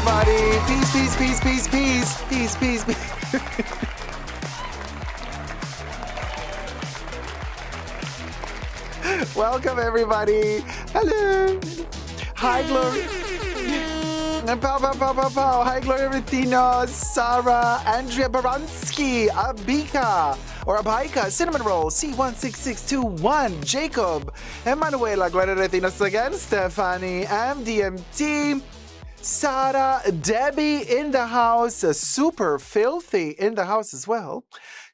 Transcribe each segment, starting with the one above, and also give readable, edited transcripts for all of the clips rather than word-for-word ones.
everybody. Peace, peace, peace, peace, peace, peace, peace, peace. Welcome, everybody. Hello. Hi, Gloria. Pow, pow, pow, pow, pow. Hi, Gloria Rutino, Sarah, Andrea Baranski, Abika, or Abika, Cinnamon Roll, C16621, Jacob, Emanuela, Gloria Rutinos again, Stephanie, MDMT, Sarah, Debbie in the house, Super Filthy in the house as well.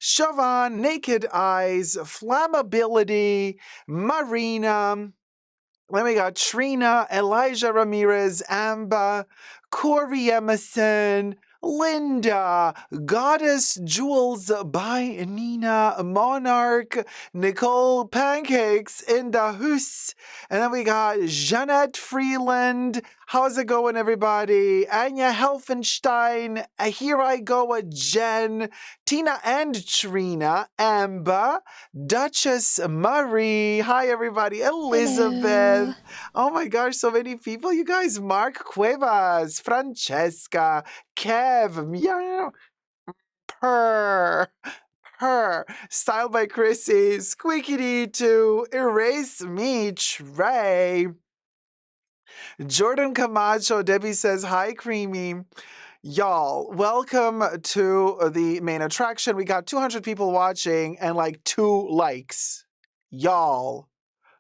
Siobhan, Naked Eyes, Flammability, Marina. Then we got Trina, Elijah Ramirez, Amba, Corey Emerson, Linda, Goddess Jules by Nina, Monarch, Nicole Pancakes in the house. And then we got Jeanette Freeland. How's it going, everybody? Anya Helfenstein. Here I go, Jen, Tina and Trina, Amba, Duchess Marie. Hi, everybody. Elizabeth. Hello. Oh my gosh, so many people, you guys. Mark Cuevas, Francesca, Kev, meow, purr, purr. Styled by Chrissy, Squeaky to Erase Me, Trey. Jordan Camacho, Debbie says, hi, Creamy. Y'all, welcome to the main attraction. We got 200 people watching and like 2 likes. Y'all.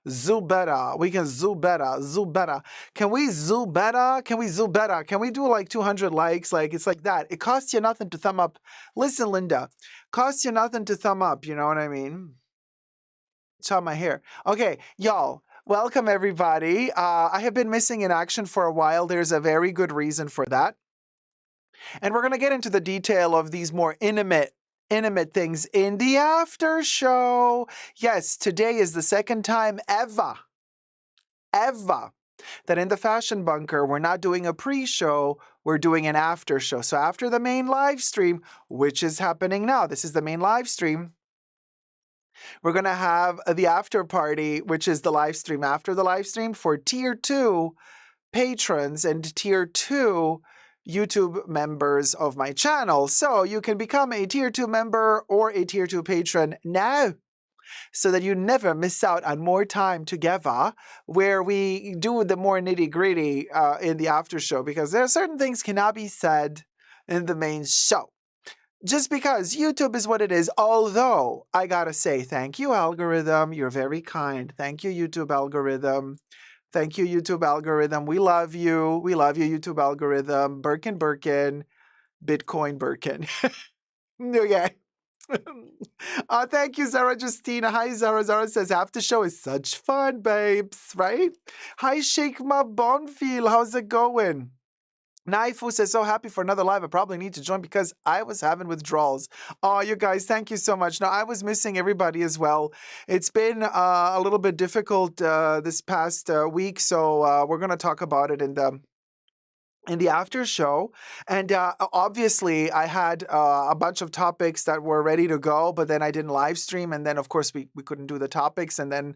Zoo better. We can zoo better. Zoo better. Can we zoo better? Can we zoo better? Can we do like 200 likes? Like, it's like that. It costs you nothing to thumb up. Listen, Linda. Costs you nothing to thumb up. You know what I mean? Chop my hair. Okay, y'all. Welcome, everybody. I have been missing in action for a while. There's a very good reason for that. And we're going to get into the detail of these more intimate things in the after show. Yes, today is the second time ever that in the Fashion Bunker, we're not doing a pre-show, we're doing an after show. So after the main live stream, which is happening now, this is the main live stream, we're going to have the after party, which is the live stream after the live stream for Tier 2 patrons and Tier 2 YouTube members of my channel. So you can become a Tier 2 member or a Tier 2 patron now, so that you never miss out on more time together where we do the more nitty-gritty in the after show, because there are certain things cannot be said in the main show. Just because YouTube is what it is, although I gotta say, thank you, algorithm. You're very kind. Thank you, YouTube algorithm. Thank you, YouTube algorithm. We love you. We love you, YouTube algorithm. Birkin, Bitcoin, Birkin. Okay. Thank you, Zara Justina. Hi, Zara. Zara says, after show is such fun, babes, right? Hi, Sheikma Bonfil. How's it going? Naifu says, so happy for another live. I probably need to join because I was having withdrawals. Oh, you guys, thank you so much. Now, I was missing everybody as well. It's been a little bit difficult this past week, so we're going to talk about it in the after show. And obviously, I had a bunch of topics that were ready to go, but then I didn't live stream. And then, of course, we couldn't do the topics. And then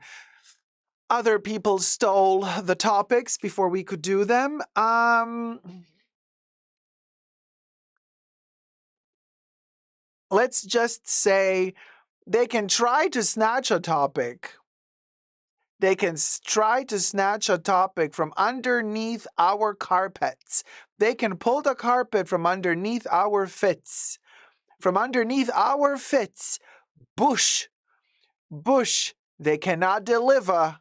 other people stole the topics before we could do them. Let's just say they can try to snatch a topic. They can try to snatch a topic from underneath our carpets. They can pull the carpet from underneath our fits. From underneath our fits, bush, they cannot deliver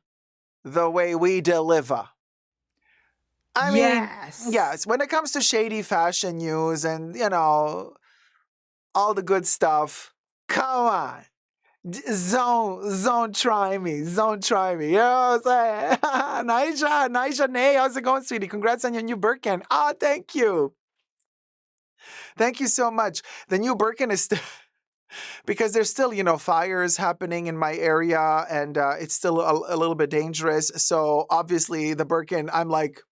the way we deliver. I mean, yes, when it comes to shady fashion news and, you know, all the good stuff, come on. Zone, try me. You know what I'm saying? Naija, Nay, how's it going, sweetie? Congrats on your new Birkin. Oh, thank you. Thank you so much. The new Birkin is still, because there's still, you know, fires happening in my area, and it's still a little bit dangerous. So obviously the Birkin, I'm like,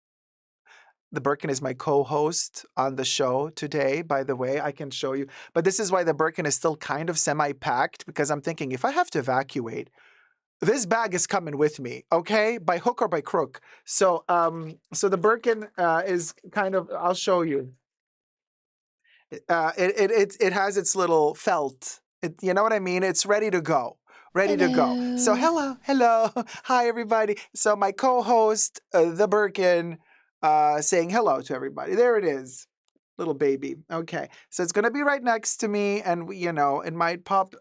the Birkin is my co-host on the show today, by the way. I can show you. But this is why the Birkin is still kind of semi-packed, because I'm thinking if I have to evacuate, this bag is coming with me, okay, by hook or by crook. So so the Birkin is kind of, I'll show you. It has its little felt. You know what I mean? It's ready to go. Ready to go. So hello. Hi, everybody. So my co-host, the Birkin, saying hello to everybody. There it is. Little baby. Okay. So it's going to be right next to me, and it might pop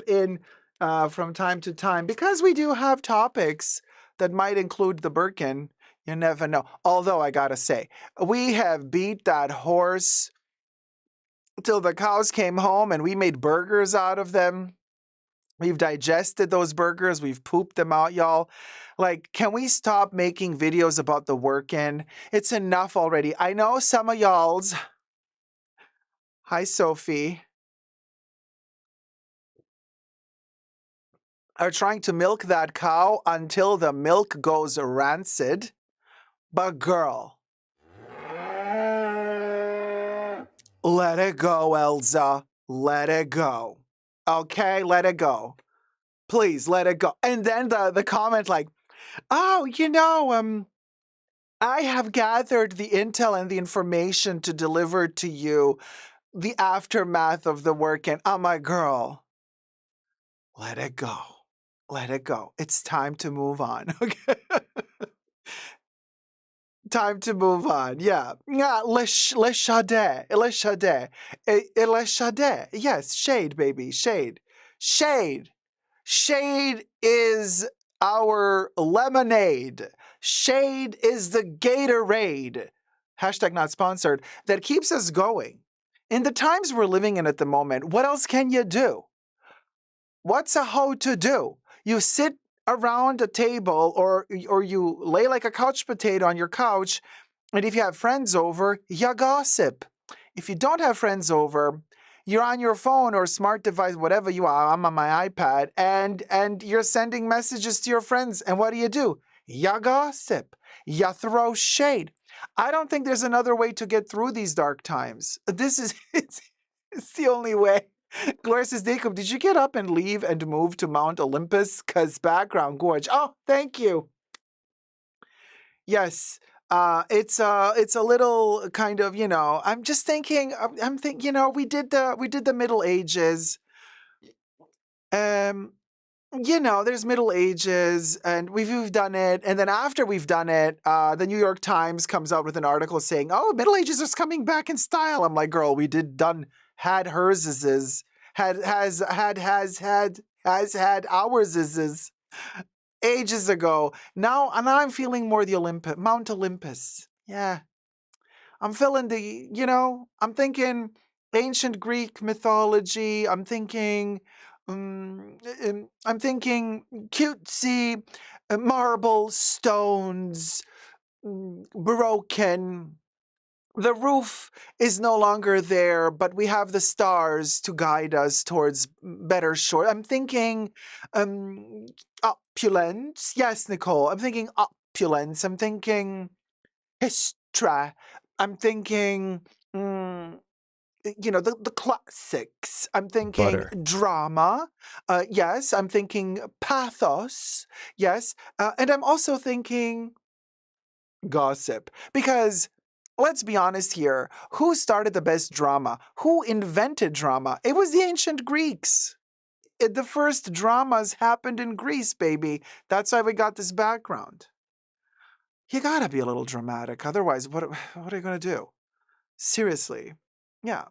in from time to time because we do have topics that might include the Birkin. You never know. Although I got to say, we have beat that horse till the cows came home, and we made burgers out of them. We've digested those burgers. We've pooped them out, y'all. Like, can we stop making videos about the work-in? It's enough already. I know some of y'all's. Hi, Sophie. Are trying to milk that cow until the milk goes rancid. But girl, let it go, Elsa. Let it go. Okay, let it go. Please let it go. And then the comment like, oh, I have gathered the intel and the information to deliver to you the aftermath of the work. And oh, my girl, let it go. Let it go. It's time to move on. Okay. Time to move on. Yeah. Yeah. Le shade. Le shade. Le shade. Yes. Shade, baby. Shade. Shade. Shade is our lemonade. Shade is the Gatorade. Hashtag not sponsored. That keeps us going. In the times we're living in at the moment, what else can you do? What's a hoe to do? You sit around a table or you lay like a couch potato on your couch, and if you have friends over, you gossip. If you don't have friends over, you're on your phone or smart device, whatever you are. I'm on my iPad, and you're sending messages to your friends. And what do? You gossip. You throw shade. I don't think there's another way to get through these dark times. This is it's the only way. Gloria says, Dacob, did you get up and leave and move to Mount Olympus? Because background gorge. Oh, thank you. Yes. It's a little kind of, I'm just thinking, we did the Middle Ages. There's Middle Ages, and we've done it, and then after we've done it, the New York Times comes out with an article saying, "Oh, Middle Ages is coming back in style." I'm like, "Girl, we had hers's, had ours's ages ago. Now, and I'm feeling more the Mount Olympus. Yeah, I'm feeling I'm thinking ancient Greek mythology. I'm thinking cutesy marble stones, broken. The roof is no longer there, but we have the stars to guide us towards better shore. I'm thinking opulence. Yes, Nicole. I'm thinking opulence. I'm thinking history. I'm thinking, the classics. I'm thinking Butter. drama. Yes, I'm thinking pathos. Yes. And I'm also thinking gossip. Because let's be honest here. Who started the best drama? Who invented drama? It was the ancient Greeks. The first dramas happened in Greece, baby. That's why we got this background. You gotta be a little dramatic. Otherwise, what are you gonna do? Seriously. Yeah.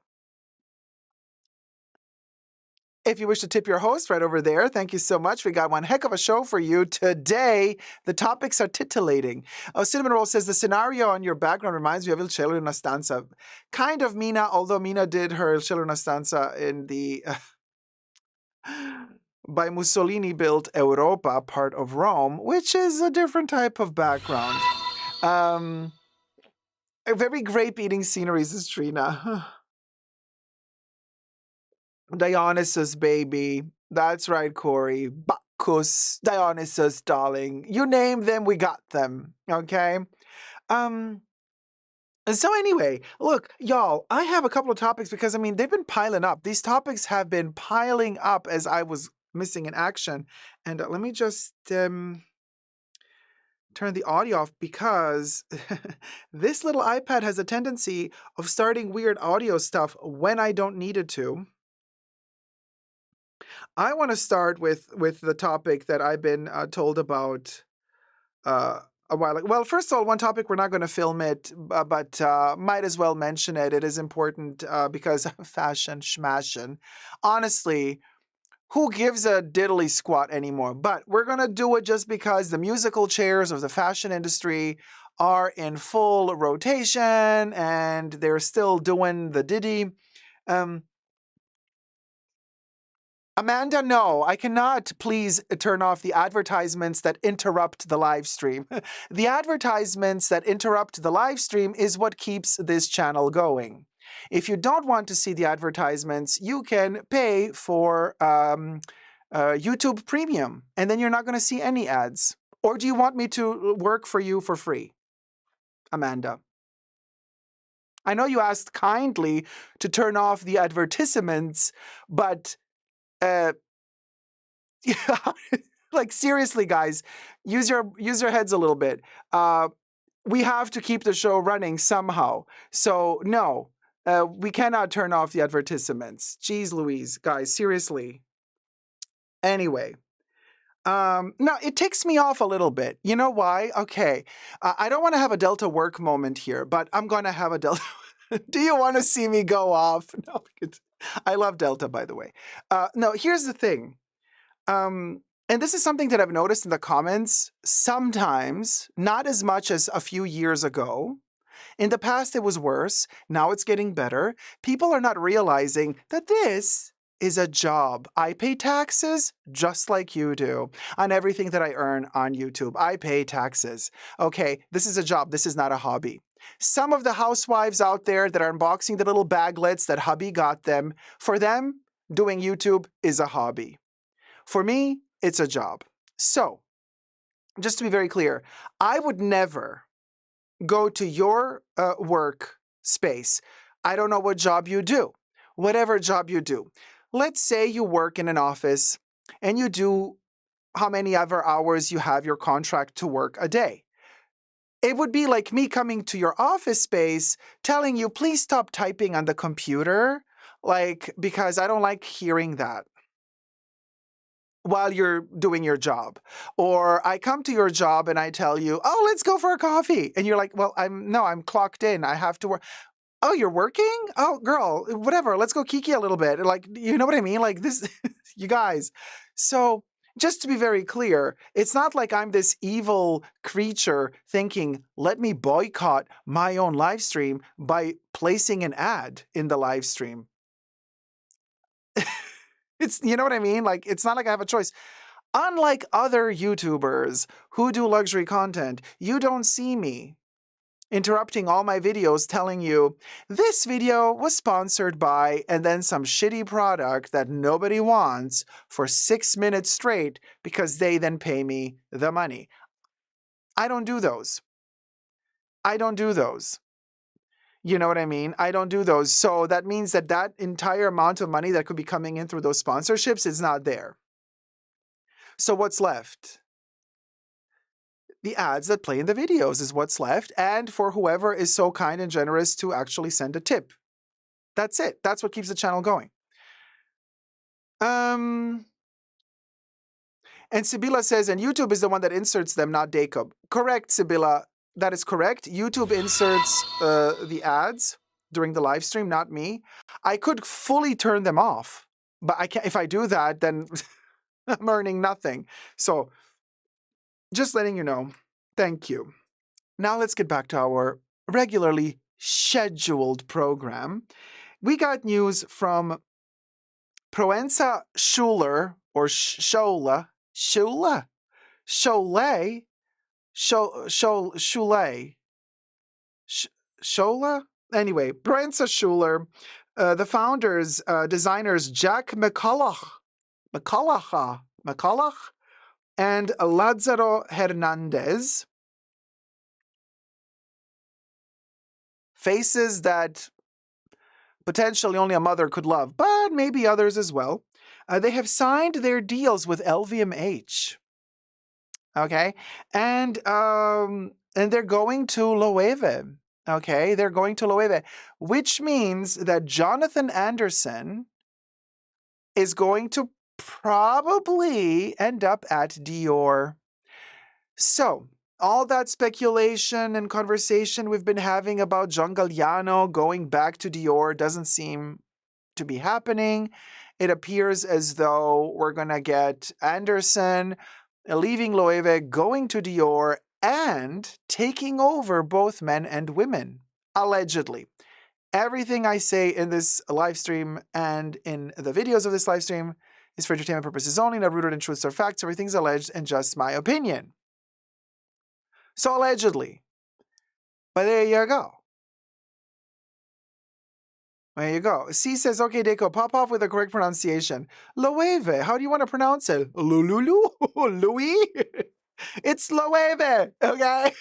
If you wish to tip your host right over there, thank you so much. We got one heck of a show for you today. The topics are titillating. Cinnamon Roll says, the scenario on your background reminds me of Il Cielo in una stanza. Kind of Mina, although Mina did her Il Cielo in una stanza in the by Mussolini built Europa, part of Rome, which is a different type of background. A very grape eating sceneries is Trina. Dionysus, baby. That's right, Corey. Bacchus, Dionysus, darling. You name them, we got them. Okay? So anyway, look, y'all, I have a couple of topics because, they've been piling up. These topics have been piling up as I was missing in action. And let me just turn the audio off because this little iPad has a tendency of starting weird audio stuff when I don't need it to. I want to start with the topic that I've been told about a while ago. Well, first of all, one topic, we're not going to film it, but might as well mention it. It is important because fashion, schmashin. Honestly, who gives a diddly squat anymore? But we're going to do it just because the musical chairs of the fashion industry are in full rotation and they're still doing the diddy. Amanda, no, I cannot please turn off the advertisements that interrupt the live stream. The advertisements that interrupt the live stream is what keeps this channel going. If you don't want to see the advertisements, you can pay for YouTube Premium, and then you're not going to see any ads. Or do you want me to work for you for free, Amanda? I know you asked kindly to turn off the advertisements, but yeah, like seriously, guys, use your heads a little bit. We have to keep the show running somehow. So no, we cannot turn off the advertisements. Jeez Louise, guys, seriously. Anyway. No, it ticks me off a little bit. You know why? Okay. I don't want to have a Delta work moment here, but I'm going to have a Delta. Do you want to see me go off? No, I love Delta, by the way. No, here's the thing. And this is something that I've noticed in the comments sometimes, not as much as a few years ago. In the past, it was worse. Now it's getting better. People are not realizing that this is a job. I pay taxes just like you do on everything that I earn on YouTube. I pay taxes. Okay, this is a job. This is not a hobby. Some of the housewives out there that are unboxing the little baglets that hubby got them, for them, doing YouTube is a hobby. For me, it's a job. So, just to be very clear, I would never go to your work space. I don't know what job you do, whatever job you do. Let's say you work in an office and you do how many ever hours you have your contract to work a day. It would be like me coming to your office space telling you, please stop typing on the computer, because I don't like hearing that while you're doing your job. Or I come to your job and I tell you, oh, let's go for a coffee. And you're like, well, I'm clocked in. I have to work. Oh, you're working? Oh, girl, whatever. Let's go kiki a little bit. Like, you know what I mean? Like this, you guys. So just to be very clear, it's not like I'm this evil creature thinking, let me boycott my own live stream by placing an ad in the live stream. It's, you know what I mean? Like, it's not like I have a choice. Unlike other YouTubers who do luxury content, you don't see me interrupting all my videos telling you, this video was sponsored by, and then some shitty product that nobody wants for 6 minutes straight because they then pay me the money. I don't do those. I don't do those. You know what I mean? I don't do those. So that means that that entire amount of money that could be coming in through those sponsorships is not there. So what's left? The ads that play in the videos is what's left, and for whoever is so kind and generous to actually send a tip. That's it. That's what keeps the channel going. And Sibila says, and YouTube is the one that inserts them, not Dacob. Correct, Sibila. That is correct. YouTube inserts the ads during the live stream, not me. I could fully turn them off, but I can't. If I do that, then I'm earning nothing. So just letting you know. Thank you. Now let's get back to our regularly scheduled program. We got news from Proenza Schuler, or Schola, Schule, Cholet, Cholet, Shola? Anyway, Proenza Schuler, the founders, designers Jack McCulloch, and Lázaro Hernandez. Faces that potentially only a mother could love, but maybe others as well. They have signed their deals with LVMH. Okay, and they're going to Loewe. Okay, they're going to Loewe, which means that Jonathan Anderson is going to probably end up at Dior. So, all that speculation and conversation we've been having about John Galliano going back to Dior doesn't seem to be happening. It appears as though we're going to get Anderson leaving Loewe, going to Dior, and taking over both men and women, allegedly. Everything I say in this live stream and in the videos of this live stream is for entertainment purposes only, not rooted in truths or facts. Everything's alleged and just my opinion. So allegedly. But there you go. There you go. C says, okay, Dacob, pop off with the correct pronunciation. Loewe, how do you want to pronounce it? Lululu? Louis? It's Loewe, okay?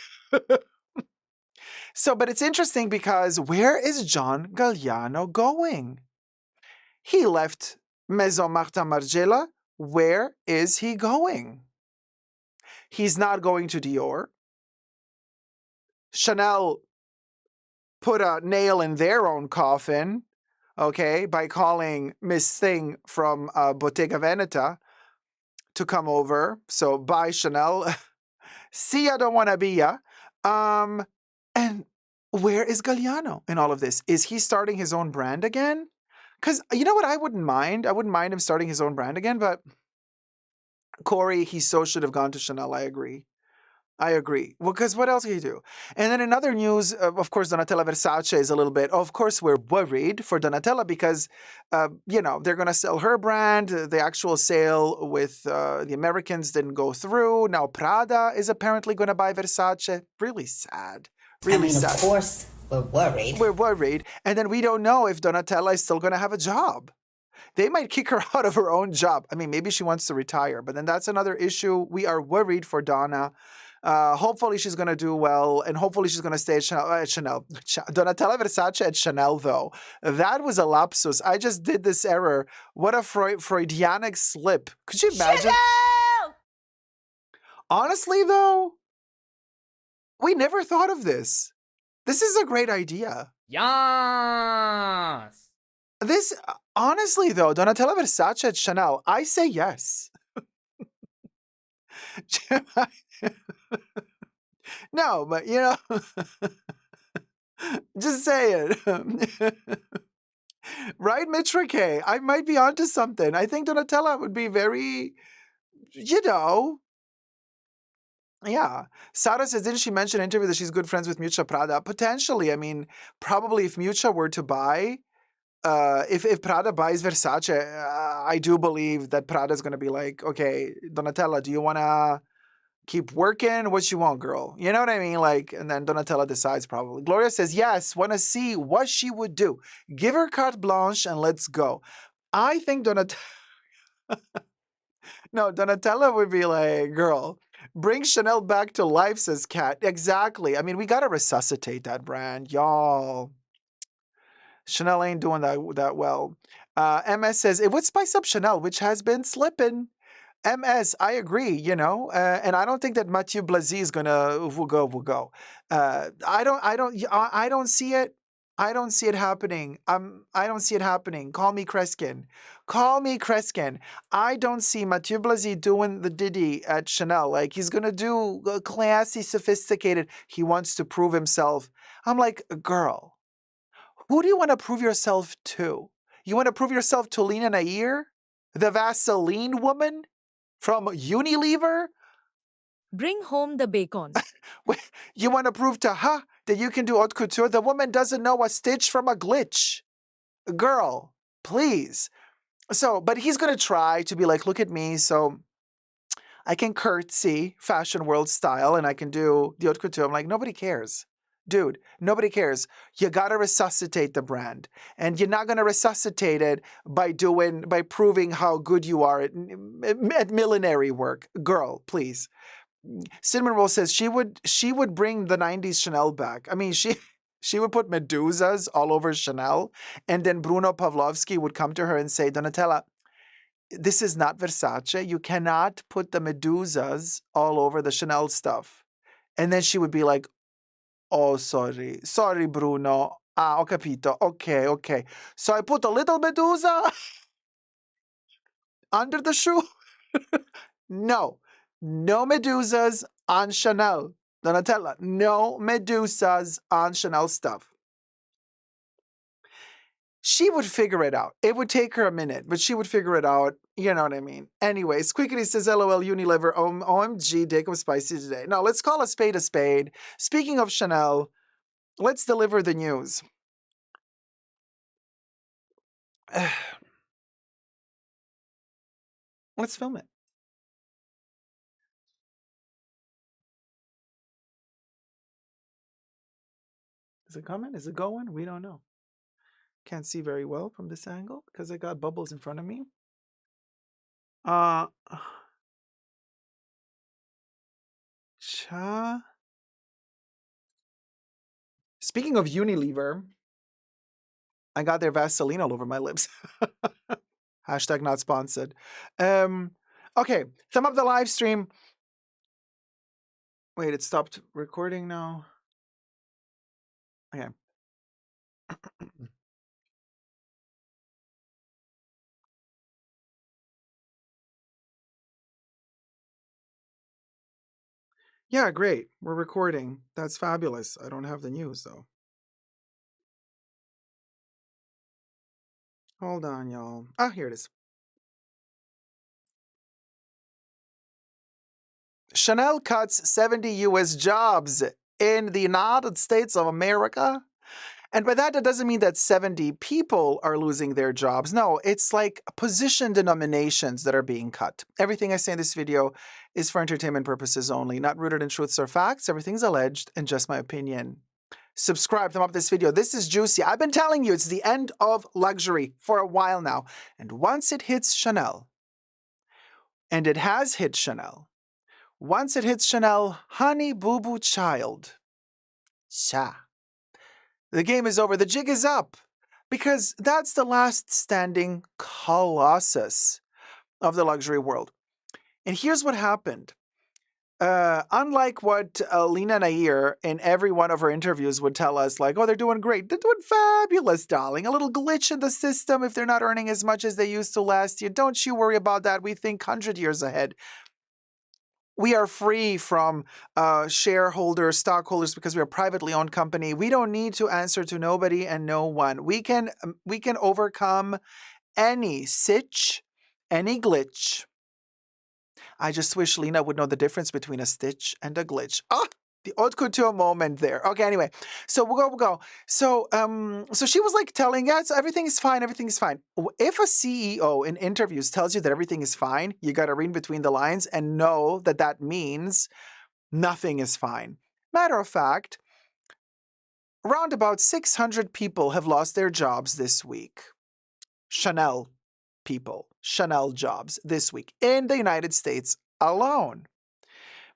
So, but it's interesting because where is John Galliano going? He left Maison Martin Margiela. Where is he going? He's not going to Dior. Chanel put a nail in their own coffin, okay, by calling Miss Thing from Bottega Veneta to come over. So bye, Chanel. See ya, don't wanna be ya. And where is Galliano in all of this? Is he starting his own brand again? Because you know what, I wouldn't mind. I wouldn't mind him starting his own brand again, but Corey, he so should have gone to Chanel. I agree. Well, because what else can you do? And then in other news, of course, Donatella Versace is a little bit, of course, we're worried for Donatella because, they're going to sell her brand. The actual sale with the Americans didn't go through. Now Prada is apparently going to buy Versace. Really sad. Really sad. Of course, we're worried. We're worried. And then we don't know if Donatella is still going to have a job. They might kick her out of her own job. I mean, maybe she wants to retire, but then that's another issue. We are worried for Donna. Hopefully she's going to do well, and hopefully she's going to stay at Chanel. Donatella Versace at Chanel, though. That was a lapsus. I just did this error. What a Freudianic slip. Could you imagine? Chanel! Honestly, though, we never thought of this. This is a great idea. Yes! This, honestly, though, Donatella Versace at Chanel, I say yes. No, but just say it. Right, Mitra K? I might be onto something. I think Donatella would be very, yeah. Sarah says, didn't she mention in an interview that she's good friends with Miuccia Prada? Potentially. I mean, probably if Miuccia were to buy, if Prada buys Versace, I do believe that Prada is going to be like, okay, Donatella, do you want to keep working? What you want, girl? You know what I mean? Like, and then Donatella decides probably. Gloria says, yes, want to see what she would do. Give her carte blanche and let's go. I think Donatella would be like, girl, bring Chanel back to life, says Kat. Exactly. I mean, we got to resuscitate that brand, y'all. Chanel ain't doing that well. MS says, it would spice up Chanel, which has been slipping. MS, I agree, and I don't think that Mathieu Blazy is gonna will go. I don't see it. I don't see it happening. I don't see it happening. Call me Kreskin. I don't see Mathieu Blazy doing the Diddy at Chanel. Like, he's gonna do classy, sophisticated. He wants to prove himself. I'm like, girl, who do you want to prove yourself to? You want to prove yourself to Lena Nair, the Vaseline woman from Unilever? Bring home the bacon. You want to prove to her that you can do haute couture? The woman doesn't know a stitch from a glitch. Girl, please. So, but he's going to try to be like, look at me. So I can curtsy fashion world style and I can do the haute couture. I'm like, nobody cares. Dude, nobody cares. You got to resuscitate the brand. And you're not going to resuscitate it by proving how good you are at millinery work. Girl, please. Cinnamon Roll says she would bring the 90s Chanel back. I mean, she would put medusas all over Chanel, and then Bruno Pavlovsky would come to her and say, Donatella, this is not Versace. You cannot put the medusas all over the Chanel stuff. And then she would be like, oh, sorry. Sorry, Bruno. Ah, ho capito. Okay, okay. So I put a little medusa under the shoe? No. No medusas on Chanel. Donatella, no medusas on Chanel stuff. She would figure it out. It would take her a minute, but she would figure it out. You know what I mean? Anyway, Squickity says, LOL, Unilever, OMG, Dacob spicy today. Now, let's call a spade a spade. Speaking of Chanel, let's deliver the news. Let's film it. Is it coming? Is it going? We don't know. Can't see very well from this angle because I got bubbles in front of me. Speaking of Unilever, I got their Vaseline all over my lips. Hashtag not sponsored. Okay, sum up the live stream. Wait, it stopped recording now. Okay. Yeah, great. We're recording. That's fabulous. I don't have the news though. Hold on, y'all. Ah, here it is. Chanel cuts 70 US jobs in the United States of America. And by that, it doesn't mean that 70 people are losing their jobs. No, it's like position denominations that are being cut. Everything I say in this video is for entertainment purposes only, not rooted in truths or facts. Everything's alleged and just my opinion. Subscribe, thumb up this video. This is juicy. I've been telling you it's the end of luxury for a while now. And once it hits Chanel, and it has hit Chanel, once it hits Chanel, honey boo boo child, cha. The game is over. The jig is up. Because that's the last standing colossus of the luxury world. And here's what happened. Unlike what Lena Nair in every one of her interviews would tell us, like, oh, they're doing great. They're doing fabulous, darling. A little glitch in the system if they're not earning as much as they used to last year. Don't you worry about that. We think 100 years ahead. We are free from shareholders, stockholders, because we're a privately owned company. We don't need to answer to nobody and no one. We can overcome any sitch, any glitch. I just wish Lena would know the difference between a stitch and a glitch. Ah, the haute couture moment there. Okay, anyway, so we'll go. So she was like telling us everything is fine, everything is fine. If a CEO in interviews tells you that everything is fine, you got to read between the lines and know that that means nothing is fine. Matter of fact, around about 600 people have lost their jobs this week. Chanel people, Chanel jobs this week in the United States alone.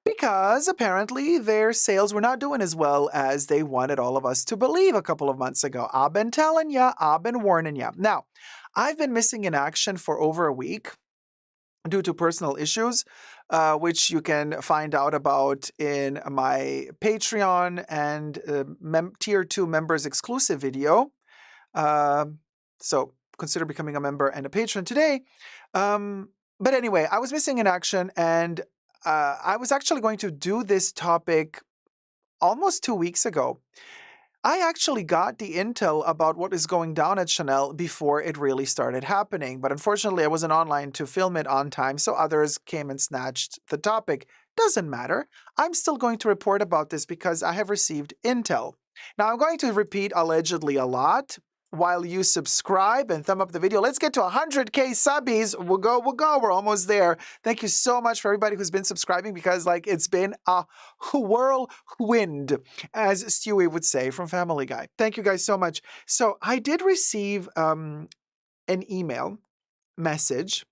Because apparently their sales were not doing as well as they wanted all of us to believe a couple of months ago. I've been telling ya, I've been warning ya. Now, I've been missing in action for over a week due to personal issues, which you can find out about in my Patreon and Tier 2 members exclusive video. So consider becoming a member and a patron today. But anyway, I was missing in action, and I was actually going to do this topic almost 2 weeks ago. I actually got the intel about what is going down at Chanel before it really started happening, but unfortunately I wasn't online to film it on time, so others came and snatched the topic. Doesn't matter. I'm still going to report about this because I have received intel. Now I'm going to repeat allegedly a lot while you subscribe and thumb up the video. Let's get to 100K subbies. We'll go. We're almost there. Thank you so much for everybody who's been subscribing, because like it's been a whirlwind, as Stewie would say from Family Guy. Thank you guys so much. So I did receive an email message,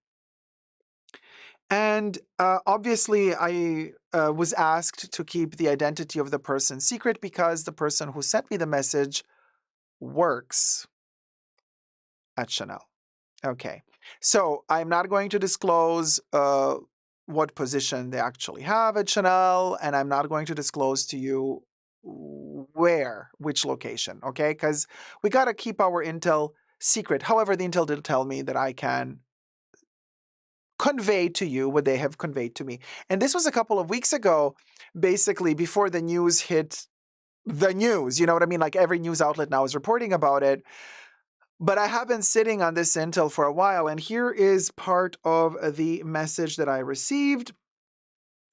and obviously I was asked to keep the identity of the person secret because the person who sent me the message works at Chanel. Okay. So I'm not going to disclose what position they actually have at Chanel, and I'm not going to disclose to you which location, okay? Because we got to keep our intel secret. However, the intel did tell me that I can convey to you what they have conveyed to me. And this was a couple of weeks ago, basically before the news hit the news. You know what I mean? Like every news outlet now is reporting about it. But I have been sitting on this intel for a while, and here is part of the message that I received.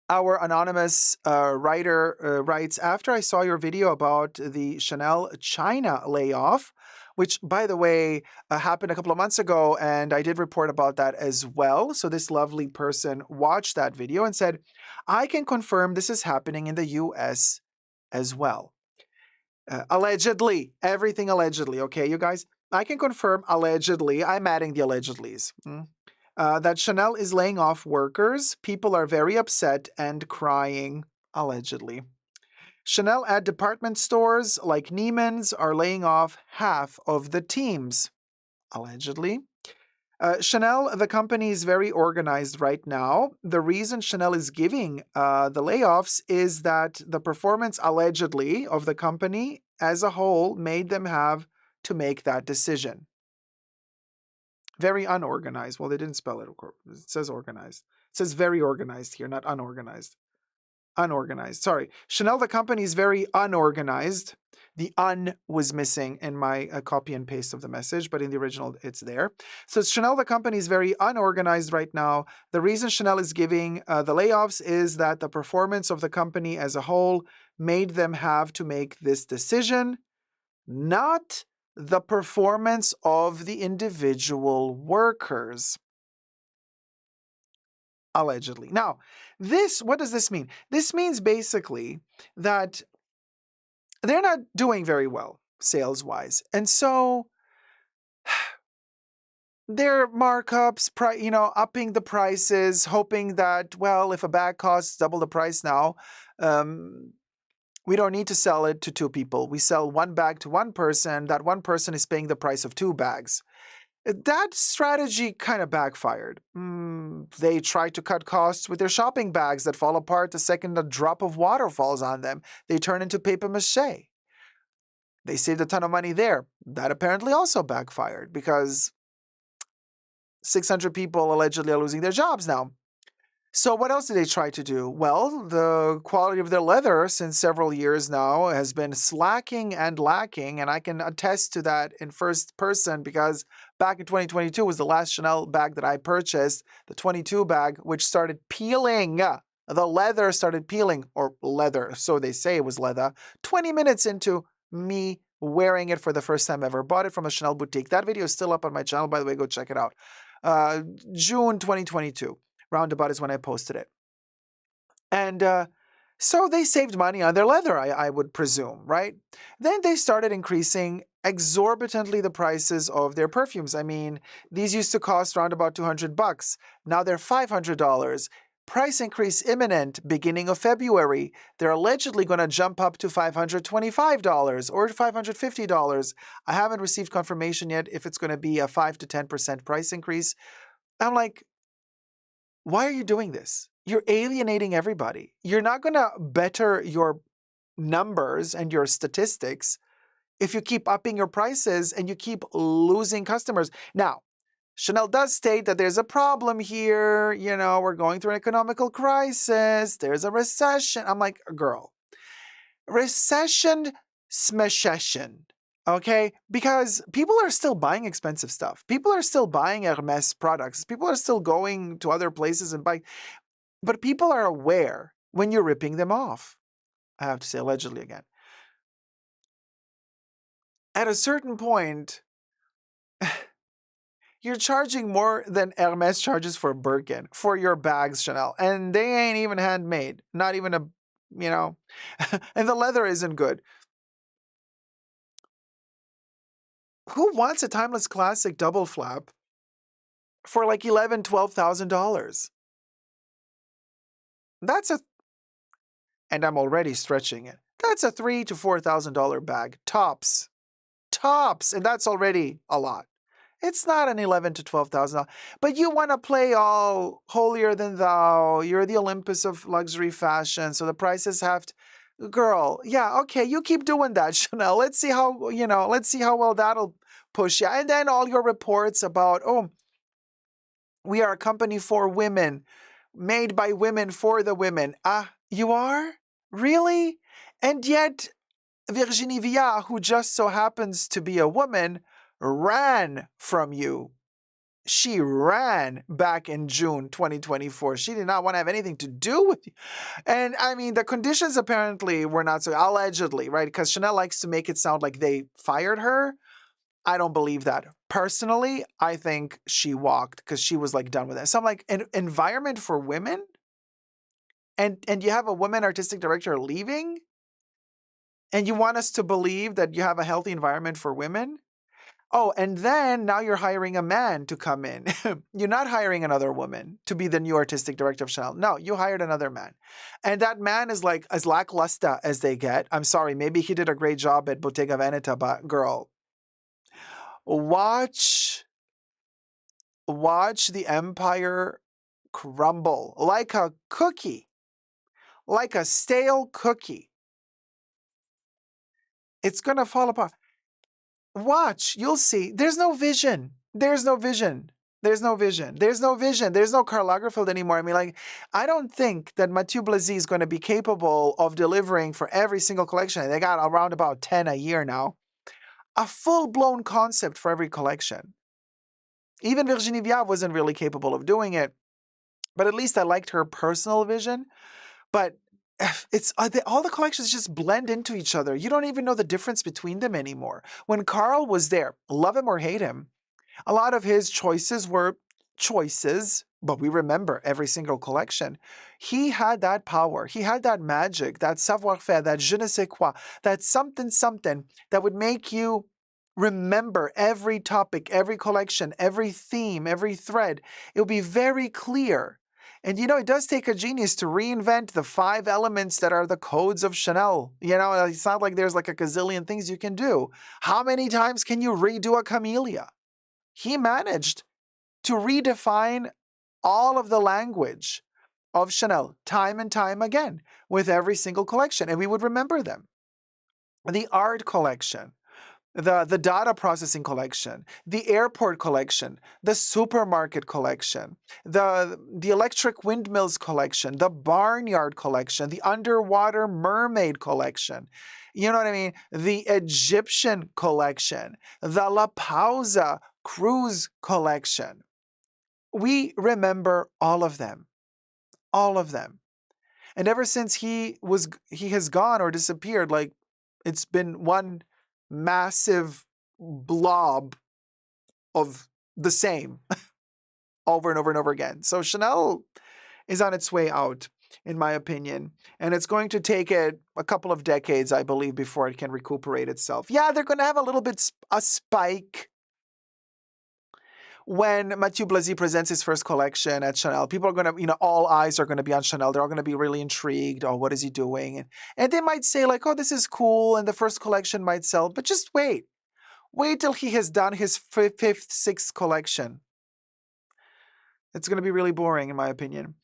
Our anonymous writer writes, after I saw your video about the Chanel China layoff, which, by the way, happened a couple of months ago, and I did report about that as well. So this lovely person watched that video and said, I can confirm this is happening in the US as well. Allegedly, everything allegedly, okay, you guys? I can confirm allegedly, I'm adding the allegedlys, that Chanel is laying off workers. People are very upset and crying, allegedly. Chanel at department stores like Neiman's are laying off half of the teams, allegedly. Chanel, the company, is very organized right now. The reason Chanel is giving the layoffs is that the performance, allegedly, of the company as a whole made them have to make that decision. Very unorganized. Well, they didn't spell it, of course. It says organized. It says very organized here, not unorganized. Unorganized. Sorry. Chanel, the company, is very unorganized. The un was missing in my copy and paste of the message, but in the original, it's there. So Chanel, the company, is very unorganized right now. The reason Chanel is giving the layoffs is that the performance of the company as a whole made them have to make this decision, not the performance of the individual workers. Allegedly. Now, what does this mean? This means basically that they're not doing very well sales-wise. And so their markups, upping the prices, hoping that, well, if a bag costs double the price now, we don't need to sell it to two people. We sell one bag to one person. That one person is paying the price of two bags. That strategy kind of backfired. They tried to cut costs with their shopping bags that fall apart the second a drop of water falls on them. They turn into paper mache. They saved a ton of money there. That apparently also backfired because 600 people allegedly are losing their jobs now. So what else did they try to do? Well, the quality of their leather since several years now has been slacking and lacking, and I can attest to that in first person because back in 2022 was the last Chanel bag that I purchased, the 22 bag, which started peeling. The leather started peeling, or leather, so they say it was leather, 20 minutes into me wearing it for the first time ever. Bought it from a Chanel boutique. That video is still up on my channel, by the way, go check it out. June 2022. Roundabout is when I posted it. And so they saved money on their leather, I would presume, right? Then they started increasing exorbitantly the prices of their perfumes. I mean, these used to cost around about $200. Now they're $500. Price increase imminent, beginning of February. They're allegedly going to jump up to $525 or $550. I haven't received confirmation yet if it's going to be a 5 to 10% price increase. I'm like, why are you doing this? You're alienating everybody. You're not going to better your numbers and your statistics if you keep upping your prices and you keep losing customers. Now, Chanel does state that there's a problem here. You know, we're going through an economical crisis. There's a recession. I'm like, girl, recession, smeshession. Okay? Because people are still buying expensive stuff. People are still buying Hermes products. People are still going to other places and buying. But people are aware when you're ripping them off. I have to say allegedly again. At a certain point, you're charging more than Hermes charges for Birkin, for your bags, Chanel. And they ain't even handmade. Not even and the leather isn't good. Who wants a timeless classic double flap for like $11,000, $12,000? And I'm already stretching it. That's a $3,000 to $4,000 bag, tops, and that's already a lot. It's not an 11 to 12,000. But you want to play all holier than thou. You're the Olympus of luxury fashion, so the prices have to. Girl, yeah, okay, you keep doing that, Chanel. Let's see how let's see how well that'll push you. And then all your reports about, oh, we are a company for women, made by women for the women. Ah, you are? Really? And yet, Virginie Viard, who just so happens to be a woman, ran from you. She ran back in June 2024. She did not want to have anything to do with you. And I mean, the conditions apparently were not so, allegedly, right? Because Chanel likes to make it sound like they fired her. I don't believe that. Personally, I think she walked because she was like done with it. So I'm like, an environment for women? And you have a woman artistic director leaving? And you want us to believe that you have a healthy environment for women? Oh, and then now you're hiring a man to come in. You're not hiring another woman to be the new artistic director of Chanel. No, you hired another man. And that man is like as lackluster as they get. I'm sorry, maybe he did a great job at Bottega Veneta, but girl, watch the empire crumble like a cookie, like a stale cookie. It's going to fall apart. Watch, you'll see. There's no vision. There's no vision. There's no vision. There's no vision. There's no Karl Lagerfeld anymore. I mean, like, I don't think that Mathieu Blazy is going to be capable of delivering for every single collection. They got around about 10 a year now. A full-blown concept for every collection. Even Virginie Viard wasn't really capable of doing it. But at least I liked her personal vision. But it's all the collections just blend into each other. You don't even know the difference between them anymore. When Karl was there, love him or hate him, a lot of his choices were choices, but we remember every single collection. He had that power. He had that magic, that savoir-faire, that je ne sais quoi, that something that would make you remember every topic, every collection, every theme, every thread. It would be very clear. And it does take a genius to reinvent the 5 elements that are the codes of Chanel. It's not like there's like a gazillion things you can do. How many times can you redo a camellia? He managed to redefine all of the language of Chanel time and time again with every single collection, and we would remember them. The art collection, the data processing collection, the airport collection, the supermarket collection, the electric windmills collection, the barnyard collection, the underwater mermaid collection. You know what I mean? The Egyptian collection, the La Pausa cruise collection. We remember all of them. All of them. And ever since he has gone or disappeared, like it's been one massive blob of the same over and over and over again. So Chanel is on its way out, in my opinion. And it's going to take it a couple of decades, I believe, before it can recuperate itself. Yeah, they're going to have a little bit a spike when Mathieu Blazy presents his first collection at Chanel. People are going to, all eyes are going to be on Chanel. They're all going to be really intrigued. Oh, what is he doing? And they might say like, oh, this is cool. And the first collection might sell. But just wait. Wait till he has done his fifth, sixth collection. It's going to be really boring, in my opinion.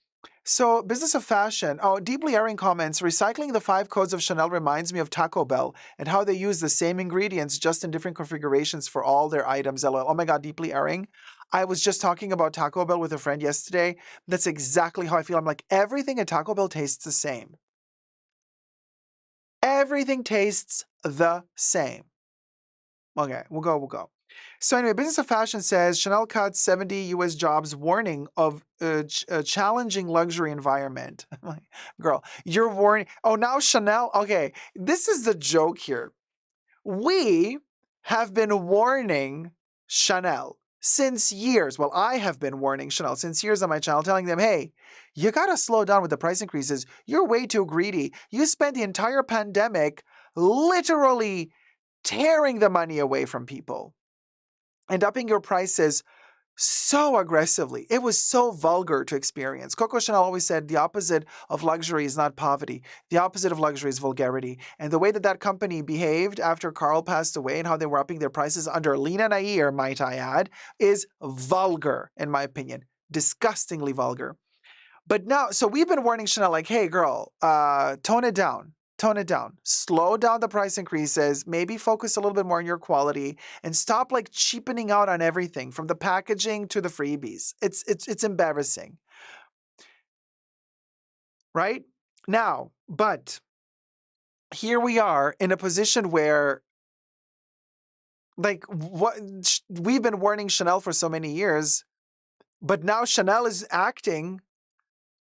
So, business of fashion. Oh, deeply erring comments. Recycling the 5 codes of Chanel reminds me of Taco Bell and how they use the same ingredients just in different configurations for all their items. Oh my God, deeply erring. I was just talking about Taco Bell with a friend yesterday. That's exactly how I feel. I'm like, everything at Taco Bell tastes the same. Everything tastes the same. Okay, we'll go. So anyway, Business of Fashion says Chanel cuts 70 U.S. jobs, warning of a challenging luxury environment. Girl, you're warning. Oh, now Chanel. Okay, this is the joke here. We have been warning Chanel since years. Well, I have been warning Chanel since years on my channel, telling them, hey, you got to slow down with the price increases. You're way too greedy. You spent the entire pandemic literally tearing the money away from people and upping your prices so aggressively. It was so vulgar to experience. Coco Chanel always said the opposite of luxury is not poverty. The opposite of luxury is vulgarity. And the way that that company behaved after Carl passed away and how they were upping their prices under Lena Nair, might I add, is vulgar, in my opinion. Disgustingly vulgar. But now, so we've been warning Chanel, like, hey, girl, tone it down. Tone it down. Slow down the price increases. Maybe focus a little bit more on your quality and stop like cheapening out on everything from the packaging to the freebies. It's embarrassing. Right? Now, but here we are in a position where like what we've been warning Chanel for so many years, but now Chanel is acting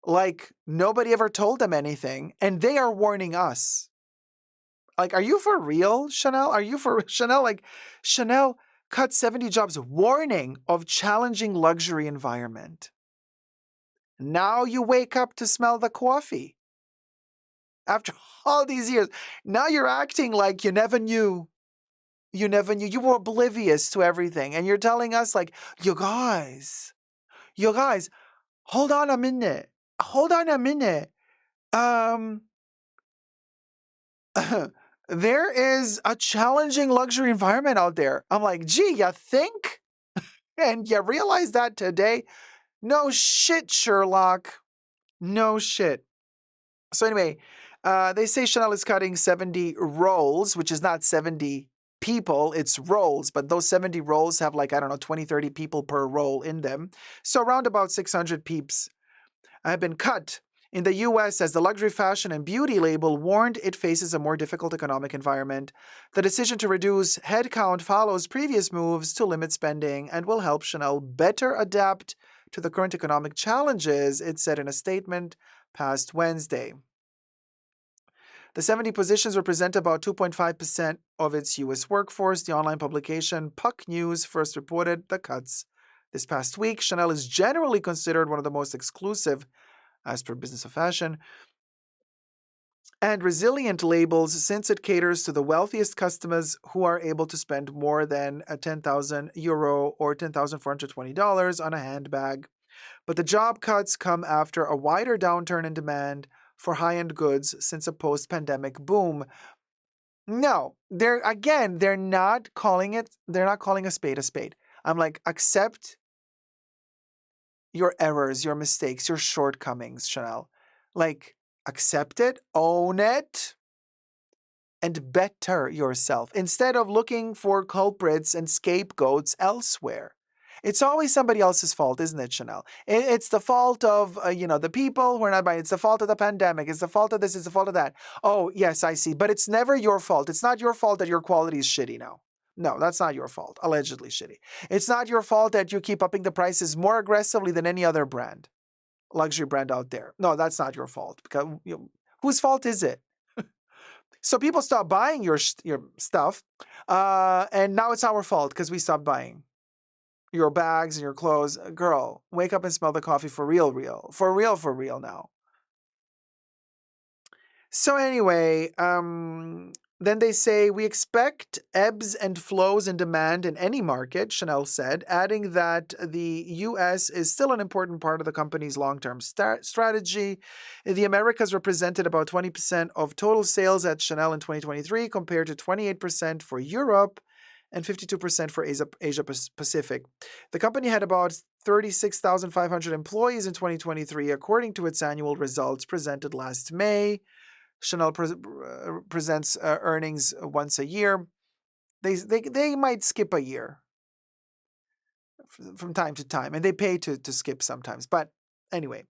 like nobody ever told them anything, and they are warning us. Like, are you for real, Chanel? Are you for Chanel? Like, Chanel cut 70 jobs, warning of challenging luxury environment. Now you wake up to smell the coffee. After all these years, now you're acting like you never knew. You never knew. You were oblivious to everything. And you're telling us, like, you guys, hold on a minute. Hold on a minute. There is a challenging luxury environment out there. I'm like, gee, you think? And you realize that today? No shit, Sherlock. No shit. So anyway, they say Chanel is cutting 70 roles, which is not 70 people, it's roles, but those 70 roles have like, I don't know, 20, 30 people per role in them. So around about 600 peeps have been cut. In the US, as the luxury fashion and beauty label warned it faces a more difficult economic environment, the decision to reduce headcount follows previous moves to limit spending and will help Chanel better adapt to the current economic challenges, it said in a statement past Wednesday. The 70 positions represent about 2.5% of its US workforce. The online publication Puck News first reported the cuts this past week. Chanel is generally considered one of the most exclusive, as per Business of Fashion, and resilient labels since it caters to the wealthiest customers who are able to spend more than €10,000 or $10,420 on a handbag. But the job cuts come after a wider downturn in demand for high-end goods since a post-pandemic boom. No, they're not calling a spade a spade. I'm like, accept your errors, your mistakes, your shortcomings, Chanel. Like, accept it, own it, and better yourself instead of looking for culprits and scapegoats elsewhere. It's always somebody else's fault, isn't it, Chanel? It's the fault of, the people who are not buying. It's the fault of the pandemic. It's the fault of this. It's the fault of that. Oh, yes, I see. But it's never your fault. It's not your fault that your quality is shitty now. No, that's not your fault. Allegedly shitty. It's not your fault that you keep upping the prices more aggressively than any other brand, luxury brand out there. No, that's not your fault. Because whose fault is it? So people stop buying your stuff, and now it's our fault because we stopped buying your bags and your clothes. Girl, wake up and smell the coffee for real, for real now. So anyway, then they say, we expect ebbs and flows in demand in any market, Chanel said, adding that the U.S. is still an important part of the company's long-term strategy. The Americas represented about 20% of total sales at Chanel in 2023, compared to 28% for Europe and 52% for Asia Pacific. The company had about 36,500 employees in 2023, according to its annual results presented last May. Chanel presents earnings once a year. They might skip a year from time to time, and they pay to skip sometimes. But anyway,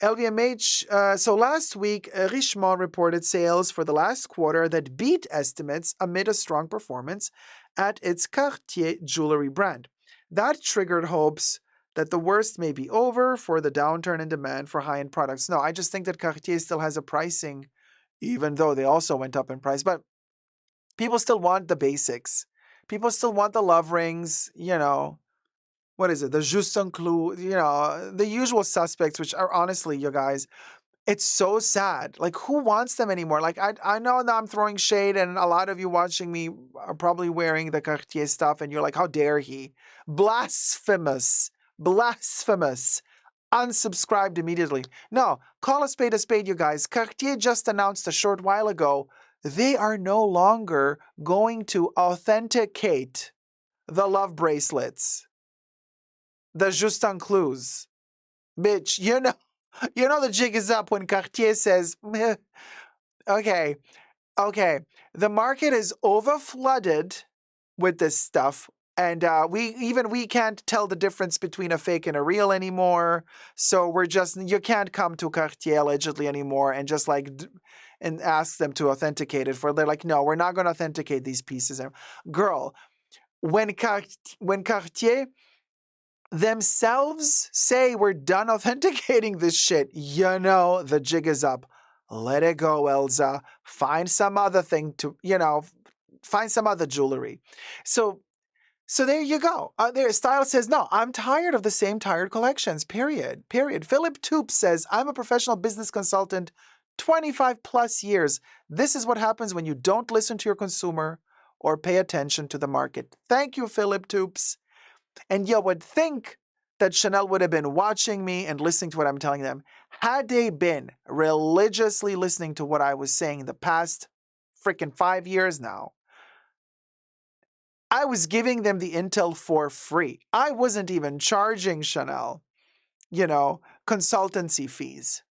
LVMH, so last week, Richemont reported sales for the last quarter that beat estimates amid a strong performance at its Cartier jewelry brand. That triggered hopes that the worst may be over for the downturn in demand for high-end products. No, I just think that Cartier still has a pricing, even though they also went up in price. But people still want the basics. People still want the love rings, what is it? The Juste Clou, the usual suspects, which are honestly, you guys, it's so sad. Like, who wants them anymore? Like, I know that I'm throwing shade, and a lot of you watching me are probably wearing the Cartier stuff, and you're like, how dare he? Blasphemous. Blasphemous. Unsubscribed immediately. No, call a spade, you guys. Cartier just announced a short while ago they are no longer going to authenticate the love bracelets, the Justin Clues. Bitch, you know the jig is up when Cartier says, "Meh." Okay, the market is overflooded with this stuff. And we can't tell the difference between a fake and a real anymore. So you can't come to Cartier allegedly anymore and just and ask them to authenticate it. They're like, no, we're not going to authenticate these pieces. Girl, when Cartier themselves say we're done authenticating this shit, the jig is up. Let it go, Elza. Find some other thing find some other jewelry. So there you go. There, Style says, no, I'm tired of the same tired collections, period. Philip Toop says, I'm a professional business consultant, 25 plus years. This is what happens when you don't listen to your consumer or pay attention to the market. Thank you, Philip Toops. And you would think that Chanel would have been watching me and listening to what I'm telling them had they been religiously listening to what I was saying the past freaking 5 years now. I was giving them the intel for free. I wasn't even charging Chanel, consultancy fees,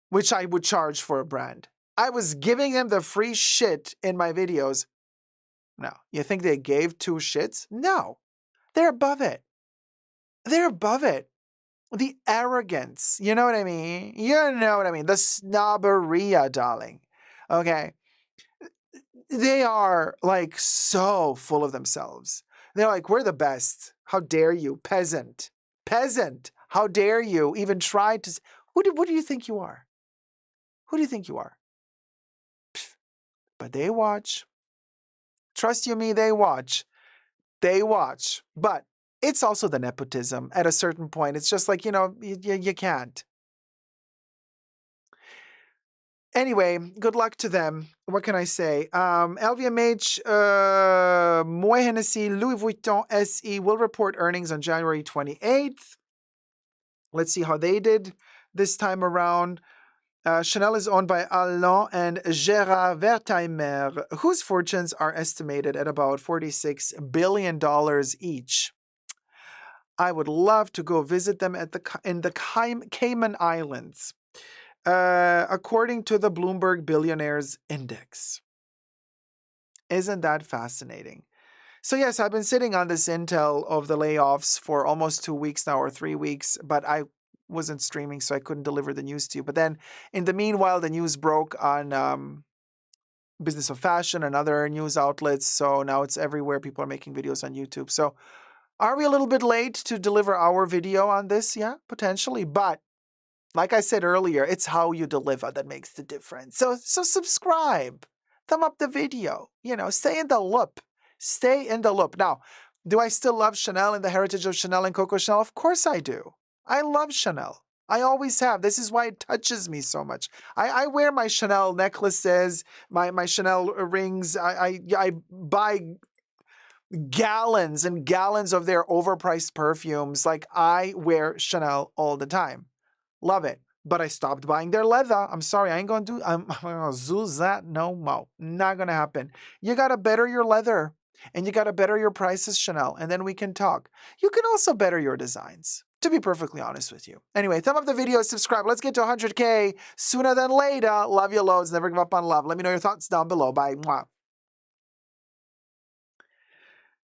which I would charge for a brand. I was giving them the free shit in my videos. No, you think they gave two shits? No, they're above it. They're above it. The arrogance, you know what I mean? The snobberia, darling. Okay. They are like so full of themselves. They're like, we're the best. How dare you, peasant? Peasant, how dare you even try to... What do you think you are? Who do you think you are? Pfft. But they watch. Trust you me, they watch. They watch. But it's also the nepotism at a certain point. It's just like, you can't. Anyway, good luck to them. What can I say? LVMH, Moët Hennessy, Louis Vuitton SE will report earnings on January 28th. Let's see how they did this time around. Chanel is owned by Alain and Gérard Wertheimer, whose fortunes are estimated at about $46 billion each. I would love to go visit them in the Cayman Islands. According to the Bloomberg Billionaires Index. Isn't that fascinating? So yes, I've been sitting on this intel of the layoffs for almost 2 weeks now, or 3 weeks, but I wasn't streaming, so I couldn't deliver the news to you. But then, in the meanwhile, the news broke on Business of Fashion and other news outlets, so now it's everywhere. People are making videos on YouTube. So are we a little bit late to deliver our video on this? Yeah, potentially, but like I said earlier, it's how you deliver that makes the difference. So subscribe, thumb up the video, stay in the loop. Stay in the loop. Now, do I still love Chanel and the heritage of Chanel and Coco Chanel? Of course I do. I love Chanel. I always have. This is why it touches me so much. I wear my Chanel necklaces, my Chanel rings. I buy gallons and gallons of their overpriced perfumes. Like, I wear Chanel all the time. Love it. But I stopped buying their leather. I'm sorry, I'm gonna do that no more. Not gonna happen. You gotta better your leather. And you gotta better your prices, Chanel, and then we can talk. You can also better your designs, to be perfectly honest with you. Anyway, thumb up the video, subscribe. Let's get to 100K sooner than later. Love you loads. Never give up on love. Let me know your thoughts down below. Bye. Mwah.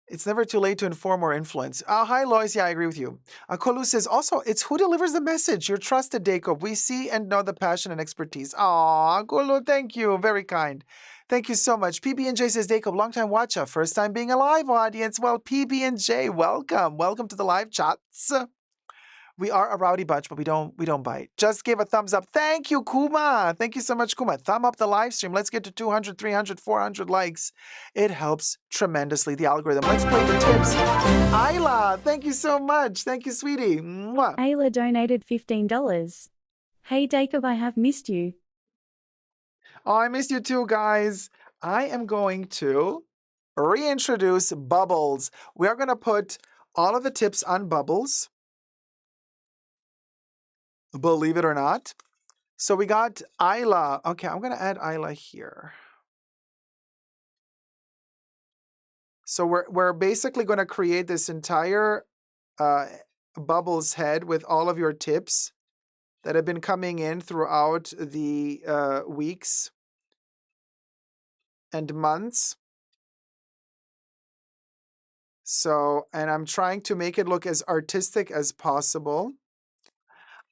It's never too late to inform or influence. Hi, Lois. Yeah, I agree with you. Kolu says, also, it's who delivers the message. Your trusted Dacob. We see and know the passion and expertise. Aw, Kolu, thank you. Very kind. Thank you so much. PB&J says, Dacob, long-time watcher. First time being a live audience. Well, PB&J, welcome. Welcome to the live chats. We are a rowdy bunch, but we don't bite. Just give a thumbs up. Thank you, Kuma. Thank you so much, Kuma. Thumb up the live stream. Let's get to 200, 300, 400 likes. It helps tremendously, the algorithm. Let's play the tips. Ayla, thank you so much. Thank you, sweetie. Mwah. Ayla donated $15. Hey, Dacob, I have missed you. Oh, I missed you too, guys. I am going to reintroduce Bubbles. We are going to put all of the tips on bubbles. Believe it or not. So we got Isla. Okay, I'm going to add Isla here. So we're basically going to create this entire bubbles head with all of your tips that have been coming in throughout the weeks and months. So, and I'm trying to make it look as artistic as possible.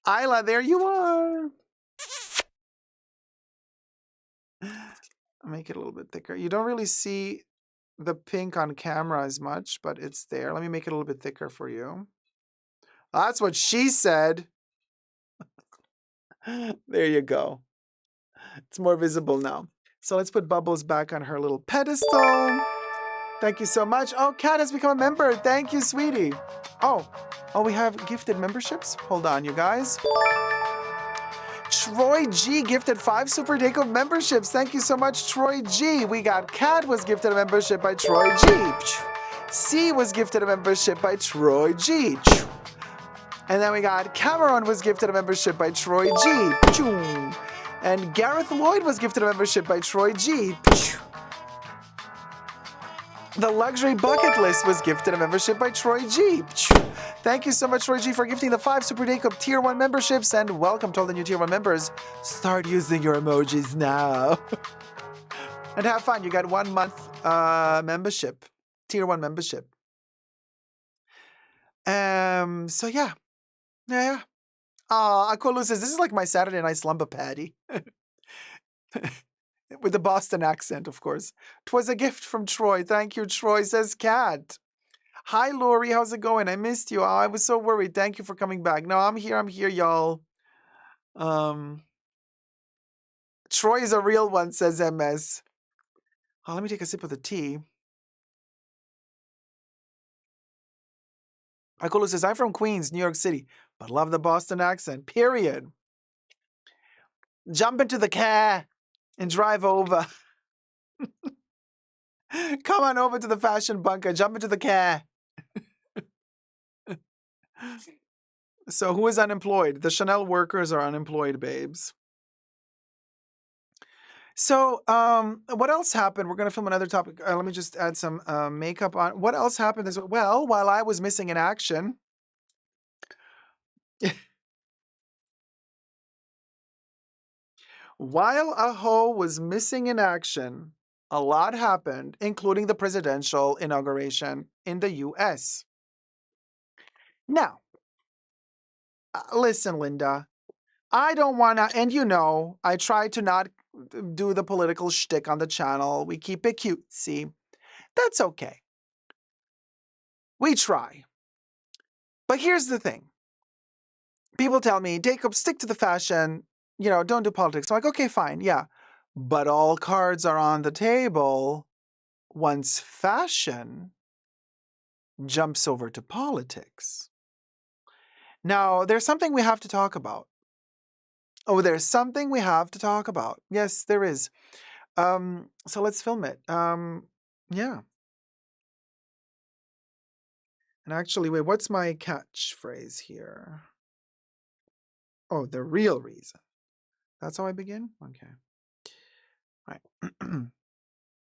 Isla, there you are. Make it a little bit thicker. You don't really see the pink on camera as much, but it's there. Let me make it a little bit thicker for you. That's what she said. There you go. It's more visible now. So let's put Bubbles back on her little pedestal. Thank you so much. Oh, Kat has become a member. Thank you, sweetie. Oh, we have gifted memberships? Hold on, you guys. Troy G gifted 5 Super Dacob memberships. Thank you so much, Troy G. We got Kat was gifted a membership by Troy G. C was gifted a membership by Troy G. And then we got Cameron was gifted a membership by Troy G. And Gareth Lloyd was gifted a membership by Troy G. The Luxury Bucket List was gifted a membership by Troy G. Thank you so much, Troy G, for gifting the 5 Super Dacob Tier 1 memberships, and welcome to all the new Tier 1 members. Start using your emojis now. And have fun. You got 1 month membership, Tier 1 membership. So yeah. Akolu says, this is like my Saturday night slumber patty. With the Boston accent, of course. 'Twas a gift from Troy. Thank you, Troy, says Kat. Hi, Lori. How's it going? I missed you. I was so worried. Thank you for coming back. No, I'm here, y'all. Troy is a real one, says MS. Oh, let me take a sip of the tea. Akolu says, I'm from Queens, New York City, but love the Boston accent, period. Jump into the car and drive over. Come on over to the fashion bunker. Jump into the car. So who is unemployed? The Chanel workers are unemployed, babes. So what else happened? We're going to film another topic. Let me just add some makeup on. What else happened? Well, while I was missing in action, while Aho was missing in action, a lot happened, including the presidential inauguration in the U.S. Now, listen, Linda, I don't want to, and you know, I try to not do the political shtick on the channel. We keep it cutesy. That's okay. We try. But here's the thing. People tell me, Dacob, stick to the fashion, don't do politics. I'm like, okay, fine, yeah. But all cards are on the table once fashion jumps over to politics. Now, there's something we have to talk about. Oh, there's something we have to talk about. Yes, there is. So let's film it. Yeah. And actually, wait, what's my catchphrase here? Oh, the real reason. That's how I begin? Okay. All right.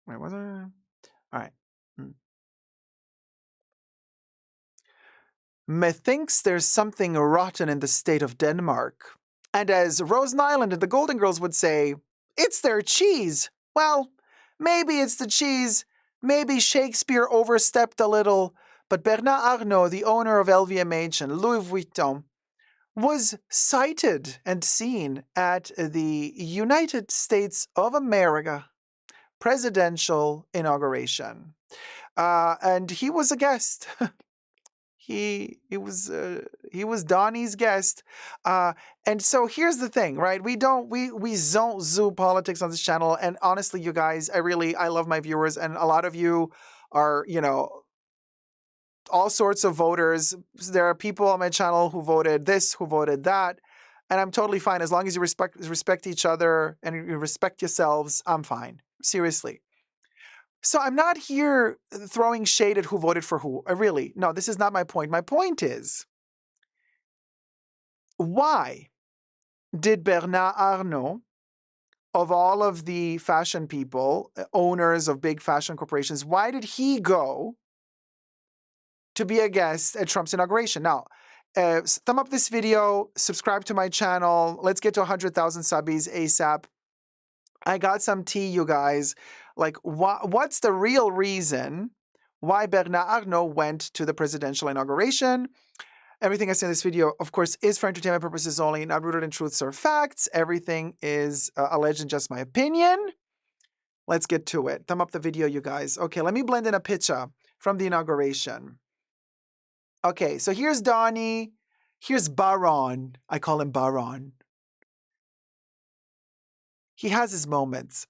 Wait, was I? All right. Methinks there's something rotten in the state of Denmark. And as Rosen Island and the Golden Girls would say, it's their cheese. Well, maybe it's the cheese. Maybe Shakespeare overstepped a little. But Bernard Arnault, the owner of LVMH and Louis Vuitton, was sighted and seen at the United States of America presidential inauguration. And he was a guest. He was Donnie's guest. And so here's the thing, right? We don't zoo politics on this channel. And honestly, you guys, I love my viewers, and a lot of you are, all sorts of voters. There are people on my channel who voted this, who voted that. And I'm totally fine. As long as you respect each other and you respect yourselves, I'm fine. Seriously. So I'm not here throwing shade at who voted for who. Really, no, this is not my point. My point is, why did Bernard Arnault, of all of the fashion people, owners of big fashion corporations, why did he go to be a guest at Trump's inauguration? Now, thumb up this video, subscribe to my channel. Let's get to 100,000 subbies ASAP. I got some tea, you guys. Like, what's the real reason why Bernard Arnault went to the presidential inauguration? Everything I say in this video, of course, is for entertainment purposes only, not rooted in truths or facts. Everything is alleged and just my opinion. Let's get to it. Thumb up the video, you guys. Okay, let me blend in a picture from the inauguration. Okay, so here's Donnie. Here's Baron. I call him Baron. He has his moments.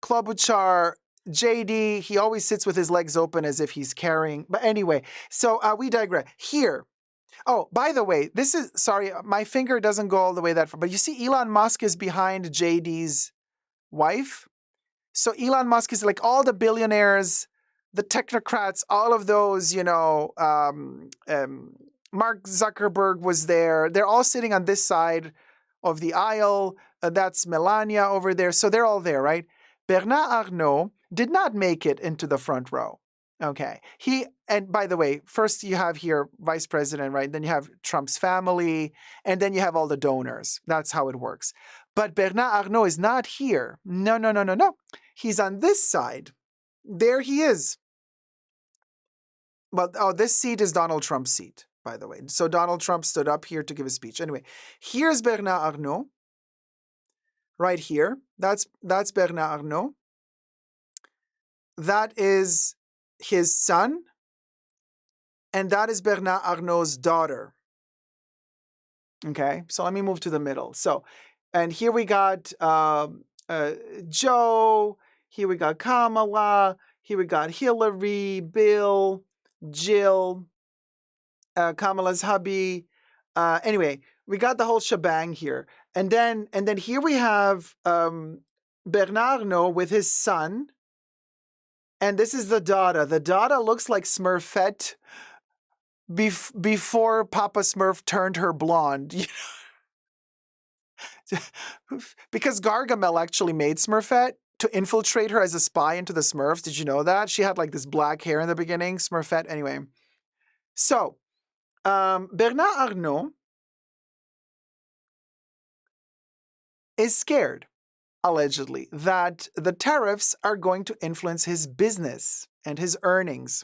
Klobuchar, JD, he always sits with his legs open as if he's carrying. But anyway, so we digress. Here. Oh, by the way, this is, sorry, my finger doesn't go all the way that far, but you see Elon Musk is behind JD's wife. So Elon Musk is like all the billionaires, the technocrats, all of those, Mark Zuckerberg was there. They're all sitting on this side of the aisle. That's Melania over there. So they're all there, right? Bernard Arnault did not make it into the front row. Okay. And by the way, first you have here vice president, right? Then you have Trump's family, and then you have all the donors. That's how it works. But Bernard Arnault is not here. No. He's on this side. There he is. But this seat is Donald Trump's seat, by the way. So Donald Trump stood up here to give a speech. Anyway, here's Bernard Arnault. Right here. That's Bernard Arnault. That is his son. And that is Bernard Arnault's daughter. Okay, so let me move to the middle. So, and here we got Joe. Here we got Kamala. Here we got Hillary, Bill, Jill, Kamala's hubby. Anyway, we got the whole shebang here. And then here we have Bernard Arnault with his son. And this is the daughter. The daughter looks like Smurfette before Papa Smurf turned her blonde. Because Gargamel actually made Smurfette to infiltrate her as a spy into the Smurfs. Did you know that? She had like this black hair in the beginning, Smurfette. Anyway. So, Bernard Arnault is scared, allegedly, that the tariffs are going to influence his business and his earnings.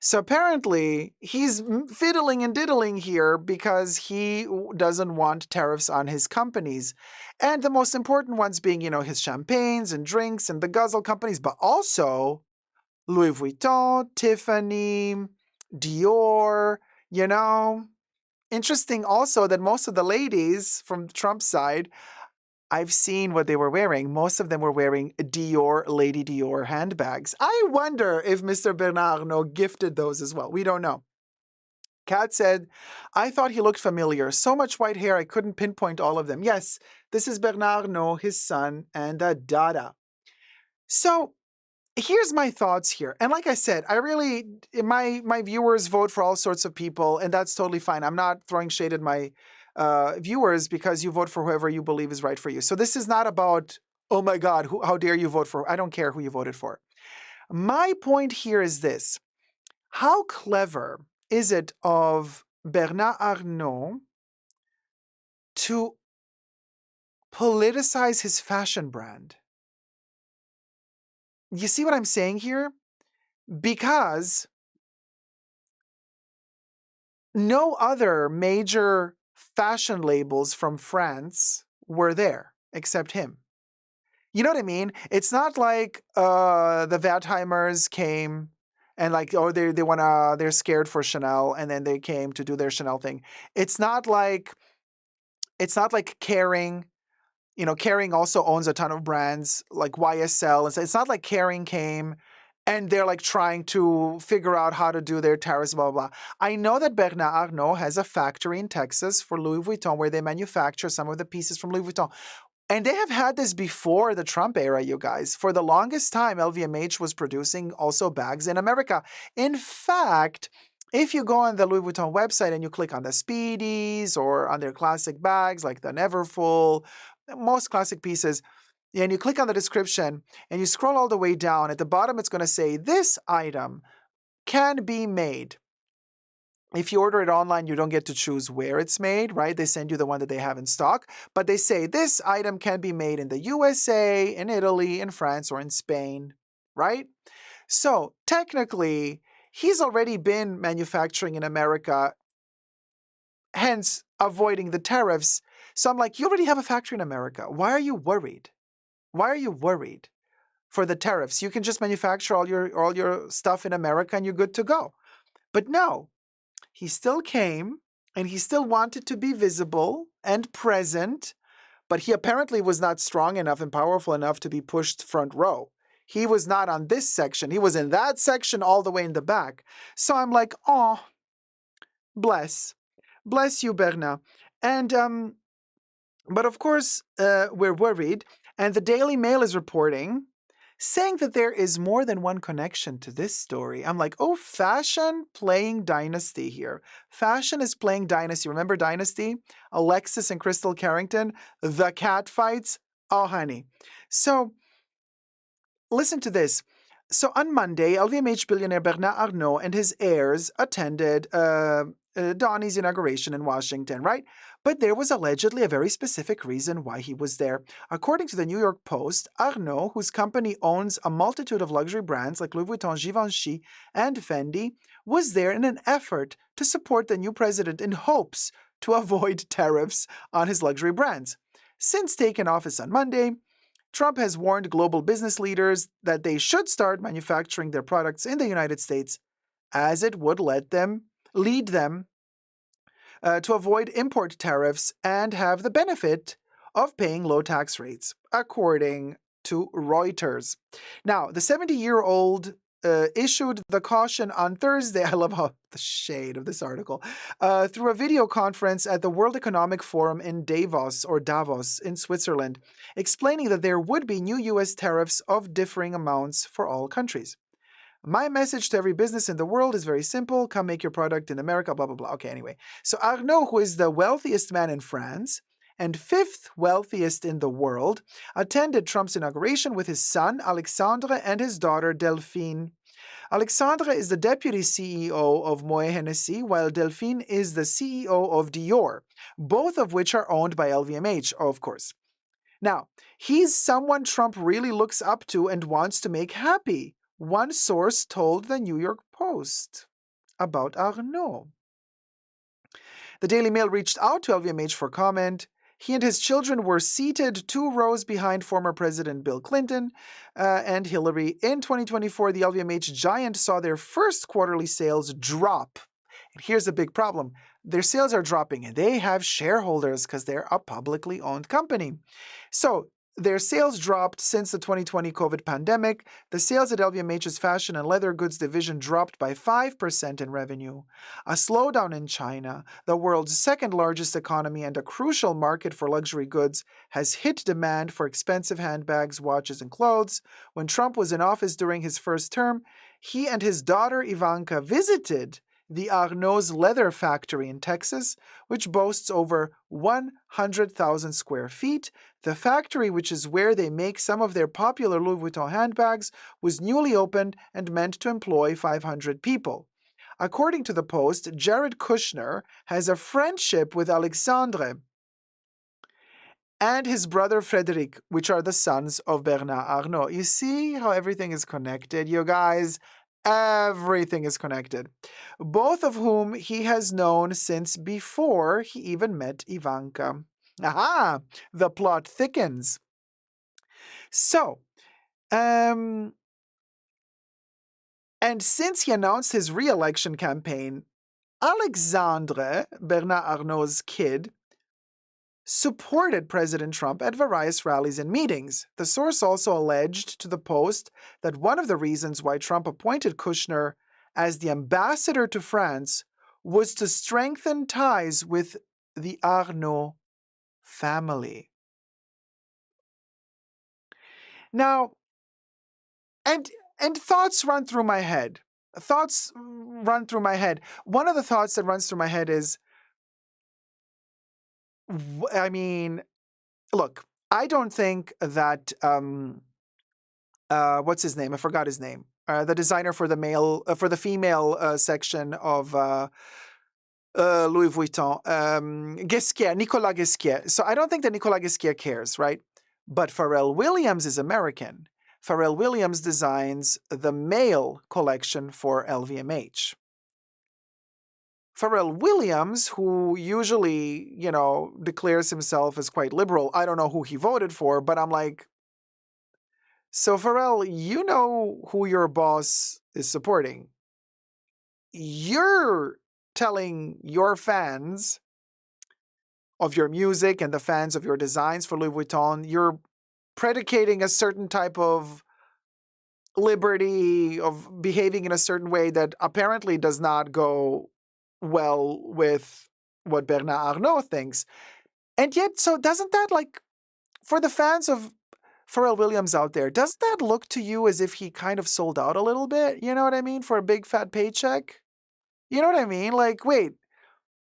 So apparently, he's fiddling and diddling here because he doesn't want tariffs on his companies. And the most important ones being, his champagnes and drinks and the guzzle companies, but also Louis Vuitton, Tiffany, Dior, Interesting also that most of the ladies from Trump's side, I've seen what they were wearing. Most of them were wearing Dior, Lady Dior handbags. I wonder if Mr. Bernard Arnault gifted those as well. We don't know. Kat said, I thought he looked familiar. So much white hair, I couldn't pinpoint all of them. Yes, this is Bernard Arnault, his son, and Dada. So here's my thoughts here. And like I said, my viewers vote for all sorts of people, and that's totally fine. I'm not throwing shade at my viewers because you vote for whoever you believe is right for you. So this is not about, oh my God, how dare you vote for? I don't care who you voted for. My point here is this. How clever is it of Bernard Arnault to politicize his fashion brand? You see what I'm saying here? Because no other major fashion labels from France were there except him. You know what I mean? It's not like the Wertheimers came and like, oh, they're scared for Chanel and then they came to do their Chanel thing. It's not like Kering. Kering also owns a ton of brands like YSL. And so it's not like Kering came and they're like trying to figure out how to do their tariffs, blah, blah, blah. I know that Bernard Arnault has a factory in Texas for Louis Vuitton where they manufacture some of the pieces from Louis Vuitton. And they have had this before the Trump era, you guys. For the longest time, LVMH was producing also bags in America. In fact, if you go on the Louis Vuitton website and you click on the Speedies or on their classic bags like the Neverfull, most classic pieces, and you click on the description and you scroll all the way down, at the bottom it's going to say, this item can be made. If you order it online, you don't get to choose where it's made, right? They send you the one that they have in stock, but they say this item can be made in the USA, in Italy, in France, or in Spain, right? So technically, he's already been manufacturing in America, hence avoiding the tariffs. So I'm like, you already have a factory in America. Why are you worried? Why are you worried for the tariffs? You can just manufacture all your stuff in America and you're good to go. But no, he still came and he still wanted to be visible and present, but he apparently was not strong enough and powerful enough to be pushed front row. He was not on this section. He was in that section all the way in the back. So I'm like, oh, bless. Bless you, Bernard. And, but of course, we're worried. And the Daily Mail is reporting, saying that there is more than one connection to this story. I'm like, oh, fashion playing Dynasty here. Fashion is playing Dynasty. Remember Dynasty? Alexis and Crystal Carrington, the cat fights. Oh, honey. So listen to this. So on Monday, LVMH billionaire Bernard Arnault and his heirs attended Donnie's inauguration in Washington, right? But there was allegedly a very specific reason why he was there. According to the New York Post, Arnault, whose company owns a multitude of luxury brands like Louis Vuitton, Givenchy, and Fendi, was there in an effort to support the new president in hopes to avoid tariffs on his luxury brands. Since taking office on Monday, Trump has warned global business leaders that they should start manufacturing their products in the United States, as it would lead them to avoid import tariffs and have the benefit of paying low tax rates, according to Reuters. Now, the 70-year-old issued the caution on Thursday. I love how the shade of this article. Through a video conference at the World Economic Forum in Davos in Switzerland, explaining that there would be new U.S. tariffs of differing amounts for all countries. My message to every business in the world is very simple. Come make your product in America, blah, blah, blah. Okay, anyway. So Arnault, who is the wealthiest man in France and fifth wealthiest in the world, attended Trump's inauguration with his son, Alexandre, and his daughter, Delphine. Alexandre is the deputy CEO of Moët Hennessy, while Delphine is the CEO of Dior, both of which are owned by LVMH, of course. Now, he's someone Trump really looks up to and wants to make happy. One source told the New York Post about Arnault. The Daily Mail reached out to LVMH for comment. He and his children were seated 2 rows behind former President Bill Clinton and Hillary. In 2024, the LVMH giant saw their first quarterly sales drop. And here's a big problem. Their sales are dropping and they have shareholders because they're a publicly owned company. So their sales dropped since the 2020 COVID pandemic. The sales at LVMH's fashion and leather goods division dropped by 5% in revenue. A slowdown in China, the world's second largest economy and a crucial market for luxury goods, has hit demand for expensive handbags, watches, and clothes. When Trump was in office during his first term, he and his daughter Ivanka visited the Arnault's leather factory in Texas, which boasts over 100,000 square feet. The factory, which is where they make some of their popular Louis Vuitton handbags, was newly opened and meant to employ 500 people. According to the Post, Jared Kushner has a friendship with Alexandre and his brother Frédéric, which are the sons of Bernard Arnault. You see how everything is connected, you guys? Everything is connected. Both of whom he has known since before he even met Ivanka. Aha! The plot thickens. So, and since he announced his re-election campaign, Alexandre, Bernard Arnault's kid, supported President Trump at various rallies and meetings. The source also alleged to the Post that one of the reasons why Trump appointed Kushner as the ambassador to France was to strengthen ties with the Arnault family. Now, and thoughts run through my head. Thoughts run through my head. One of the thoughts that runs through my head is, I mean, look, I don't think that what's his name? I forgot his name. The designer for the female section of Louis Vuitton, Ghesquière, Nicolas Ghesquière. So I don't think that Nicolas Ghesquière cares, right? But Pharrell Williams is American. Pharrell Williams designs the male collection for LVMH. Pharrell Williams, who usually, declares himself as quite liberal. I don't know who he voted for, but I'm like, so Pharrell, you know who your boss is supporting. You're telling your fans of your music and the fans of your designs for Louis Vuitton, you're predicating a certain type of liberty of behaving in a certain way that apparently does not go well with what Bernard Arnault thinks. And yet, so doesn't that, like, for the fans of Pharrell Williams out there, doesn't that look to you as if he kind of sold out a little bit? You know what I mean? For a big fat paycheck? You know what I mean? Like, wait,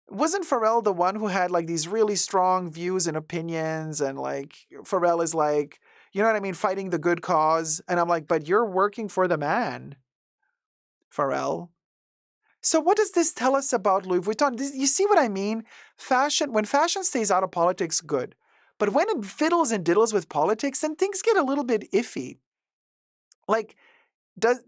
wasn't Pharrell the one who had like these really strong views and opinions? And like, Pharrell is like, you know what I mean? Fighting the good cause. And I'm like, but you're working for the man, Pharrell. So what does this tell us about Louis Vuitton? You see what I mean? When fashion stays out of politics, good. But when it fiddles and diddles with politics, then things get a little bit iffy. Like, does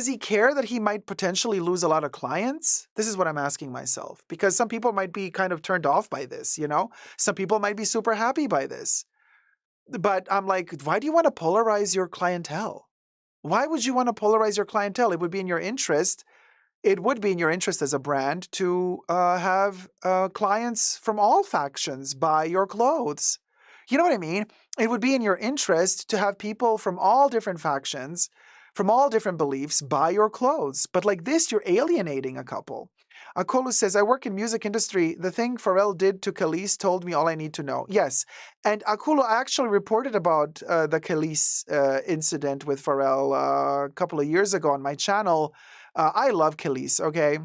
he care that he might potentially lose a lot of clients? This is what I'm asking myself. Because some people might be kind of turned off by this, Some people might be super happy by this. But I'm like, why do you want to polarize your clientele? Why would you want to polarize your clientele? It would be in your interest. It would be in your interest as a brand to have clients from all factions buy your clothes. You know what I mean? It would be in your interest to have people from all different factions, from all different beliefs, buy your clothes. But like this, you're alienating a couple. Akolu says, I work in music industry. The thing Pharrell did to Khalees told me all I need to know. Yes. And Akulu, I actually reported about the Khalees incident with Pharrell a couple of years ago on my channel. I love Khalees, okay?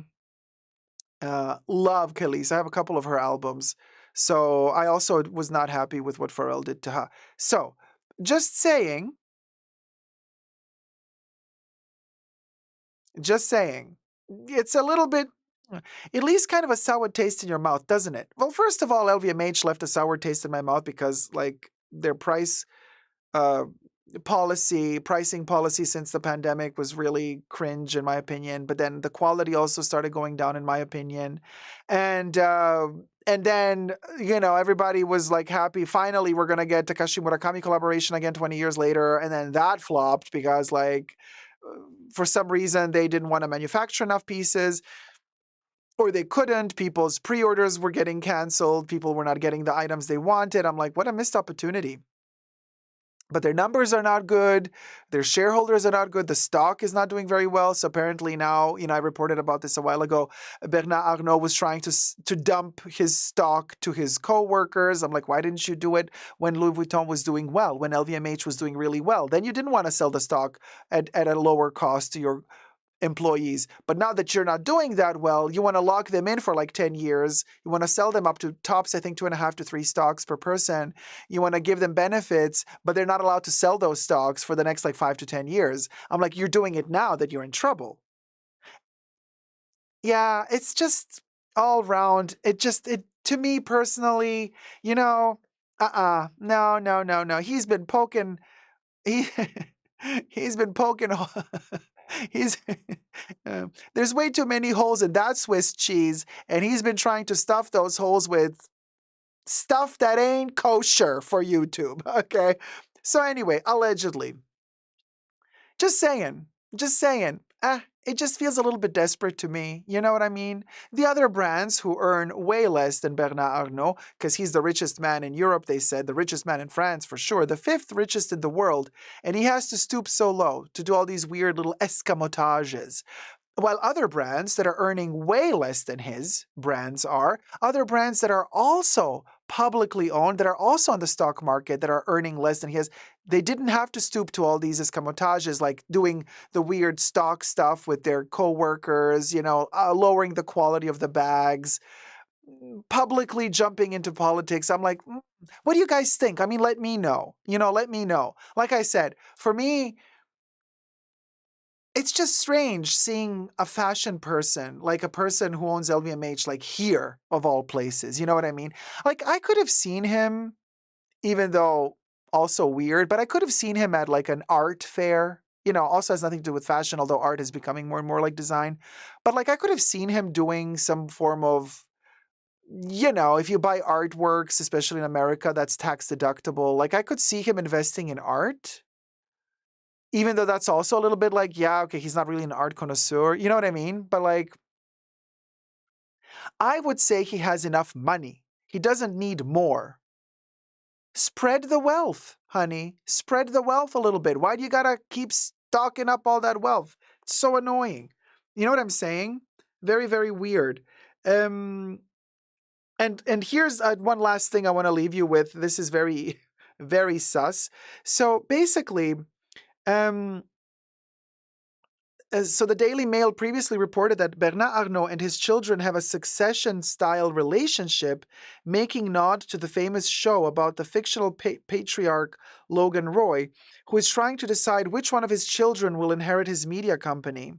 Love Khalees. I have a couple of her albums. So I also was not happy with what Pharrell did to her. So, just saying, it's a little bit, it leaves kind of a sour taste in your mouth, doesn't it? Well, first of all, LVMH left a sour taste in my mouth because, like, their uh, pricing policy since the pandemic was really cringe in my opinion. But then the quality also started going down in my opinion, and then everybody was like happy. Finally, we're gonna get Takashi Murakami collaboration again 20 years later, and then that flopped because for some reason they didn't want to manufacture enough pieces. Or they couldn't. People's pre-orders were getting canceled. People were not getting the items they wanted. I'm like, what a missed opportunity. But their numbers are not good. Their shareholders are not good. The stock is not doing very well. So apparently now, I reported about this a while ago. Bernard Arnault was trying to dump his stock to his co-workers. I'm like, why didn't you do it when Louis Vuitton was doing well, when LVMH was doing really well? Then you didn't want to sell the stock at a lower cost to your employees. But now that you're not doing that well, you want to lock them in for like 10 years. You want to sell them up to tops, I think 2.5 to 3 stocks per person. You want to give them benefits, but they're not allowed to sell those stocks for the next like 5 to 10 years. I'm like, you're doing it now that you're in trouble. Yeah, it's just all round. It to me personally, no, no. He's been poking, he, he's been poking. He's there's way too many holes in that Swiss cheese, and he's been trying to stuff those holes with stuff that ain't kosher for YouTube. Okay, so anyway, allegedly, just saying, it just feels a little bit desperate to me. You know what I mean? The other brands who earn way less than Bernard Arnault, because he's the richest man in Europe, they said, the richest man in France for sure, the 5th richest in the world, and he has to stoop so low to do all these weird little escamotages. While other brands that are earning way less than his brands are, other brands that are also publicly owned that are also on the stock market that are earning less than he has. They didn't have to stoop to all these escamotages, like doing the weird stock stuff with their co-workers, lowering the quality of the bags, publicly jumping into politics. I'm like, what do you guys think? I mean, let me know. Let me know. Like I said, for me, it's just strange seeing a fashion person, like a person who owns LVMH, like here of all places. You know what I mean? Like I could have seen him, even though also weird, but I could have seen him at like an art fair. Also has nothing to do with fashion, although art is becoming more and more like design. But like I could have seen him doing some form of, if you buy artworks, especially in America, that's tax deductible. Like I could see him investing in art, even though that's also a little bit like, yeah, okay, he's not really an art connoisseur. You know what I mean? But like, I would say he has enough money. He doesn't need more. Spread the wealth, honey. Spread the wealth a little bit. Why do you gotta keep stocking up all that wealth? It's so annoying. You know what I'm saying? Very, very weird. And here's one last thing I want to leave you with. This is very, very sus. So basically, so the Daily Mail previously reported that Bernard Arnault and his children have a succession-style relationship, making nod to the famous show about the fictional patriarch Logan Roy, who is trying to decide which one of his children will inherit his media company.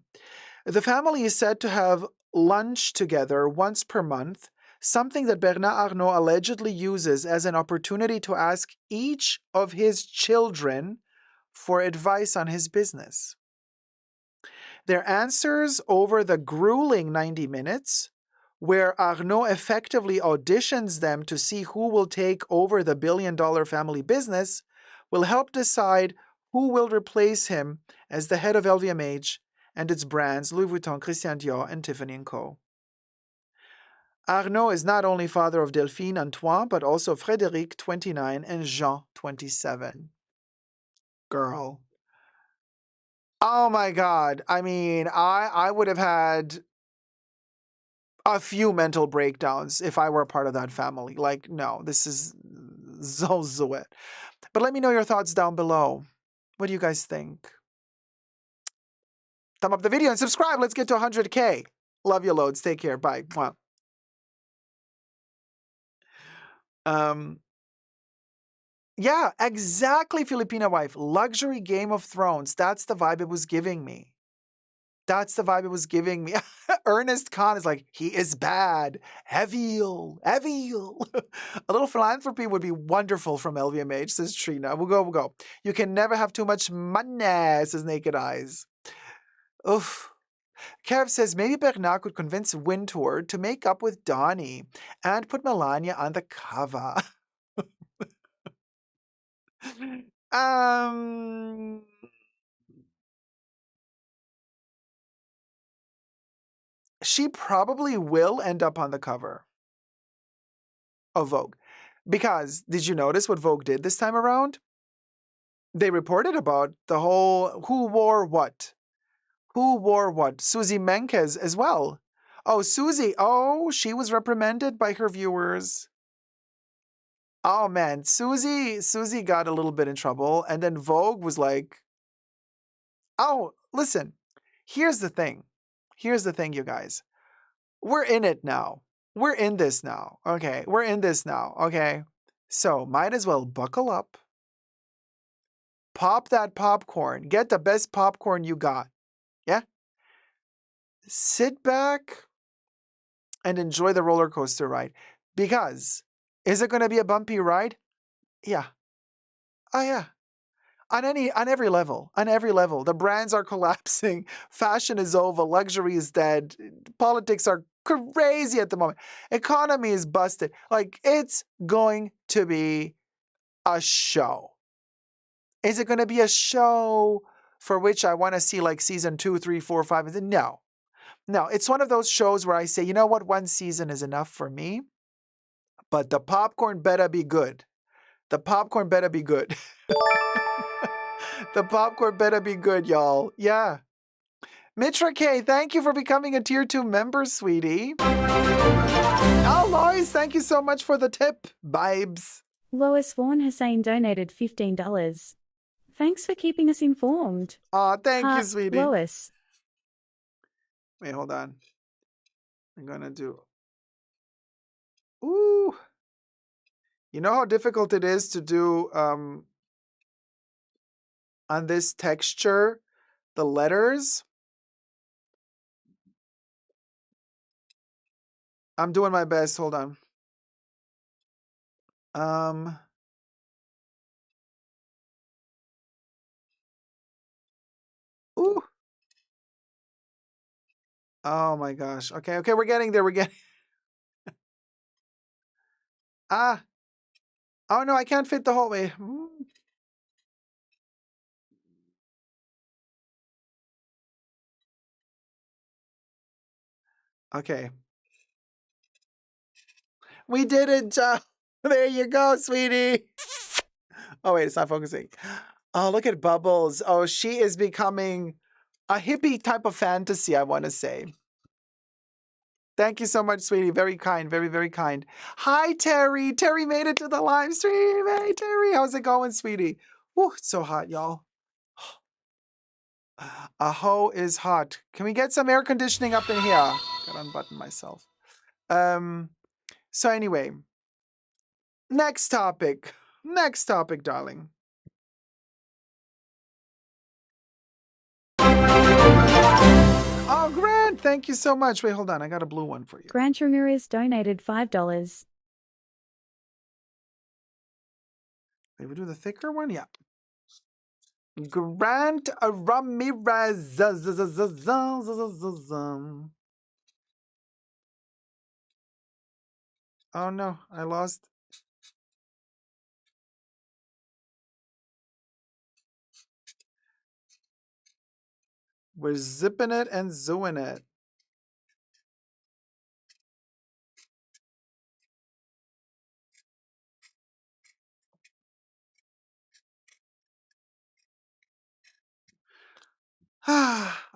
The family is said to have lunch together once per month, something that Bernard Arnault allegedly uses as an opportunity to ask each of his children for advice on his business. Their answers over the grueling 90 minutes, where Arnault effectively auditions them to see who will take over the billion-dollar family business, will help decide who will replace him as the head of LVMH and its brands Louis Vuitton, Christian Dior, and Tiffany & Co. Arnault is not only father of Delphine Antoine, but also Frédéric, 29, and Jean, 27. Girl. Oh my God. I mean, I would have had a few mental breakdowns if I were a part of that family. Like, no, this is Zozoet. But let me know your thoughts down below. What do you guys think? Thumb up the video and subscribe. Let's get to 100K. Love you loads. Take care. Bye. Mwah. Yeah, exactly, Filipina wife. Luxury Game of Thrones. That's the vibe it was giving me. That's the vibe it was giving me. Ernest Khan is like, he is bad. Evil. Evil. A little philanthropy would be wonderful from LVMH, says Trina. We'll go. You can never have too much money, says Naked Eyes. Oof. Kev says, maybe Bernard could convince Wintour to make up with Donnie and put Melania on the cover. She probably will end up on the cover of Vogue. Because, did you notice what Vogue did this time around? They reported about the whole who wore what. Who wore what? Susie Menkes as well. Oh, Susie. Oh, she was reprimanded by her viewers. Oh man, Susie got a little bit in trouble, and then Vogue was like, oh, listen, here's the thing. Here's the thing, you guys. We're in it now. We're in this now. Okay, we're in this now. Okay. So might as well buckle up. Pop that popcorn. Get the best popcorn you got. Yeah? Sit back and enjoy the roller coaster ride. Because is it going to be a bumpy ride? Yeah. Oh yeah. On every level. On every level. The brands are collapsing. Fashion is over. Luxury is dead. Politics are crazy at the moment. Economy is busted. Like, it's going to be a show. Is it going to be a show for which I want to see like season 2, 3, 4, 5? No. No, it's one of those shows where I say, you know what? One season is enough for me. But the popcorn better be good. The popcorn better be good. The popcorn better be good, y'all. Yeah. Mitra K, thank you for becoming a tier 2 member, sweetie. Oh, Lois, thank you so much for the tip, vibes. Lois Vaughan Hussein donated $15. Thanks for keeping us informed. Aw, thank you, Heart, sweetie. Lois. Wait, hold on. I'm gonna do. Ooh. You know how difficult it is to do on this texture, the letters? I'm doing my best. Hold on. Ooh. Oh my gosh. Okay, we're getting there. We're getting. Ah. Oh no, I can't fit the whole way. Okay. We did it, Joe. There you go, sweetie. Oh wait, it's not focusing. Oh, look at Bubbles. Oh, she is becoming a hippie type of fantasy, I want to say. Thank you so much, sweetie. Very kind. Very, very kind. Hi, Terrie. Terrie made it to the live stream. Hey, Terrie. How's it going, sweetie? Whew, it's so hot, y'all. A hoe is hot. Can we get some air conditioning up in here? Gotta unbutton myself. So anyway, next topic. Next topic, darling. Oh, Grant, thank you so much. Wait, hold on. I got a blue one for you. Grant Ramirez donated $5. Did we do the thicker one? Yeah. Grant Ramirez. Oh no, I lost. We're zipping it and zooing it.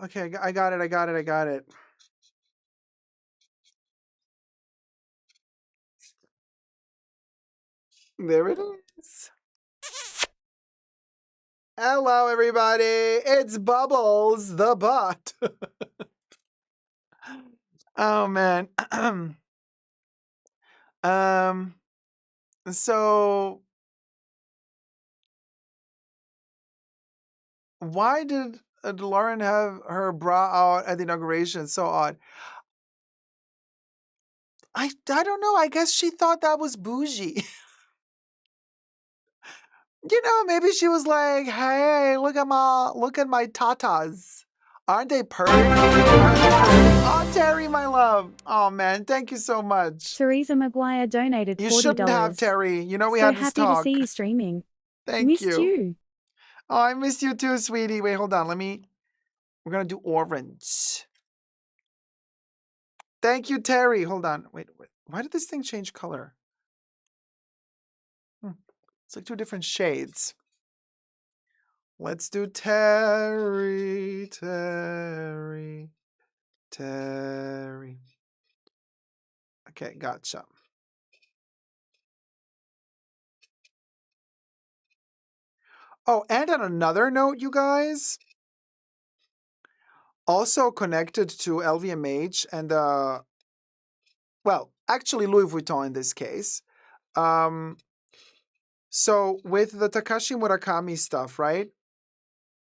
Okay, I got it. I got it. There it is. Hello, everybody. It's Bubbles, the bot. Oh man. So why did Lauren have her bra out at the inauguration? So odd. I don't know. I guess she thought that was bougie. Maybe she was like, "Hey, look at my tatas. Aren't they purdy? Oh, Terrie, my love. Oh man, thank you so much. Teresa McGuire donated $40. You shouldn't have, Terrie. We so had this happy talk. to see you streaming. Thank Missed you. you. Oh, I missed you too, sweetie. Wait, hold on. We're gonna do orange. Thank you, Terrie. Hold on. Wait. Why did this thing change color? It's like two different shades. Let's do Terrie. Okay, gotcha. Oh, and on another note, you guys, also connected to LVMH and well, actually Louis Vuitton in this case. So with the Takashi Murakami stuff, right?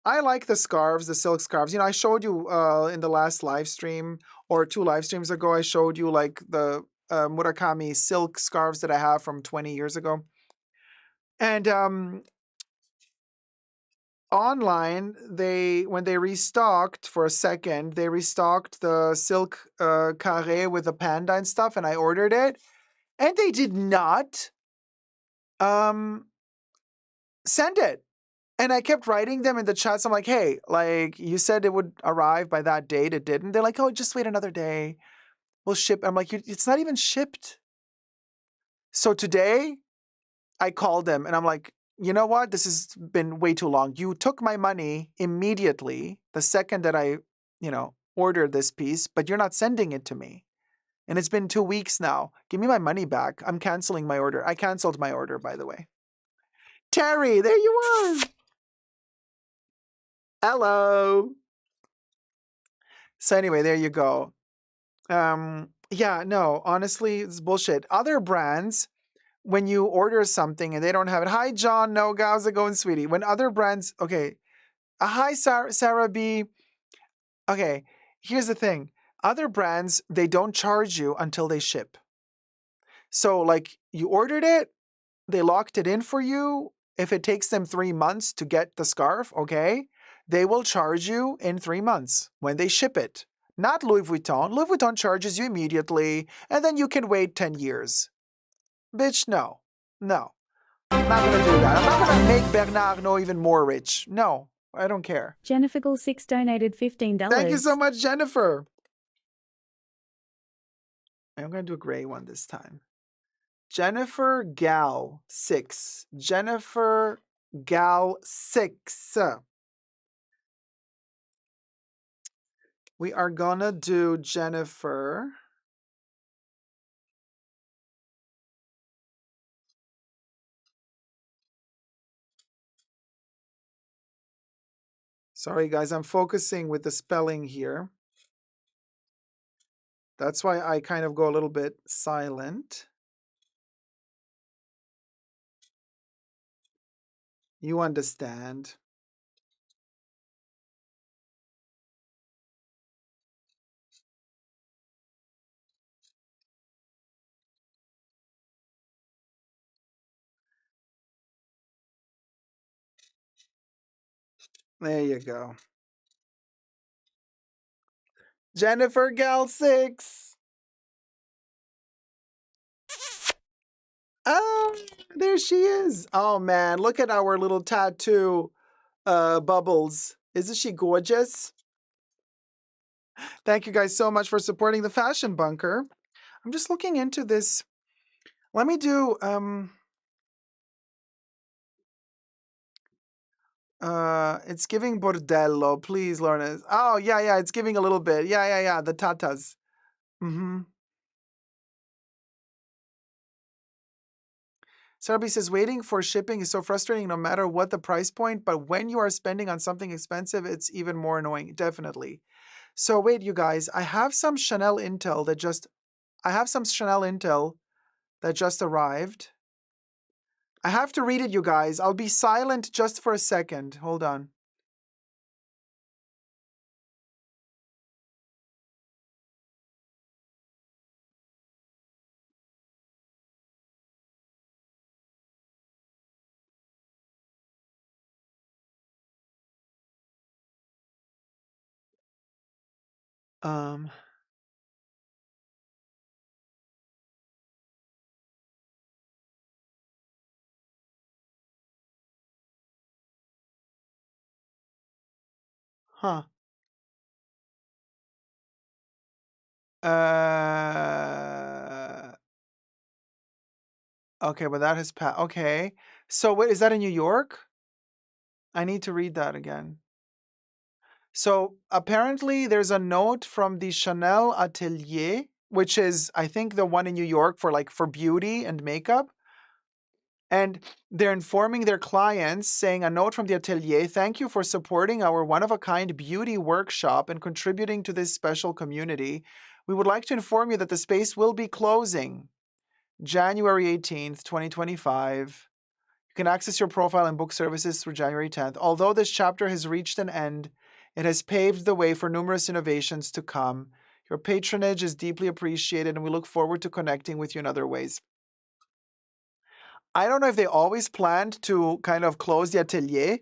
I like the scarves, the silk scarves. I showed you in the last live stream or 2 live streams ago, I showed you like the Murakami silk scarves that I have from 20 years ago. And online, when they restocked for a second, they restocked the silk carré with the panda and stuff, and I ordered it, and they did not send it. And I kept writing them in the chats. I'm like, hey, like you said it would arrive by that date. It didn't. They're like, oh, just wait another day. We'll ship. I'm like, it's not even shipped. So today I called them and I'm like, you know what? This has been way too long. You took my money immediately the second that I order this piece, but you're not sending it to me. And it's been 2 weeks now. Give me my money back. I'm canceling my order. I canceled my order, by the way. Terrie, there you are. Hello. So anyway, there you go. Yeah, no, honestly, it's bullshit. Other brands, when you order something and they don't have it, hi, John, no, how's it going, sweetie? When other brands, okay, hi, Sarah B. Okay, here's the thing. Other brands, they don't charge you until they ship. So, like, you ordered it, they locked it in for you. If it takes them 3 months to get the scarf, okay, they will charge you in 3 months when they ship it. Not Louis Vuitton. Louis Vuitton charges you immediately, and then you can wait 10 years. Bitch, no. No. I'm not going to do that. I'm not going to make Bernard Arnault even more rich. No, I don't care. Jennifer Gull 6 donated $15. Thank you so much, Jennifer. I'm going to do a gray one this time. Jennifer Gal 6. Jennifer Gal 6. We are gonna do Jennifer. Sorry, guys, I'm focusing with the spelling here. That's why I kind of go a little bit silent. You understand. There you go. Jennifer Gal 6. Oh, there she is. Oh, man, look at our little tattoo bubbles. Isn't she gorgeous? Thank you guys so much for supporting the Fashion Bunker. I'm just looking into this. Let me do it's giving bordello, please, Lorna. Oh, yeah, it's giving a little bit. Yeah, the tatas. Mm-hmm. Sarbi says, waiting for shipping is so frustrating no matter what the price point, but when you are spending on something expensive, it's even more annoying, definitely. So wait, you guys, I have some Chanel intel that just arrived. I have to read it, you guys. I'll be silent just for a second. Hold on. Um, huh. Okay, but that has passed. Okay. So wait, is that in New York? I need to read that again. So apparently there's a note from the Chanel Atelier, which is, I think, the one in New York for beauty and makeup. And they're informing their clients, saying a note from the Atelier, thank you for supporting our one-of-a-kind beauty workshop and contributing to this special community. We would like to inform you that the space will be closing January 18th, 2025. You can access your profile and book services through January 10th. Although this chapter has reached an end, it has paved the way for numerous innovations to come. Your patronage is deeply appreciated, and we look forward to connecting with you in other ways. I don't know if they always planned to kind of close the Atelier,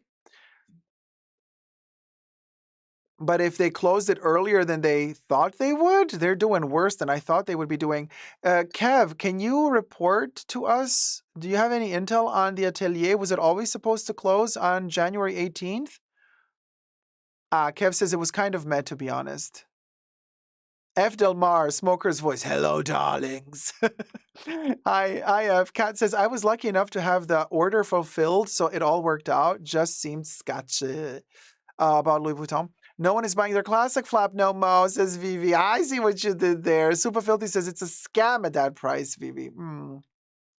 but if they closed it earlier than they thought they would, they're doing worse than I thought they would be doing. Kev, can you report to us? Do you have any intel on the Atelier? Was it always supposed to close on January 18th? Kev says it was kind of meant, to be honest. F. Del Mar, smoker's voice. Hello, darlings. Kat says, I was lucky enough to have the order fulfilled, so it all worked out. Just seemed sketchy about Louis Vuitton. No one is buying their classic flap no mo, says Vivi. I see what you did there. Super Filthy says it's a scam at that price, Vivi.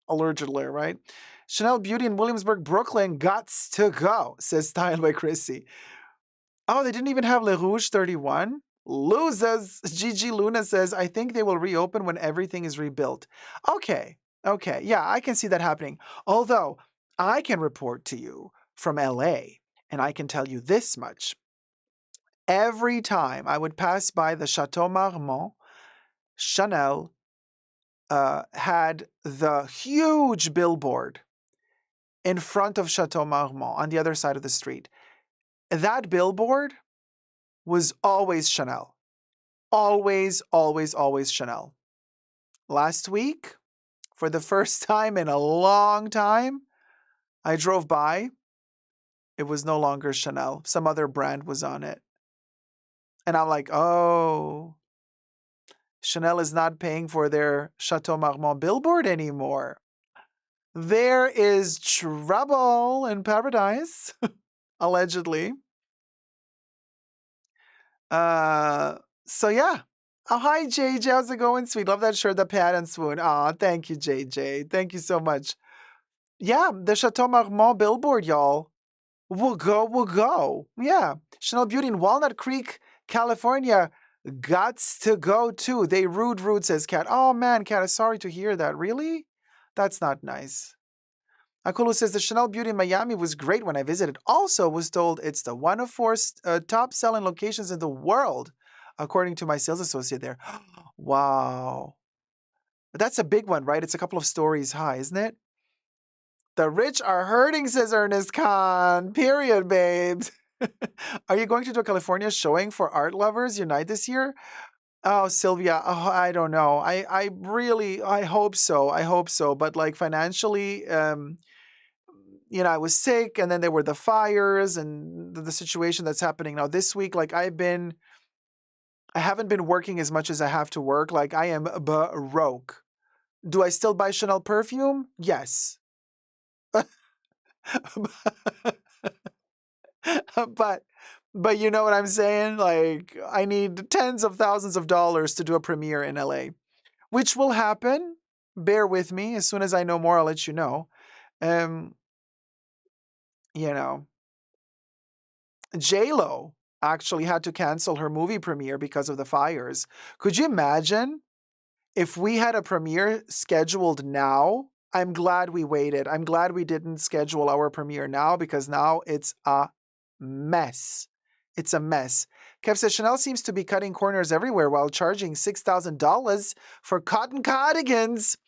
Allegedly, right? Chanel Beauty in Williamsburg, Brooklyn, gots to go, says Style by Chrissy. Oh, they didn't even have Le Rouge 31? Losers. Gigi Luna says, I think they will reopen when everything is rebuilt. Okay. Yeah, I can see that happening. Although, I can report to you from LA, and I can tell you this much. Every time I would pass by the Chateau Marmont, Chanel had the huge billboard in front of Chateau Marmont on the other side of the street. That billboard was always Chanel. Always, always, always Chanel. Last week, for the first time in a long time, I drove by. It was no longer Chanel. Some other brand was on it. And I'm like, oh, Chanel is not paying for their Chateau Marmont billboard anymore. There is trouble in paradise, allegedly. So yeah. Oh, hi, JJ. How's it going, sweet? Love that shirt, the Pat and Swoon. Aw, thank you, JJ. Thank you so much. Yeah, the Chateau Marmont billboard, y'all. We'll go. Yeah. Chanel Beauty in Walnut Creek, California. Gots to go too. They rude, says Kat. Oh man, Kat, sorry to hear that. Really? That's not nice. Akulu says the Chanel Beauty in Miami was great when I visited. Also was told it's the one of four top selling locations in the world, according to my sales associate there. Wow. That's a big one, right? It's a couple of stories high, isn't it? The rich are hurting, says Ernest Khan. Period, babes. Are you going to do a California showing for art lovers unite this year? Oh, Sylvia, oh, I don't know. I really, I hope so. But like financially, I was sick, and then there were the fires and the situation that's happening now this week. Like I haven't been working as much as I have to work. Like I am broke. Do I still buy Chanel perfume? Yes. but you know what I'm saying? Like I need tens of thousands of dollars to do a premiere in LA, which will happen. Bear with me. As soon as I know more, I'll let you know. Um, you know, J-Lo actually had to cancel her movie premiere because of the fires. Could you imagine if we had a premiere scheduled now? I'm glad we waited. I'm glad we didn't schedule our premiere now because now it's a mess. It's a mess. Kev says Chanel seems to be cutting corners everywhere while charging $6,000 for cotton cardigans.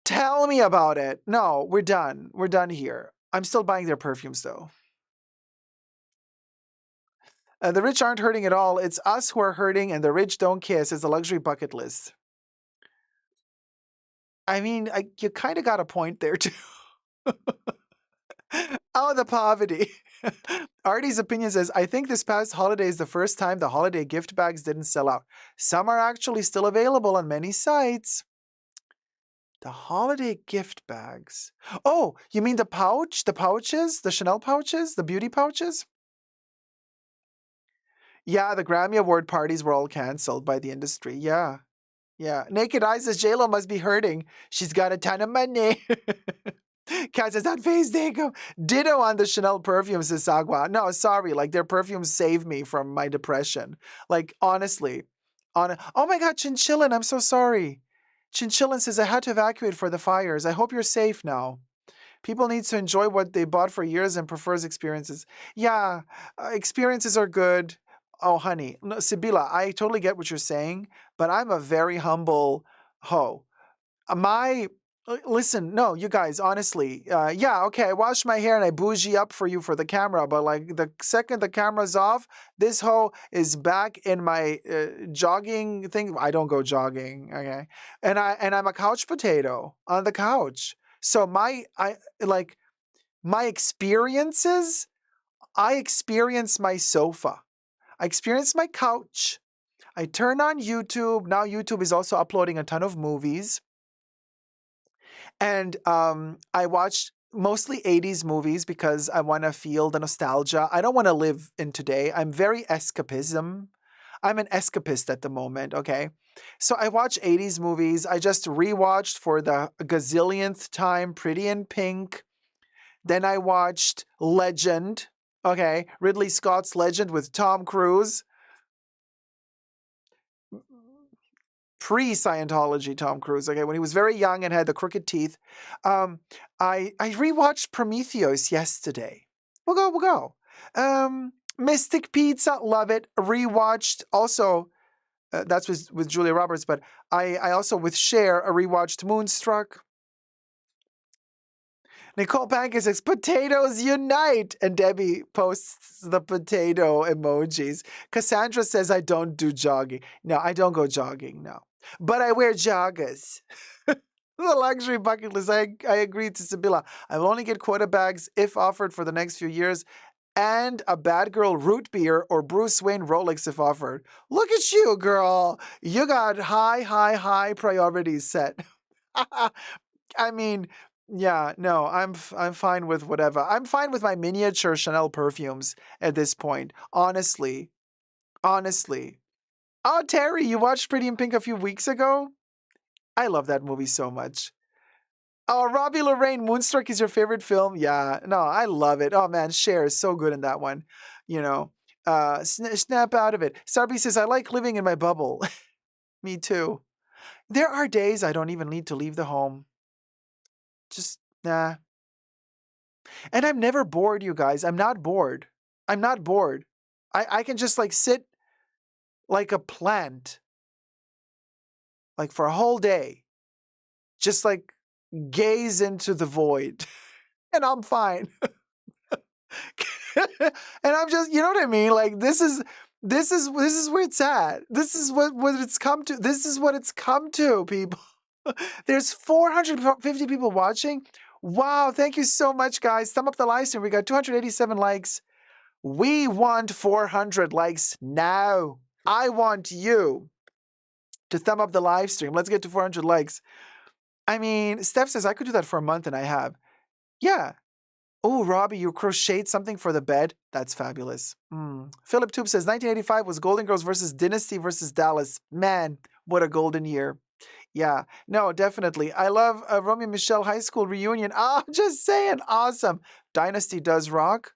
Tell me about it. No, we're done. We're done here. I'm still buying their perfumes though. The rich aren't hurting at all. It's us who are hurting, and the rich don't kiss. It's a luxury bucket list. I mean, you kind of got a point there too. Oh, the poverty. Artie's opinion says, I think this past holiday is the first time the holiday gift bags didn't sell out. Some are actually still available on many sites. The holiday gift bags. Oh, you mean the pouches, the Chanel pouches, the beauty pouches? Yeah, the Grammy Award parties were all canceled by the industry. Yeah. Naked Eyes says J-Lo must be hurting. She's got a ton of money. Kat says, that face, Dacob. Ditto on the Chanel perfumes, says Sagwa. No, sorry. Like, their perfumes saved me from my depression. Like, honestly. Oh my God, Chinchillin, I'm so sorry. Chinchillin says, I had to evacuate for the fires. I hope you're safe now. People need to enjoy what they bought for years and prefers experiences. Yeah, experiences are good. Oh, honey. No, Sibila, I totally get what you're saying, but I'm a very humble hoe. Listen, no, you guys, honestly, yeah, okay, I wash my hair and I bougie up for you for the camera, but like the second the camera's off, this hoe is back in my jogging thing. I don't go jogging, okay, and I'm a couch potato on the couch. So my experiences, I experience my sofa, I experience my couch. I turn on YouTube. Now YouTube is also uploading a ton of movies. And I watched mostly 80s movies because I want to feel the nostalgia. I don't want to live in today. I'm very escapism. I'm an escapist at the moment, okay? So I watch 80s movies. I just rewatched for the gazillionth time Pretty in Pink. Then I watched Legend, okay? Ridley Scott's Legend with Tom Cruise. Pre-Scientology Tom Cruise, okay, when he was very young and had the crooked teeth. I rewatched Prometheus yesterday. We'll go. Mystic Pizza, love it. Rewatched also. That's with Julia Roberts, but I also with Cher rewatched Moonstruck. Nicole Pankis says, potatoes unite. And Debbie posts the potato emojis. Cassandra says, I don't do jogging. No, I don't go jogging, no. But I wear joggers. The luxury bucket list. I agree to Sibylla. I will only get quota bags if offered for the next few years. And a Bad Girl root beer or Bruce Wayne Rolex if offered. Look at you, girl. You got high priorities set. I mean, yeah, no, I'm fine with whatever. I'm fine with my miniature Chanel perfumes at this point. Honestly. Oh, Terry, you watched Pretty in Pink a few weeks ago? I love that movie so much. Oh, Robbie Lorraine, Moonstruck is your favorite film? Yeah, no, I love it. Oh man, Cher is so good in that one. You know, snap out of it. Sarby says, I like living in my bubble. Me too. There are days I don't even need to leave the home. Just, nah. And I'm never bored, you guys. I'm not bored. I can just like sit like a plant, like for a whole day, just like gaze into the void, and I'm fine. And I'm just, you know what I mean? Like this is where it's at. This is what it's come to. This is what it's come to, people. There's 450 people watching. Wow, thank you so much, guys. Thumb up the live stream. We got 287 likes. We want 400 likes now. I want you to thumb up the live stream. Let's get to 400 likes. I mean, Steph says I could do that for a month, and I have. Yeah. Oh, Robbie, you crocheted something for the bed? That's fabulous. Philip Tube says 1985 was Golden Girls versus Dynasty versus Dallas. Man, what a golden year. Yeah, no, definitely. I love Romeo and Michelle High School reunion. Oh, just saying. Awesome. Dynasty does rock.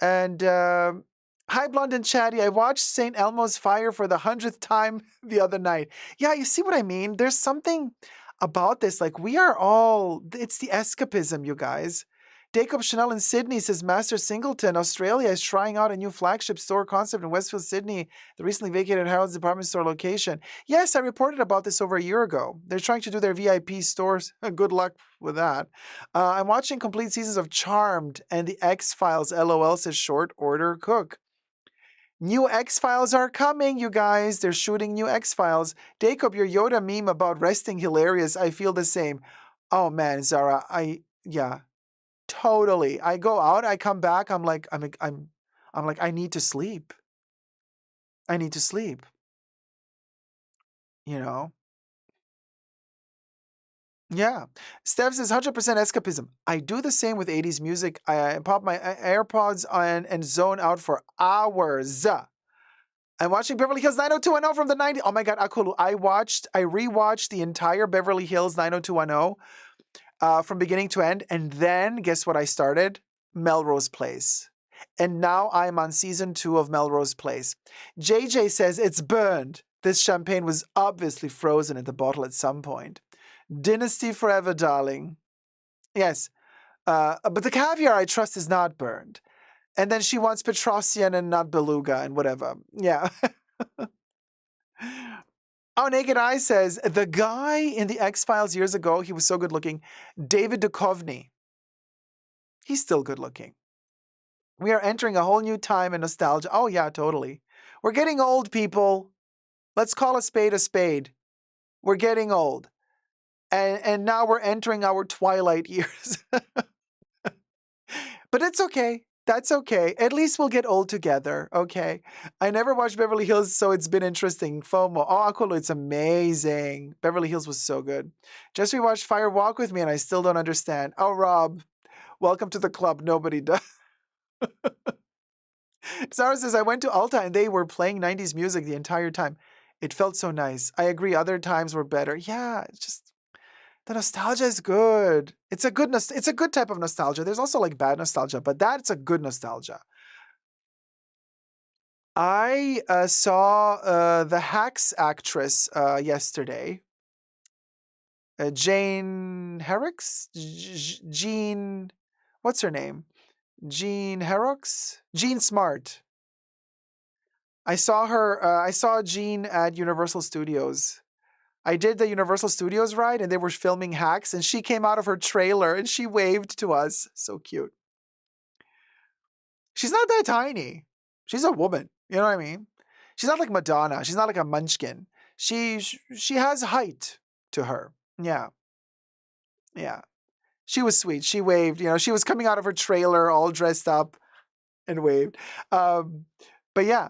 And hi, Blonde and Chatty. I watched St. Elmo's Fire for the 100th time the other night. Yeah, you see what I mean? There's something about this. Like, we are all, it's the escapism, you guys. Dacob Chanel in Sydney says Master Singleton, Australia, is trying out a new flagship store concept in Westfield, Sydney, the recently vacated Harrods department store location. Yes, I reported about this over a year ago. They're trying to do their VIP stores. Good luck with that. I'm watching complete seasons of Charmed and the X-Files. LOL says short order cook. New X-Files are coming, you guys. They're shooting new X-Files. Dacob, your Yoda meme about resting hilarious. I feel the same. Oh man, Zara, yeah. Totally. I go out, I come back, I'm like, I need to sleep. I need to sleep. You know? Yeah. Steph says 100% escapism. I do the same with 80s music. I pop my AirPods on and zone out for hours. I'm watching Beverly Hills 90210 from the 90s. Oh my God, Akulu. I rewatched the entire Beverly Hills 90210 from beginning to end. And then guess what I started? Melrose Place. And now I'm on season 2 of Melrose Place. JJ says it's burned. This champagne was obviously frozen in the bottle at some point. Dynasty forever, darling. Yes. But the caviar I trust is not burned. And then she wants Petrosian and not beluga and whatever. Yeah. Oh, Naked Eye says, the guy in the X-Files years ago, he was so good looking. David Duchovny. He's still good looking. We are entering a whole new time in nostalgia. Oh, yeah, totally. We're getting old, people. Let's call a spade a spade. We're getting old. And now we're entering our twilight years. But it's okay. That's okay. At least we'll get old together, okay? I never watched Beverly Hills, so it's been interesting. FOMO. Oh, Akulu, it's amazing. Beverly Hills was so good. Just rewatched Fire Walk with Me, and I still don't understand. Oh, Rob, welcome to the club. Nobody does. Sarah says, I went to Alta, and they were playing 90s music the entire time. It felt so nice. I agree. Other times were better. Yeah, it's just... The nostalgia is good. It's a good it's a good type of nostalgia. There's also like bad nostalgia, but that's a good nostalgia. I saw the Hacks actress yesterday. Jane Herricks? Jean, what's her name? Jean Herrocks? Jean Smart. I saw her, I saw Jean at Universal Studios. I did the Universal Studios ride and they were filming Hacks and she came out of her trailer and she waved to us. So cute. She's not that tiny. She's a woman. You know what I mean? She's not like Madonna. She's not like a munchkin. She has height to her. Yeah. Yeah. She was sweet. She waved. You know, she was coming out of her trailer all dressed up and waved. But yeah,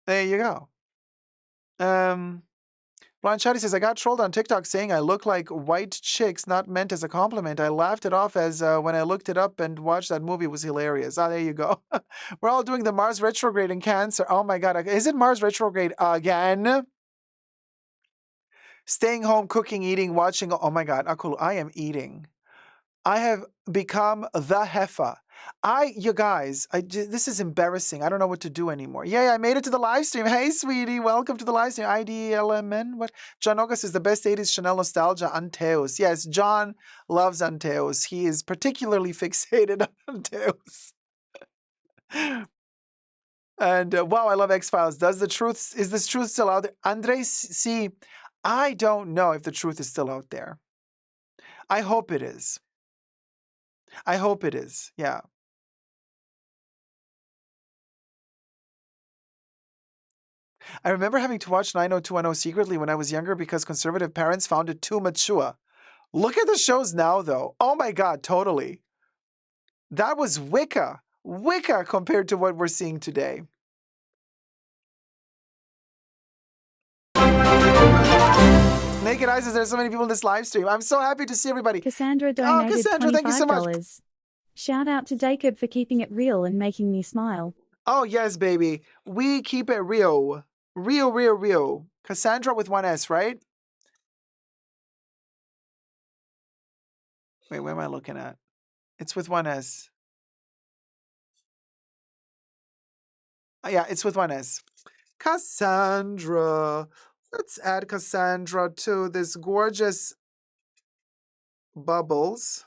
there you go. Blanchetti says, I got trolled on TikTok saying I look like white chicks, not meant as a compliment. I laughed it off as when I looked it up and watched that movie. It was hilarious. Ah, there you go. We're all doing the Mars retrograde in Cancer. Oh my God. Is it Mars retrograde again? Staying home, cooking, eating, watching. Oh my God. Akulu, I am eating. I have become the heifer. You guys, this is embarrassing. I don't know what to do anymore. Yay, I made it to the live stream. Hey, sweetie, welcome to the live stream. IDLMN. What? John August is the best 80s Chanel nostalgia. Anteos. Yes, John loves Anteos. He is particularly fixated on Anteos. And wow, I love X-Files. Is this truth still out there? Andres, see, I don't know if the truth is still out there. I hope it is. I hope it is. Yeah. I remember having to watch 90210 secretly when I was younger because conservative parents found it too mature. Look at the shows now, though. Oh my God, totally. That was Wicca. Wicca compared to what we're seeing today. Naked Eyes says there's so many people in this live stream. I'm so happy to see everybody. Cassandra donated Cassandra, thank you so much. $25. Shout out to Dacob for keeping it real and making me smile. Oh, yes, baby. We keep it real. Real, real, real. Cassandra with one S, right? Wait, where am I looking at? It's with one S. Yeah, it's with one S. Cassandra. Let's add Cassandra to this gorgeous bubbles.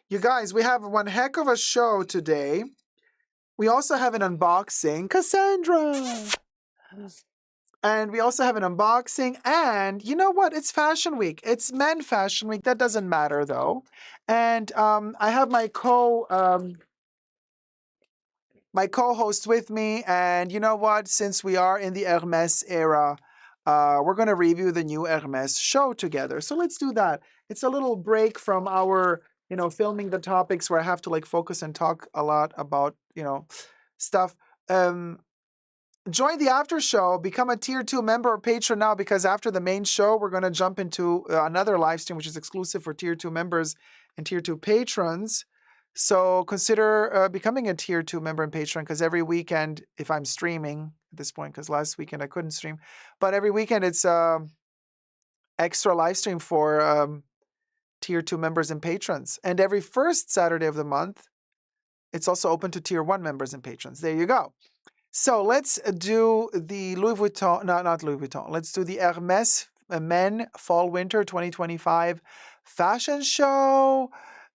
You guys, we have one heck of a show today. We also have an unboxing. Cassandra! And we also have an unboxing. And you know what? It's Fashion Week. It's Men Fashion Week. That doesn't matter, though. And I have my co-host with me. And you know what? Since we are in the Hermes era, we're going to review the new Hermes show together. So let's do that. It's a little break from our, filming the topics where I have to like focus and talk a lot about, stuff. Join the after show, become a tier 2 member or patron now, because after the main show, we're going to jump into another live stream, which is exclusive for tier 2 members and tier 2 patrons. So consider becoming a tier 2 member and patron, because every weekend, if I'm streaming at this point, because last weekend I couldn't stream, but every weekend it's extra live stream for tier 2 members and patrons. And every first Saturday of the month, it's also open to tier 1 members and patrons. There you go. So let's do the Louis Vuitton, no, not Louis Vuitton. Let's do the Hermes Men Fall Winter 2025 fashion show.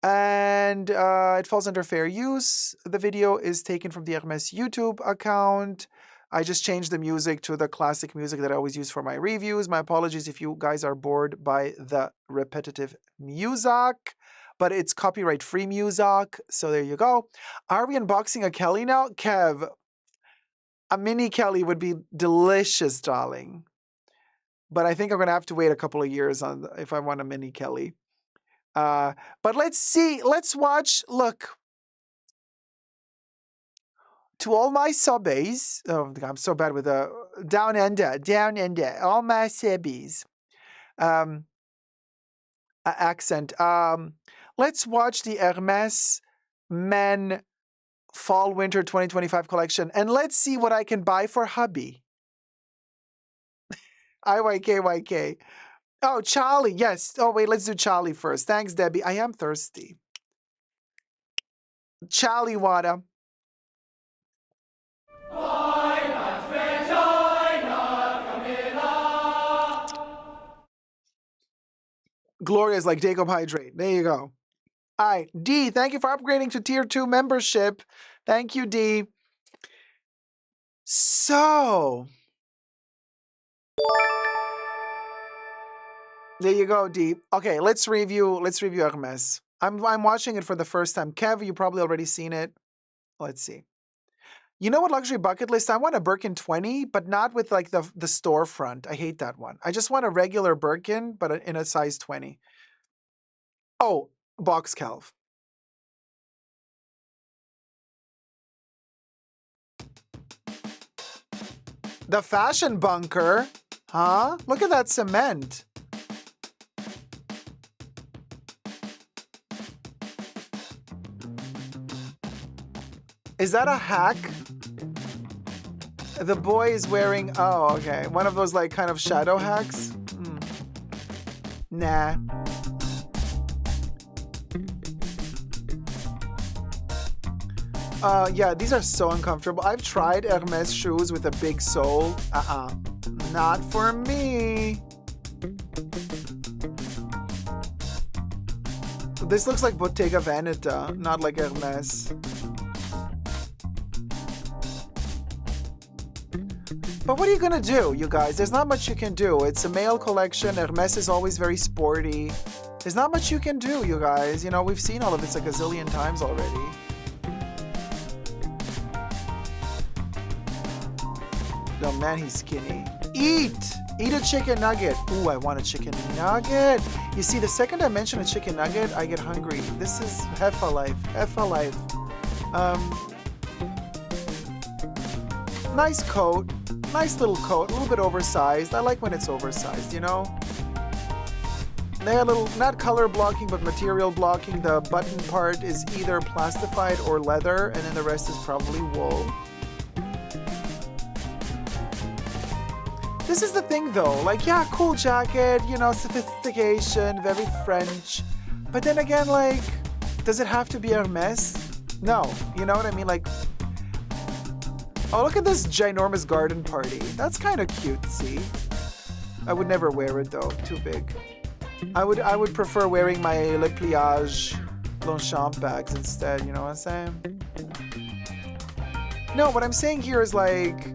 And it falls under fair use. The video is taken from the Hermes YouTube account. I just changed the music to the classic music that I always use for my reviews. My apologies if you guys are bored by the repetitive music, but it's copyright-free music. So there you go. Are we unboxing a Kelly now? Kev, A mini Kelly would be delicious, darling. But I think I'm going to have to wait a couple of years if I want a mini Kelly. But let's see. Let's watch. Look. To all my subbies. Oh, I'm so bad with the down under. All my subbies. Accent. Let's watch the Hermes Men Fall Winter 2025 collection, and let's see what I can buy for hubby. IYKYK. Oh, Charlie, yes. Oh, wait, let's do Charlie first. Thanks, Debbie. I am thirsty. Charlie water. Gloria's like Dacob hydrate. There you go. All right, D, thank you for upgrading to Tier 2 membership. Thank you, D. So, there you go, D. Okay, let's review Hermes. I'm watching it for the first time. Kev, you probably already seen it. Let's see. You know what luxury bucket list? I want a Birkin 20, but not with like the storefront. I hate that one. I just want a regular Birkin, but in a size 20. Oh, box calf. The fashion bunker? Huh? Look at that cement. Is that a hack? The boy is wearing, oh, okay. One of those like kind of shadow hacks? Nah. Yeah, these are so uncomfortable. I've tried Hermes shoes with a big sole. Not for me. This looks like Bottega Veneta, not like Hermes. But what are you gonna do, you guys? There's not much you can do. It's a male collection. Hermes is always very sporty. There's not much you can do, you guys. You know, we've seen all of this like a zillion times already. Oh man, he's skinny. Eat a chicken nugget. Ooh, I want a chicken nugget. You see, the second I mention a chicken nugget, I get hungry. This is Heffa life. Heffa life. Nice coat. Nice little coat. A little bit oversized. I like when it's oversized, you know? They're a little, not color blocking, but material blocking. The button part is either plastified or leather, and then the rest is probably wool. This is the thing though, like, yeah, cool jacket, you know, sophistication, very French. But then again, like, does it have to be Hermes? No, you know what I mean? Like, oh, look at this ginormous garden party. That's kind of cutesy. I would never wear it though, too big. I would prefer wearing my Le Pliage Longchamp bags instead, you know what I'm saying? No, what I'm saying here is like,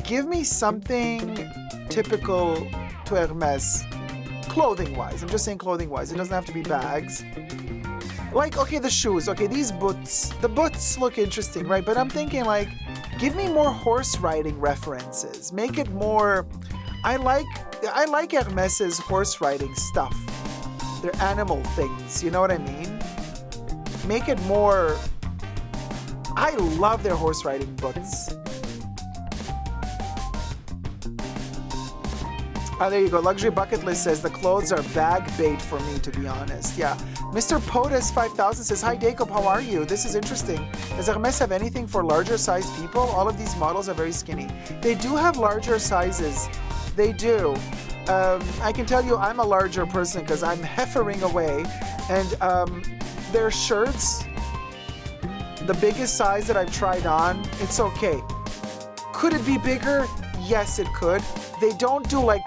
give me something typical to Hermes, clothing-wise. I'm just saying clothing-wise. It doesn't have to be bags. Like, okay, the shoes. Okay, these boots. The boots look interesting, right? But I'm thinking, like, give me more horse riding references. Make it more... I like Hermes's horse riding stuff. They're animal things, you know what I mean? Make it more... I love their horse riding boots. Oh, there you go. Luxury Bucket List says the clothes are bag bait for me, to be honest. Yeah. Mr. POTUS 5000 says, hi, Dacob, how are you? This is interesting. Does Hermes have anything for larger sized people? All of these models are very skinny. They do have larger sizes. They do. I can tell you I'm a larger person because I'm heifering away. And their shirts, the biggest size that I've tried on, it's okay. Could it be bigger? Yes, it could. They don't do like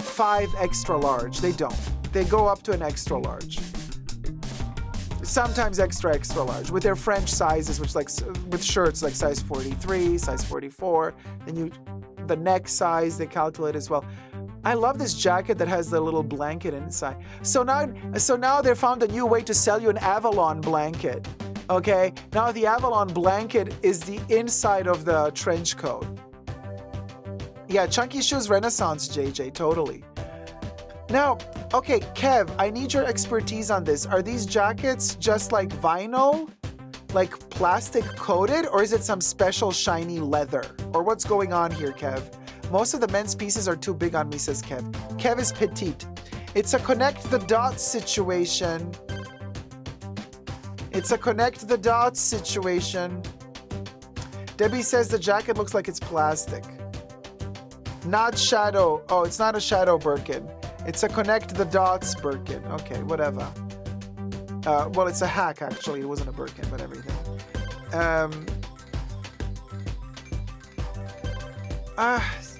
5 extra large. They don't. They go up to an extra large. Sometimes extra large with their French sizes, which like with shirts like size 43, size 44. Then the neck size they calculate as well. I love this jacket that has the little blanket inside. So now they found a new way to sell you an Avalon blanket. Okay, now the Avalon blanket is the inside of the trench coat. Yeah, chunky shoes renaissance, JJ, totally. Now, okay, Kev, I need your expertise on this. Are these jackets just like vinyl, like plastic coated, or is it some special shiny leather? Or what's going on here, Kev? Most of the men's pieces are too big on me, says Kev. Kev is petite. It's a connect the dots situation. It's a connect the dots situation. Debbie says the jacket looks like it's plastic. Not shadow. Oh, it's not a shadow Birkin. It's a connect the dots Birkin. Okay, whatever. Well, it's a hack, actually. It wasn't a Birkin, but everything.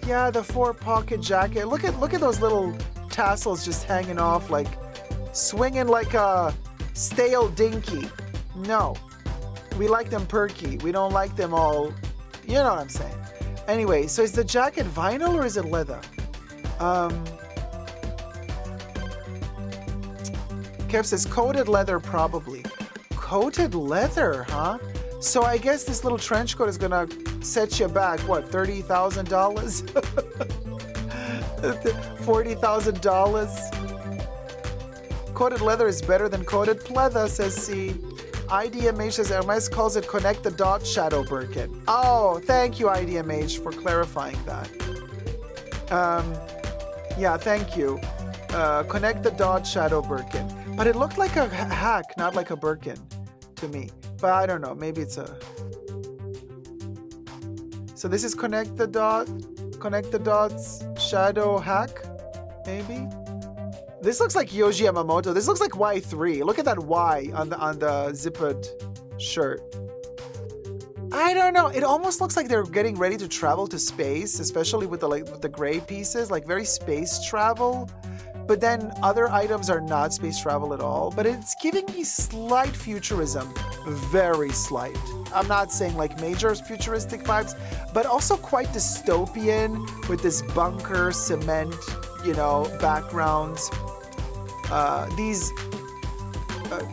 Yeah, the 4-pocket jacket. Look at those little tassels just hanging off, like swinging like a stale dinky. No, we like them perky. We don't like them all. You know what I'm saying. Anyway, so is the jacket vinyl or is it leather? Kev says coated leather, probably. Coated leather, huh? So I guess this little trench coat is gonna set you back, what, $30,000? $40,000? Coated leather is better than coated pleather, says C. IDMH says Hermes calls it connect the dot shadow Birkin. Oh, thank you, IDMH, for clarifying that. Yeah, thank you. Connect the dot shadow Birkin. But it looked like a hack, not like a Birkin to me. But I don't know, maybe it's a... So this is connect the dots shadow hack, maybe? This looks like Yoji Yamamoto. This looks like Y3. Look at that Y on the zippered shirt. I don't know. It almost looks like they're getting ready to travel to space, especially with the gray pieces, like very space travel. But then other items are not space travel at all. But it's giving me slight futurism, very slight. I'm not saying like major futuristic vibes, but also quite dystopian with this bunker cement, you know, backgrounds. These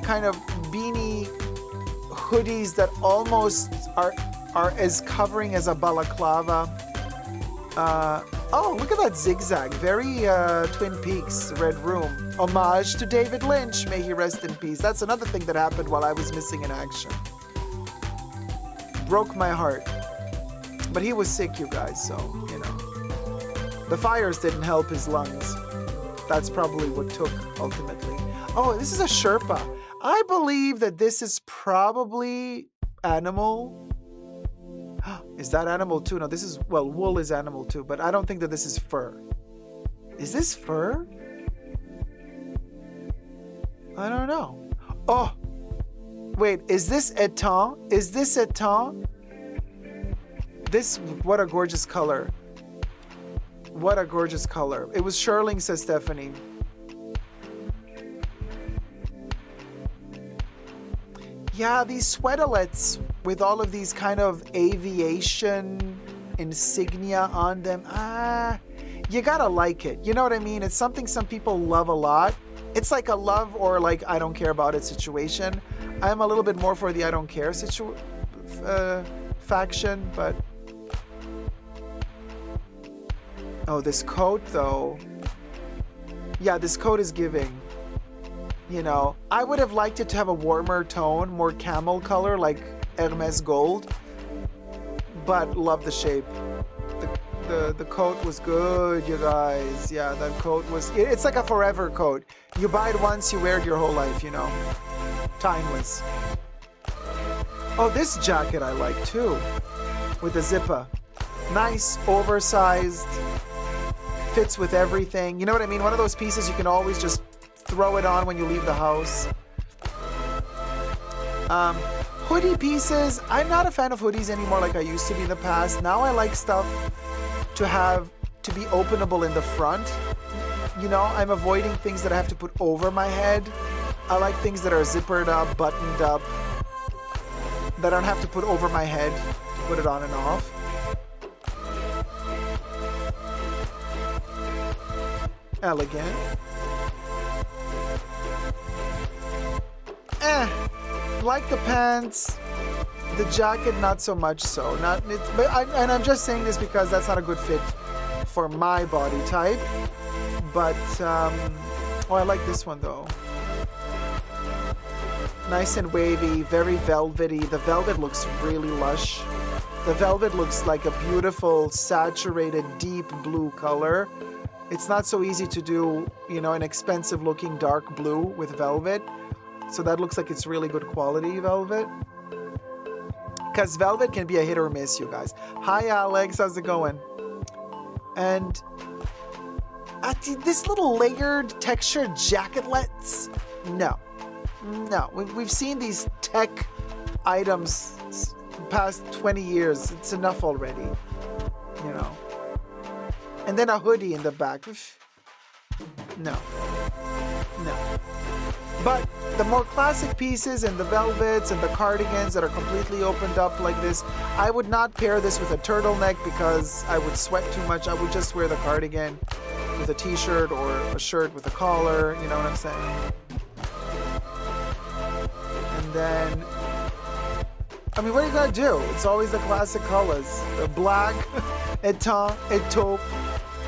kind of beanie hoodies that almost are as covering as a balaclava. Oh, look at that zigzag. Very Twin Peaks, Red Room. Homage to David Lynch. May he rest in peace. That's another thing that happened while I was missing in action. Broke my heart. But he was sick, you guys, so, you know. The fires didn't help his lungs. That's probably what took, ultimately. Oh, this is a Sherpa. I believe that this is probably animal. Is that animal too? No, this is, well, wool is animal too, but I don't think that this is fur. Is this fur? I don't know. Oh, wait, is this etain? Is this etain? This, what a gorgeous color. What a gorgeous color. It was Sherling, says Stephanie. Yeah, these sweatalettes with all of these kind of aviation insignia on them. You gotta like it. You know what I mean? It's something some people love a lot. It's like a love or like I don't care about it situation. I'm a little bit more for the I don't care faction, but... Oh, this coat though. Yeah, this coat is giving. You know, I would have liked it to have a warmer tone, more camel color, like Hermes gold. But love the shape. The coat was good, you guys. Yeah, that coat was... It's like a forever coat. You buy it once, you wear it your whole life, you know. Timeless. Oh, this jacket I like too. With the zipper. Nice, oversized. Fits with everything. You know what I mean? One of those pieces you can always just throw it on when you leave the house. Hoodie pieces. I'm not a fan of hoodies anymore like I used to be in the past. Now I like stuff to be openable in the front. You know, I'm avoiding things that I have to put over my head. I like things that are zippered up, buttoned up, that I don't have to put over my head to put it on and off. Elegant. like the pants. The jacket, not so much so. And I'm just saying this because that's not a good fit for my body type. But, oh, I like this one though. Nice and wavy, very velvety. The velvet looks really lush. The velvet looks like a beautiful, saturated, deep blue color. It's not so easy to do, you know, an expensive looking dark blue with velvet. So that looks like it's really good quality velvet. Because velvet can be a hit or miss, you guys. Hi, Alex. How's it going? And this little layered textured jacketlets, no. We've seen these tech items past 20 years. It's enough already, you know. And then a hoodie in the back. No. But the more classic pieces and the velvets and the cardigans that are completely opened up like this, I would not pair this with a turtleneck because I would sweat too much. I would just wear the cardigan with a t-shirt or a shirt with a collar, you know what I'm saying? And then, I mean, what are you gonna do? It's always the classic colors. The black, étain, taupe,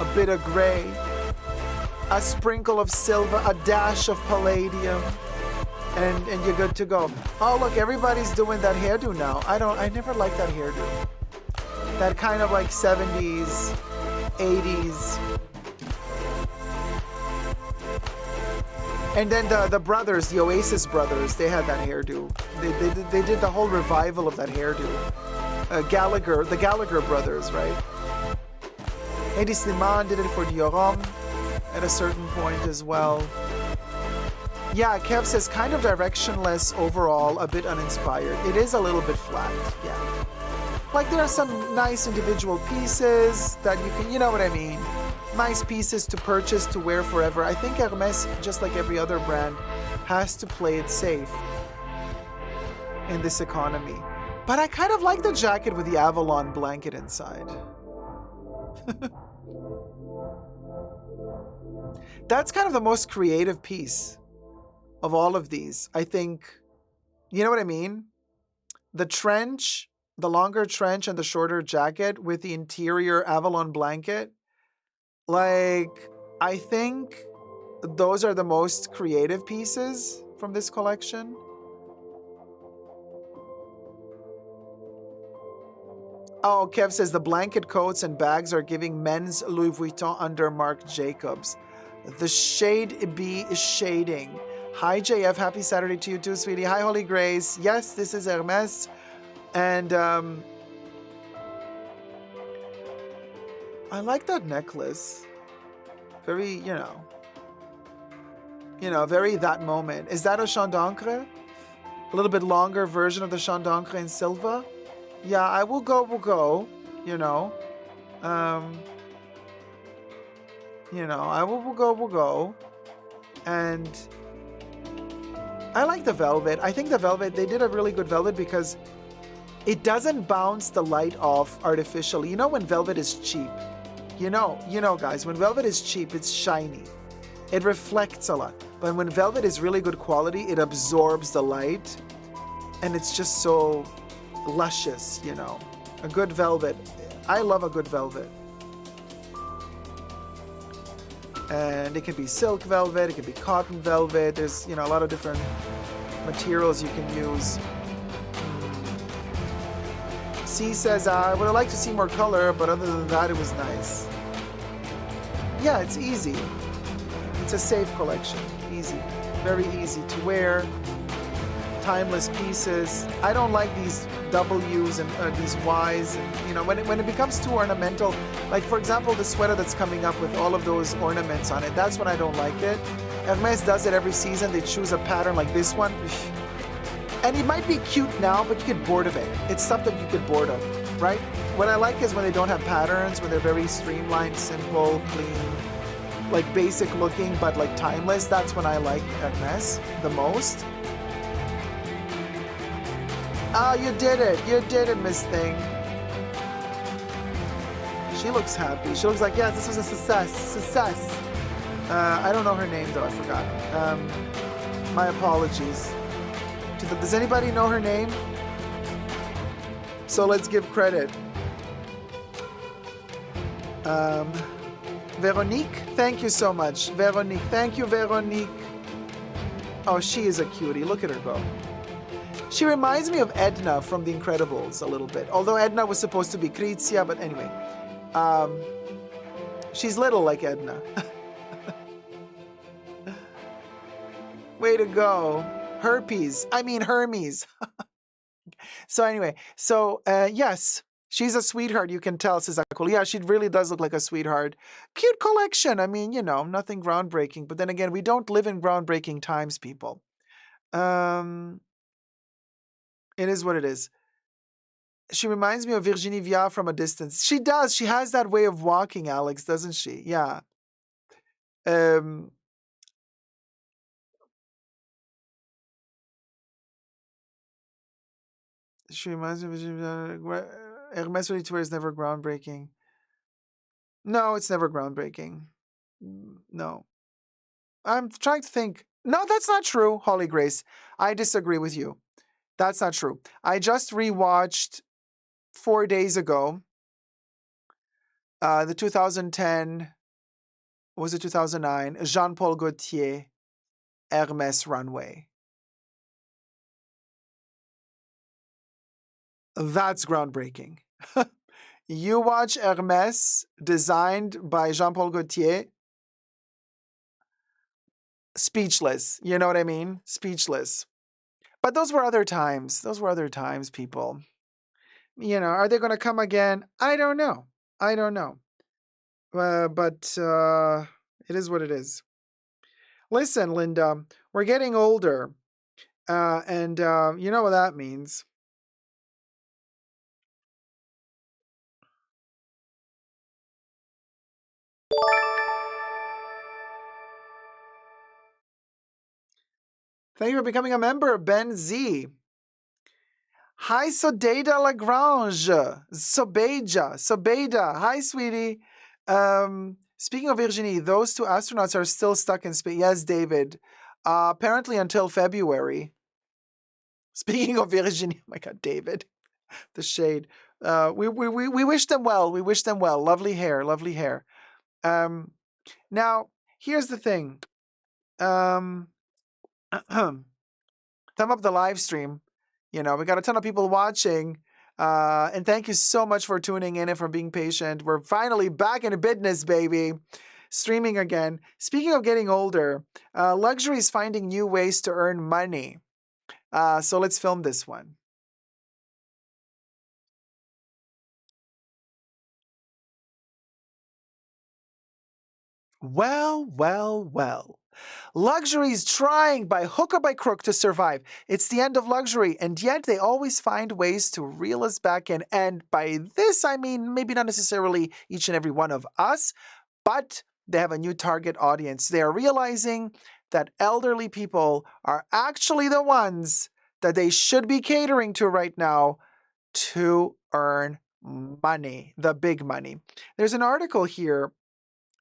a bit of gray, a sprinkle of silver, a dash of palladium, and you're good to go. Oh, look, everybody's doing that hairdo now. I never liked that hairdo. That kind of like 70s, 80s. And then the brothers, the Oasis brothers, they had that hairdo. They did the whole revival of that hairdo. The Gallagher brothers, right? Eddie Slimane did it for Dioram at a certain point as well. Yeah, Kev says kind of directionless overall, a bit uninspired. It is a little bit flat, yeah. Like there are some nice individual pieces that you can, you know what I mean? Nice pieces to purchase, to wear forever. I think Hermes, just like every other brand, has to play it safe in this economy. But I kind of like the jacket with the Avalon blanket inside. That's kind of the most creative piece of all of these. I think, you know what I mean? The trench, the longer trench and the shorter jacket with the interior Avalon blanket. Like, I think those are the most creative pieces from this collection. Oh, Kev says the blanket coats and bags are giving men's Louis Vuitton under Marc Jacobs. The shade B is shading. Hi, JF. Happy Saturday to you too, sweetie. Hi, Holy Grace. Yes, this is Hermes. And I like that necklace. Very, you know, very that moment. Is that a Champ d'Ancre? A little bit longer version of the Champ d'Ancre in silver? Yeah, I will go, you know. You know, I will go. And I like the velvet. I think the velvet, they did a really good velvet because it doesn't bounce the light off artificially. You know when velvet is cheap? You know, guys, when velvet is cheap, it's shiny. It reflects a lot. But when velvet is really good quality, it absorbs the light. And it's just so luscious, you know. A good velvet. I love a good velvet. And it can be silk velvet, it can be cotton velvet. There's, you know, a lot of different materials you can use. C says, I would have liked to see more color, but other than that, it was nice. Yeah, it's easy. It's a safe collection. Easy. Very easy to wear. Timeless pieces. I don't like these W's and these Y's. And, you know, when it becomes too ornamental, like, for example, the sweater that's coming up with all of those ornaments on it, that's when I don't like it. Hermes does it every season. They choose a pattern like this one. And it might be cute now, but you get bored of it. It's stuff that you get bored of, right? What I like is when they don't have patterns, when they're very streamlined, simple, clean, like basic looking, but like timeless. That's when I like Hermes the most. Oh, you did it, Miss Thing. She looks happy. She looks like, yes, this was a success. I don't know her name though, I forgot. My apologies Does anybody know her name? So let's give credit. Veronique, thank you so much. Veronique, thank you, Veronique. Oh, she is a cutie. Look at her go. She reminds me of Edna from The Incredibles a little bit. Although Edna was supposed to be Krizia, but anyway. She's little like Edna. Way to go. Hermes. So anyway, yes, she's a sweetheart. You can tell, says Akul. Yeah, she really does look like a sweetheart. Cute collection. I mean, nothing groundbreaking. But then again, we don't live in groundbreaking times, people. It is what it is. She reminds me of Virginie Viard from a distance. She does. She has that way of walking, Alex, doesn't she? Yeah. She reminds me of Virginie Viard. Hermes ready-to-wear is never groundbreaking. No, it's never groundbreaking. No. I'm trying to think. No, that's not true, Holly Grace. I disagree with you. That's not true. I just rewatched 4 days ago the 2010, was it 2009, Jean-Paul Gaultier Hermes runway. That's groundbreaking. You watch Hermes designed by Jean-Paul Gaultier, speechless. You know what I mean? Speechless. But those were other times. Those were other times, people. Are they going to come again? I don't know. But it is what it is. Listen, Linda, we're getting older. And you know what that means. Thank you for becoming a member, Ben Z. Hi, Sodeida Lagrange. Sobeida. Hi, sweetie. Speaking of Virginie, those 2 astronauts are still stuck in space. Yes, David. Apparently until February. Speaking of Virginie, oh my God, David. The shade. We wish them well. We wish them well. Lovely hair. Now, here's the thing. Thumb up the live stream. We got a ton of people watching. And thank you so much for tuning in and for being patient. We're finally back in business, baby. Streaming again. Speaking of getting older, luxury is finding new ways to earn money. So let's film this one. Well. Luxury is trying by hook or by crook to survive. It's the end of luxury, and yet they always find ways to reel us back in. And by this, I mean maybe not necessarily each and every one of us, but they have a new target audience. They are realizing that elderly people are actually the ones that they should be catering to right now to earn money, the big money. There's an article here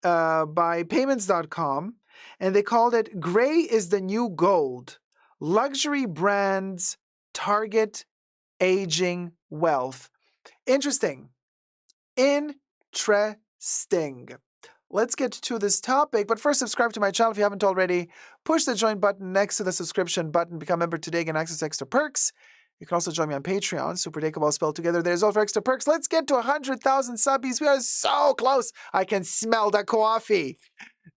by payments.com, and they called it Gray is the New Gold. Luxury brands target aging wealth. Interesting. Let's get to this topic, but first subscribe to my channel if you haven't already. Push the join button next to the subscription button. Become a member today, get access to extra perks. You can also join me on Patreon, Super Dacob all spelled together. There's all for extra perks. Let's get to 100,000 subbies. We are so close. I can smell the coffee.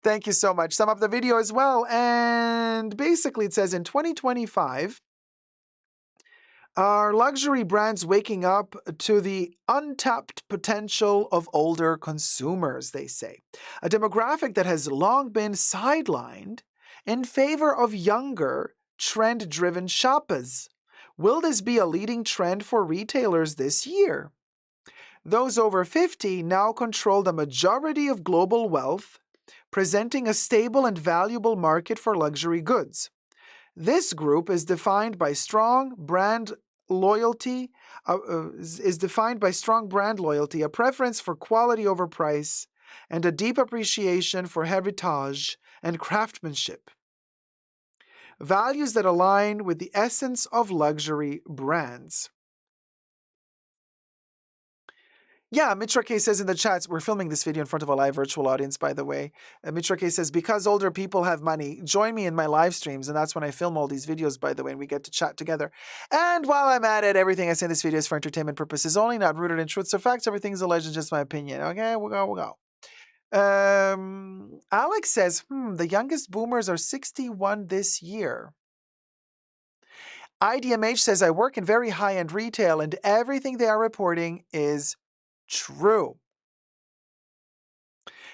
Thank you so much. Sum up the video as well. And basically it says in 2025, are luxury brands waking up to the untapped potential of older consumers, they say. A demographic that has long been sidelined in favor of younger, trend-driven shoppers. Will this be a leading trend for retailers this year? Those over 50 now control the majority of global wealth, presenting a stable and valuable market for luxury goods. This group is defined by strong brand loyalty, a preference for quality over price, and a deep appreciation for heritage and craftsmanship. Values that align with the essence of luxury brands. Yeah, Mitra K says in the chats, we're filming this video in front of a live virtual audience, by the way. Mitra K says, because older people have money, join me in my live streams. And that's when I film all these videos, by the way, and we get to chat together. And while I'm at it, everything I say in this video is for entertainment purposes only, not rooted in truths or facts. Everything's a legend, just my opinion. Okay, we'll go. Alex says, the youngest boomers are 61 this year. IDMH says, I work in very high-end retail and everything they are reporting is true.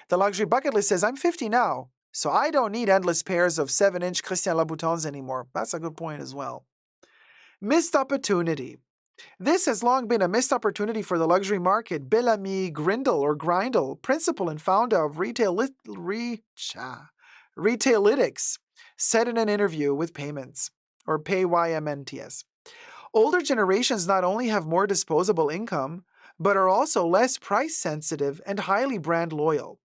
The luxury bucket list says, I'm 50 now, so I don't need endless pairs of 7-inch Christian Louboutins anymore. That's a good point as well. Missed opportunity. This has long been a missed opportunity for the luxury market. Bellamy Grindle, principal and founder of Retailytics, said in an interview with Payments, or PayYMNTS. Older generations not only have more disposable income, but are also less price sensitive and highly brand loyal.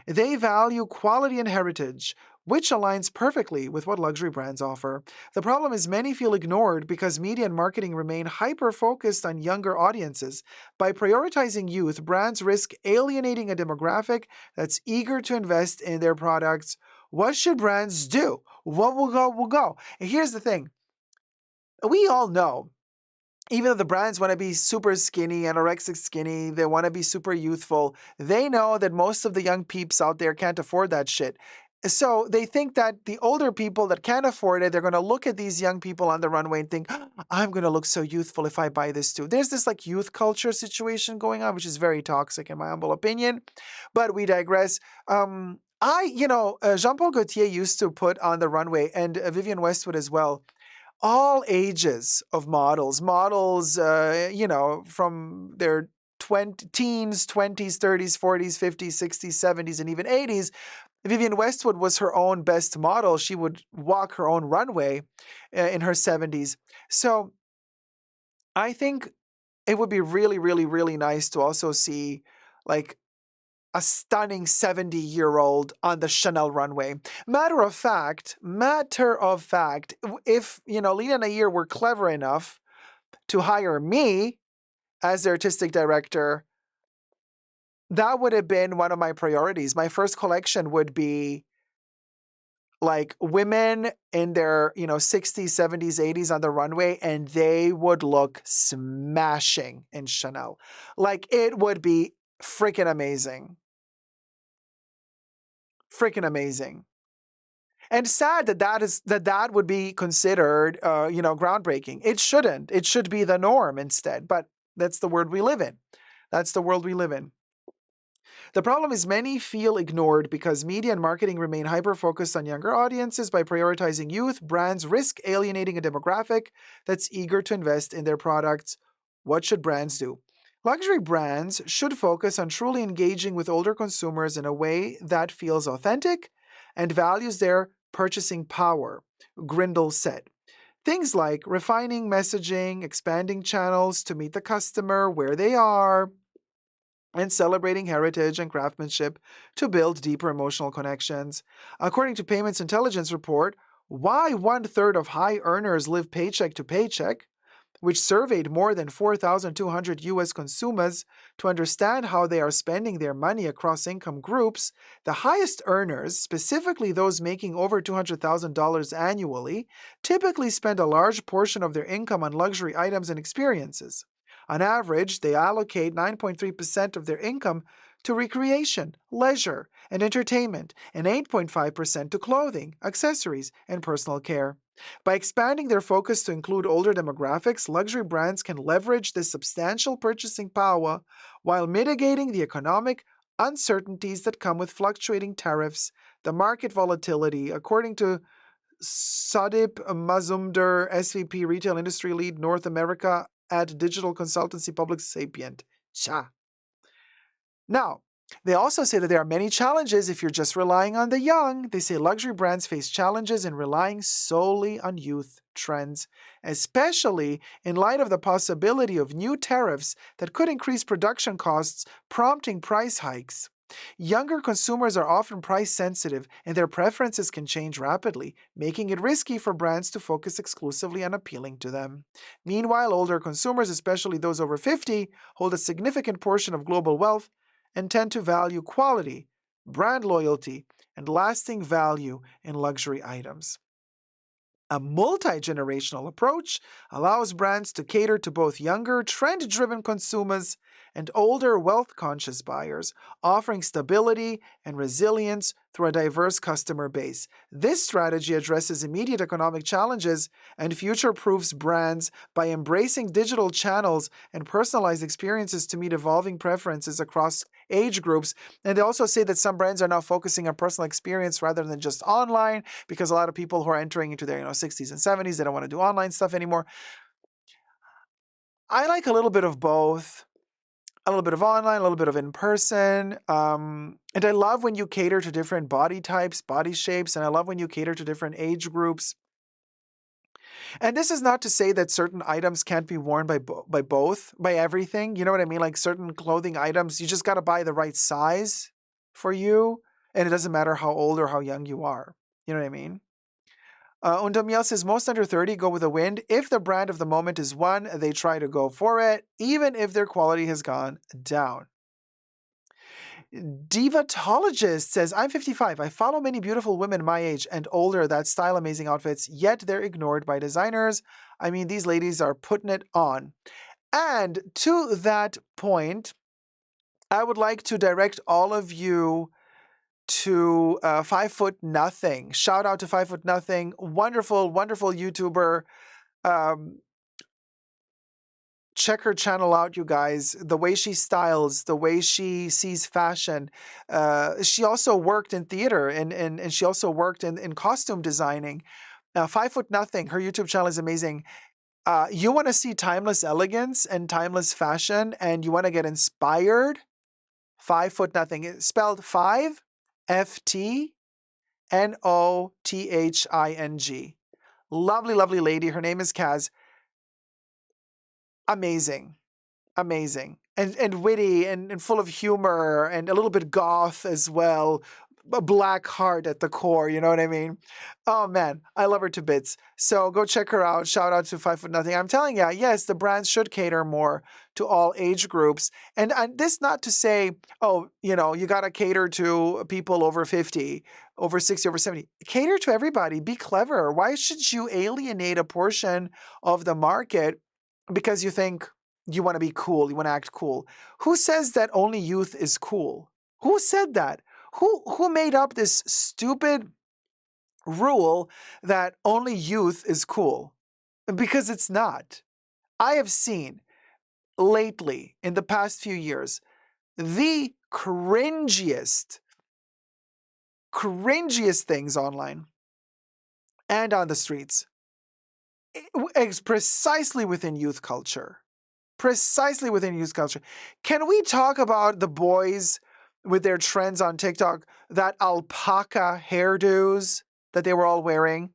They value quality and heritage, which aligns perfectly with what luxury brands offer. The problem is many feel ignored because media and marketing remain hyper-focused on younger audiences. By prioritizing youth, brands risk alienating a demographic that's eager to invest in their products. What should brands do? What will go. And here's the thing. We all know, even though the brands want to be super skinny, anorexic skinny, they want to be super youthful, they know that most of the young peeps out there can't afford that shit. So they think that the older people that can't afford it, they're going to look at these young people on the runway and think, I'm going to look so youthful if I buy this too. There's this like youth culture situation going on, which is very toxic in my humble opinion, but we digress. Jean-Paul Gaultier used to put on the runway, and Vivienne Westwood as well, all ages of models, from their teens, 20s, 30s, 40s, 50s, 60s, 70s, and even 80s. Vivienne Westwood was her own best model. She would walk her own runway in her 70s. So I think it would be really, really, really nice to also see like a stunning 70-year-old on the Chanel runway. Matter of fact, if, Lena and Nair were clever enough to hire me as their artistic director, that would have been one of my priorities. My first collection would be like women in their, 60s, 70s, 80s on the runway, and they would look smashing in Chanel. Like, it would be freaking amazing. Freaking amazing. And sad that would be considered, groundbreaking. It shouldn't. It should be the norm instead. But that's the world we live in. That's the world we live in. The problem is many feel ignored because media and marketing remain hyper-focused on younger audiences. By prioritizing youth, brands risk alienating a demographic that's eager to invest in their products. What should brands do? Luxury brands should focus on truly engaging with older consumers in a way that feels authentic and values their purchasing power, Grindle said. Things like refining messaging, expanding channels to meet the customer where they are, and celebrating heritage and craftsmanship to build deeper emotional connections. According to Payments Intelligence Report, Why 1/3 of high earners live paycheck to paycheck, which surveyed more than 4,200 U.S. consumers to understand how they are spending their money across income groups, the highest earners, specifically those making over $200,000 annually, typically spend a large portion of their income on luxury items and experiences. On average, they allocate 9.3% of their income to recreation, leisure, and entertainment, and 8.5% to clothing, accessories, and personal care. By expanding their focus to include older demographics, luxury brands can leverage this substantial purchasing power while mitigating the economic uncertainties that come with fluctuating tariffs, the market volatility, according to Sadip Mazumder, SVP Retail Industry Lead North America at digital consultancy Public Sapient. Cha. Now, they also say that there are many challenges if you're just relying on the young. They say luxury brands face challenges in relying solely on youth trends, especially in light of the possibility of new tariffs that could increase production costs, prompting price hikes. Younger consumers are often price sensitive and their preferences can change rapidly, making it risky for brands to focus exclusively on appealing to them. Meanwhile, older consumers, especially those over 50, hold a significant portion of global wealth and tend to value quality, brand loyalty, and lasting value in luxury items. A multi generational approach allows brands to cater to both younger, trend driven consumers and older, wealth conscious buyers, offering stability and resilience through a diverse customer base. This strategy addresses immediate economic challenges and future proofs brands by embracing digital channels and personalized experiences to meet evolving preferences across age groups. And they also say that some brands are now focusing on personal experience rather than just online, because a lot of people who are entering into their 60s and 70s, they don't want to do online stuff anymore. I like a little bit of both. A little bit of online, a little bit of in person. And I love when you cater to different body types, body shapes, and I love when you cater to different age groups. And this is not to say that certain items can't be worn by both, by everything. You know what I mean? Like certain clothing items, you just got to buy the right size for you. And it doesn't matter how old or how young you are. You know what I mean? Undamiel says most under 30 go with the wind. If the brand of the moment is one, they try to go for it, even if their quality has gone down. Divatologist says, I'm 55. I follow many beautiful women my age and older that style amazing outfits, yet they're ignored by designers. I mean, these ladies are putting it on. And to that point, I would like to direct all of you to 5 Foot Nothing. Shout out to 5 Foot Nothing. Wonderful, wonderful YouTuber. Check her channel out, you guys. The way she styles, the way she sees fashion. She also worked in theater and she also worked in costume designing. 5 Foot Nothing, her YouTube channel is amazing. You want to see timeless elegance and timeless fashion and you want to get inspired? 5 Foot Nothing. It's spelled 5 FTNOTHING. Lovely, lovely lady. Her name is Kaz. Amazing. Amazing. And witty and full of humor and a little bit goth as well. A black heart at the core, you know what I mean? Oh man, I love her to bits. So go check her out. Shout out to 5 Foot Nothing. I'm telling you, yes, the brands should cater more to all age groups. And this not to say, oh, you got to cater to people over 50, over 60, over 70. Cater to everybody. Be clever. Why should you alienate a portion of the market because you think you want to be cool, you want to act cool? Who says that only youth is cool? Who said that? Who made up this stupid rule that only youth is cool? Because it's not. I have seen lately, in the past few years, the cringiest things online and on the streets. It's precisely within youth culture. Precisely within youth culture. Can we talk about the boys with their trends on TikTok, that alpaca hairdos that they were all wearing?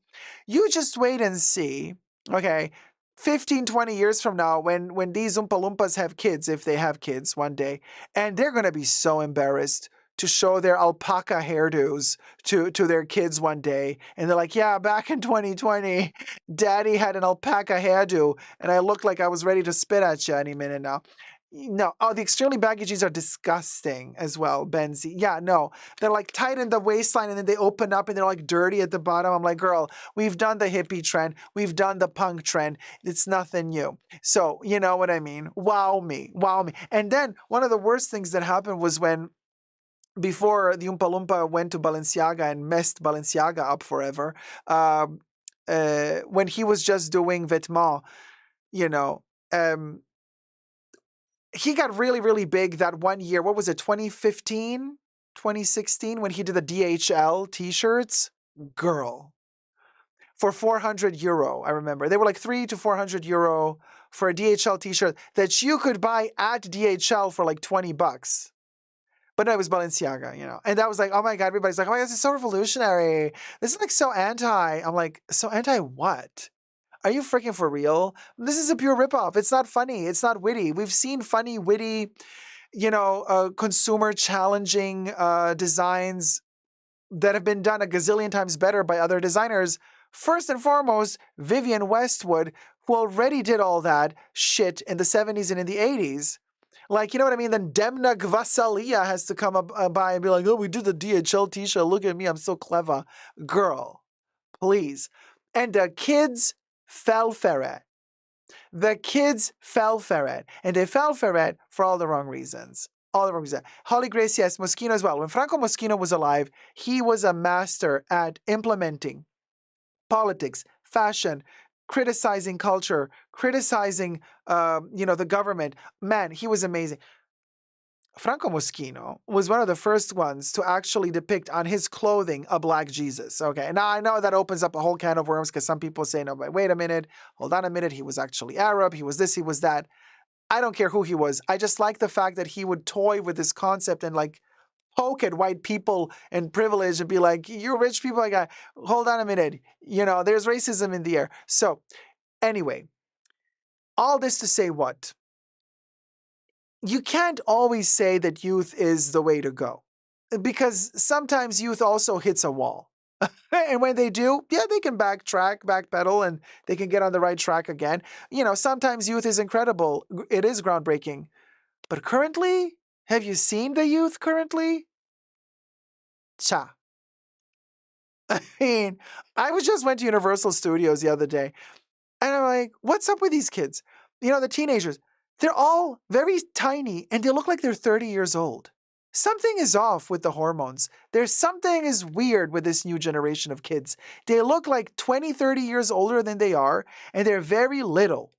You just wait and see, okay, 15, 20 years from now, when these Oompa Loompas have kids, if they have kids one day, and they're going to be so embarrassed to show their alpaca hairdos to their kids one day. And they're like, yeah, back in 2020, daddy had an alpaca hairdo and I looked like I was ready to spit at you any minute now. No. Oh, the extremely baggy jeans are disgusting as well, Benzie. Yeah, no. They're like tight in the waistline and then they open up and they're like dirty at the bottom. I'm like, girl, we've done the hippie trend. We've done the punk trend. It's nothing new. So, you know what I mean? Wow me. Wow me. And then one of the worst things that happened was when before the Oompa Loompa went to Balenciaga and messed Balenciaga up forever, when he was just doing vêtements, he got really, really big that one year. What was it, 2015, 2016, when he did the DHL t-shirts? Girl. For 400 euro, I remember. They were like 300 to 400 euro for a DHL t-shirt that you could buy at DHL for like 20 bucks. But no, it was Balenciaga, And that was like, oh my God, everybody's like, oh my God, this is so revolutionary. This is like so anti. I'm like, so anti what? Are you freaking for real? This is a pure ripoff. It's not funny. It's not witty. We've seen funny, witty, consumer challenging designs that have been done a gazillion times better by other designers. First and foremost, Vivienne Westwood, who already did all that shit in the 70s and in the 80s. Like, you know what I mean? Then Demna Gvasalia has to come up by and be like, oh, we did the DHL t-shirt. Look at me. I'm so clever. Girl, please. And the kids fell for it. The kids fell for it. And they fell for it for all the wrong reasons. All the wrong reasons. Holly Grace, yes, Moschino as well. When Franco Moschino was alive, he was a master at implementing politics, fashion, criticizing culture, criticizing, the government. Man, he was amazing. Franco Moschino was one of the first ones to actually depict on his clothing a black Jesus. Okay, now I know that opens up a whole can of worms because some people say, no, but wait a minute, hold on a minute, he was actually Arab, he was this, he was that. I don't care who he was. I just like the fact that he would toy with this concept and like poke at white people and privilege and be like, you're rich people. Like, hold on a minute. There's racism in the air. So anyway, all this to say what? You can't always say that youth is the way to go because sometimes youth also hits a wall. And when they do, yeah, they can backpedal, and they can get on the right track again. Sometimes youth is incredible. It is groundbreaking. But currently, have you seen the youth currently? Cha. I mean, I just went to Universal Studios the other day, and I'm like, what's up with these kids? The teenagers. They're all very tiny, and they look like they're 30 years old. Something is off with the hormones. There's something is weird with this new generation of kids. They look like 20, 30 years older than they are, and they're very little.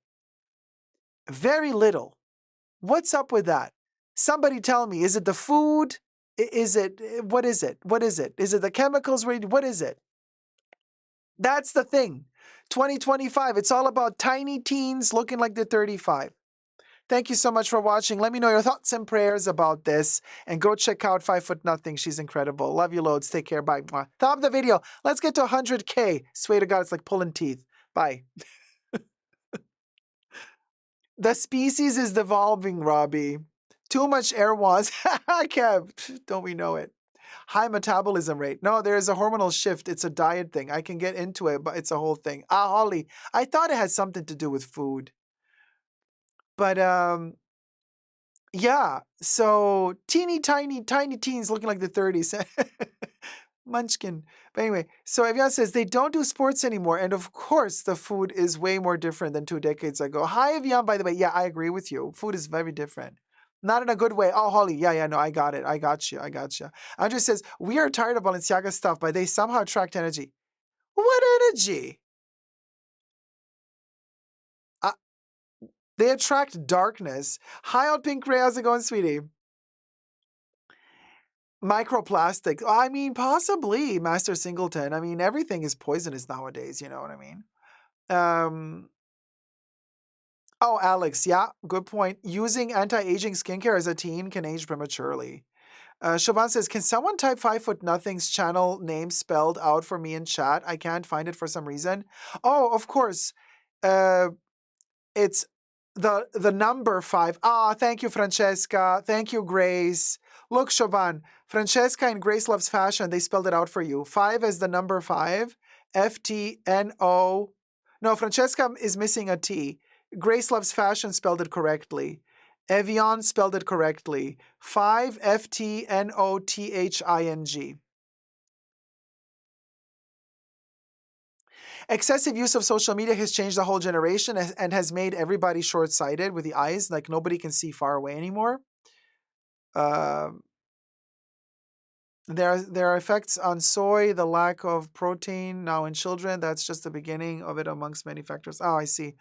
Very little. What's up with that? Somebody tell me, is it the food? Is it, what is it? What is it? Is it the chemicals? What is it? That's the thing. 2025, it's all about tiny teens looking like they're 35. Thank you so much for watching. Let me know your thoughts and prayers about this. And go check out 5 Foot Nothing. She's incredible. Love you loads. Take care. Bye. Thumb up the video. Let's get to 100K. Swear to God, it's like pulling teeth. Bye. The species is devolving, Robbie. Too much air wants. Kev, don't we know it? High metabolism rate. No, there is a hormonal shift. It's a diet thing. I can get into it, but it's a whole thing. Holly, I thought it had something to do with food. But yeah, so teeny tiny teens looking like the 30s. Munchkin. But anyway, so Evian says they don't do sports anymore. And of course, the food is way more different than 2 decades ago. Hi, Evian, by the way. Yeah, I agree with you. Food is very different. Not in a good way. Oh, Holly. Yeah, no, I got it. I got you. Andrew says, we are tired of Balenciaga stuff, but they somehow attract energy. What energy? They attract darkness. Hi, old Pink Ray. How's it going, sweetie? Microplastic. I mean, possibly, Master Singleton. I mean, everything is poisonous nowadays. You know what I mean? Oh, Alex. Yeah, good point. Using anti-aging skincare as a teen can age prematurely. Siobhan says, can someone type 5 Foot Nothing's channel name spelled out for me in chat? I can't find it for some reason. Oh, of course. It's the number 5. Thank you, Francesca. Thank you, Grace. Look, Siobhan, Francesca and Grace Loves Fashion, they spelled it out for you. 5 is the number 5. FTNO. No, Francesca is missing a T. Grace Loves Fashion spelled it correctly. Evian spelled it correctly. 5 FTNOTHING. Excessive use of social media has changed the whole generation and has made everybody short-sighted with the eyes. Like, nobody can see far away anymore. There are effects on soy, the lack of protein now in children. That's just the beginning of it amongst many factors. Oh, I see.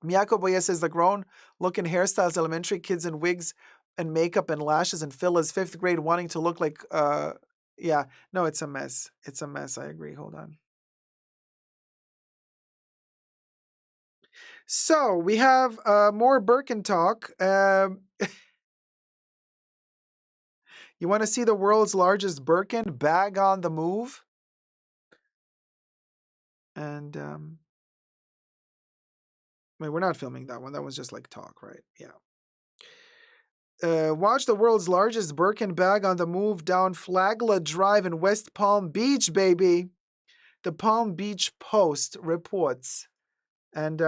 Miyako Boye says the grown-looking hairstyles, elementary kids in wigs and makeup and lashes, and Phil is 5th grade wanting to look like, yeah. No, it's a mess. It's a mess. I agree. Hold on. So we have more Birkin talk. You want to see the world's largest Birkin bag on the move? And Wait, we're not filming that one. That was just like talk, right? Yeah. Watch the world's largest Birkin bag on the move down Flagler Drive in West Palm Beach, baby. The Palm Beach Post reports. And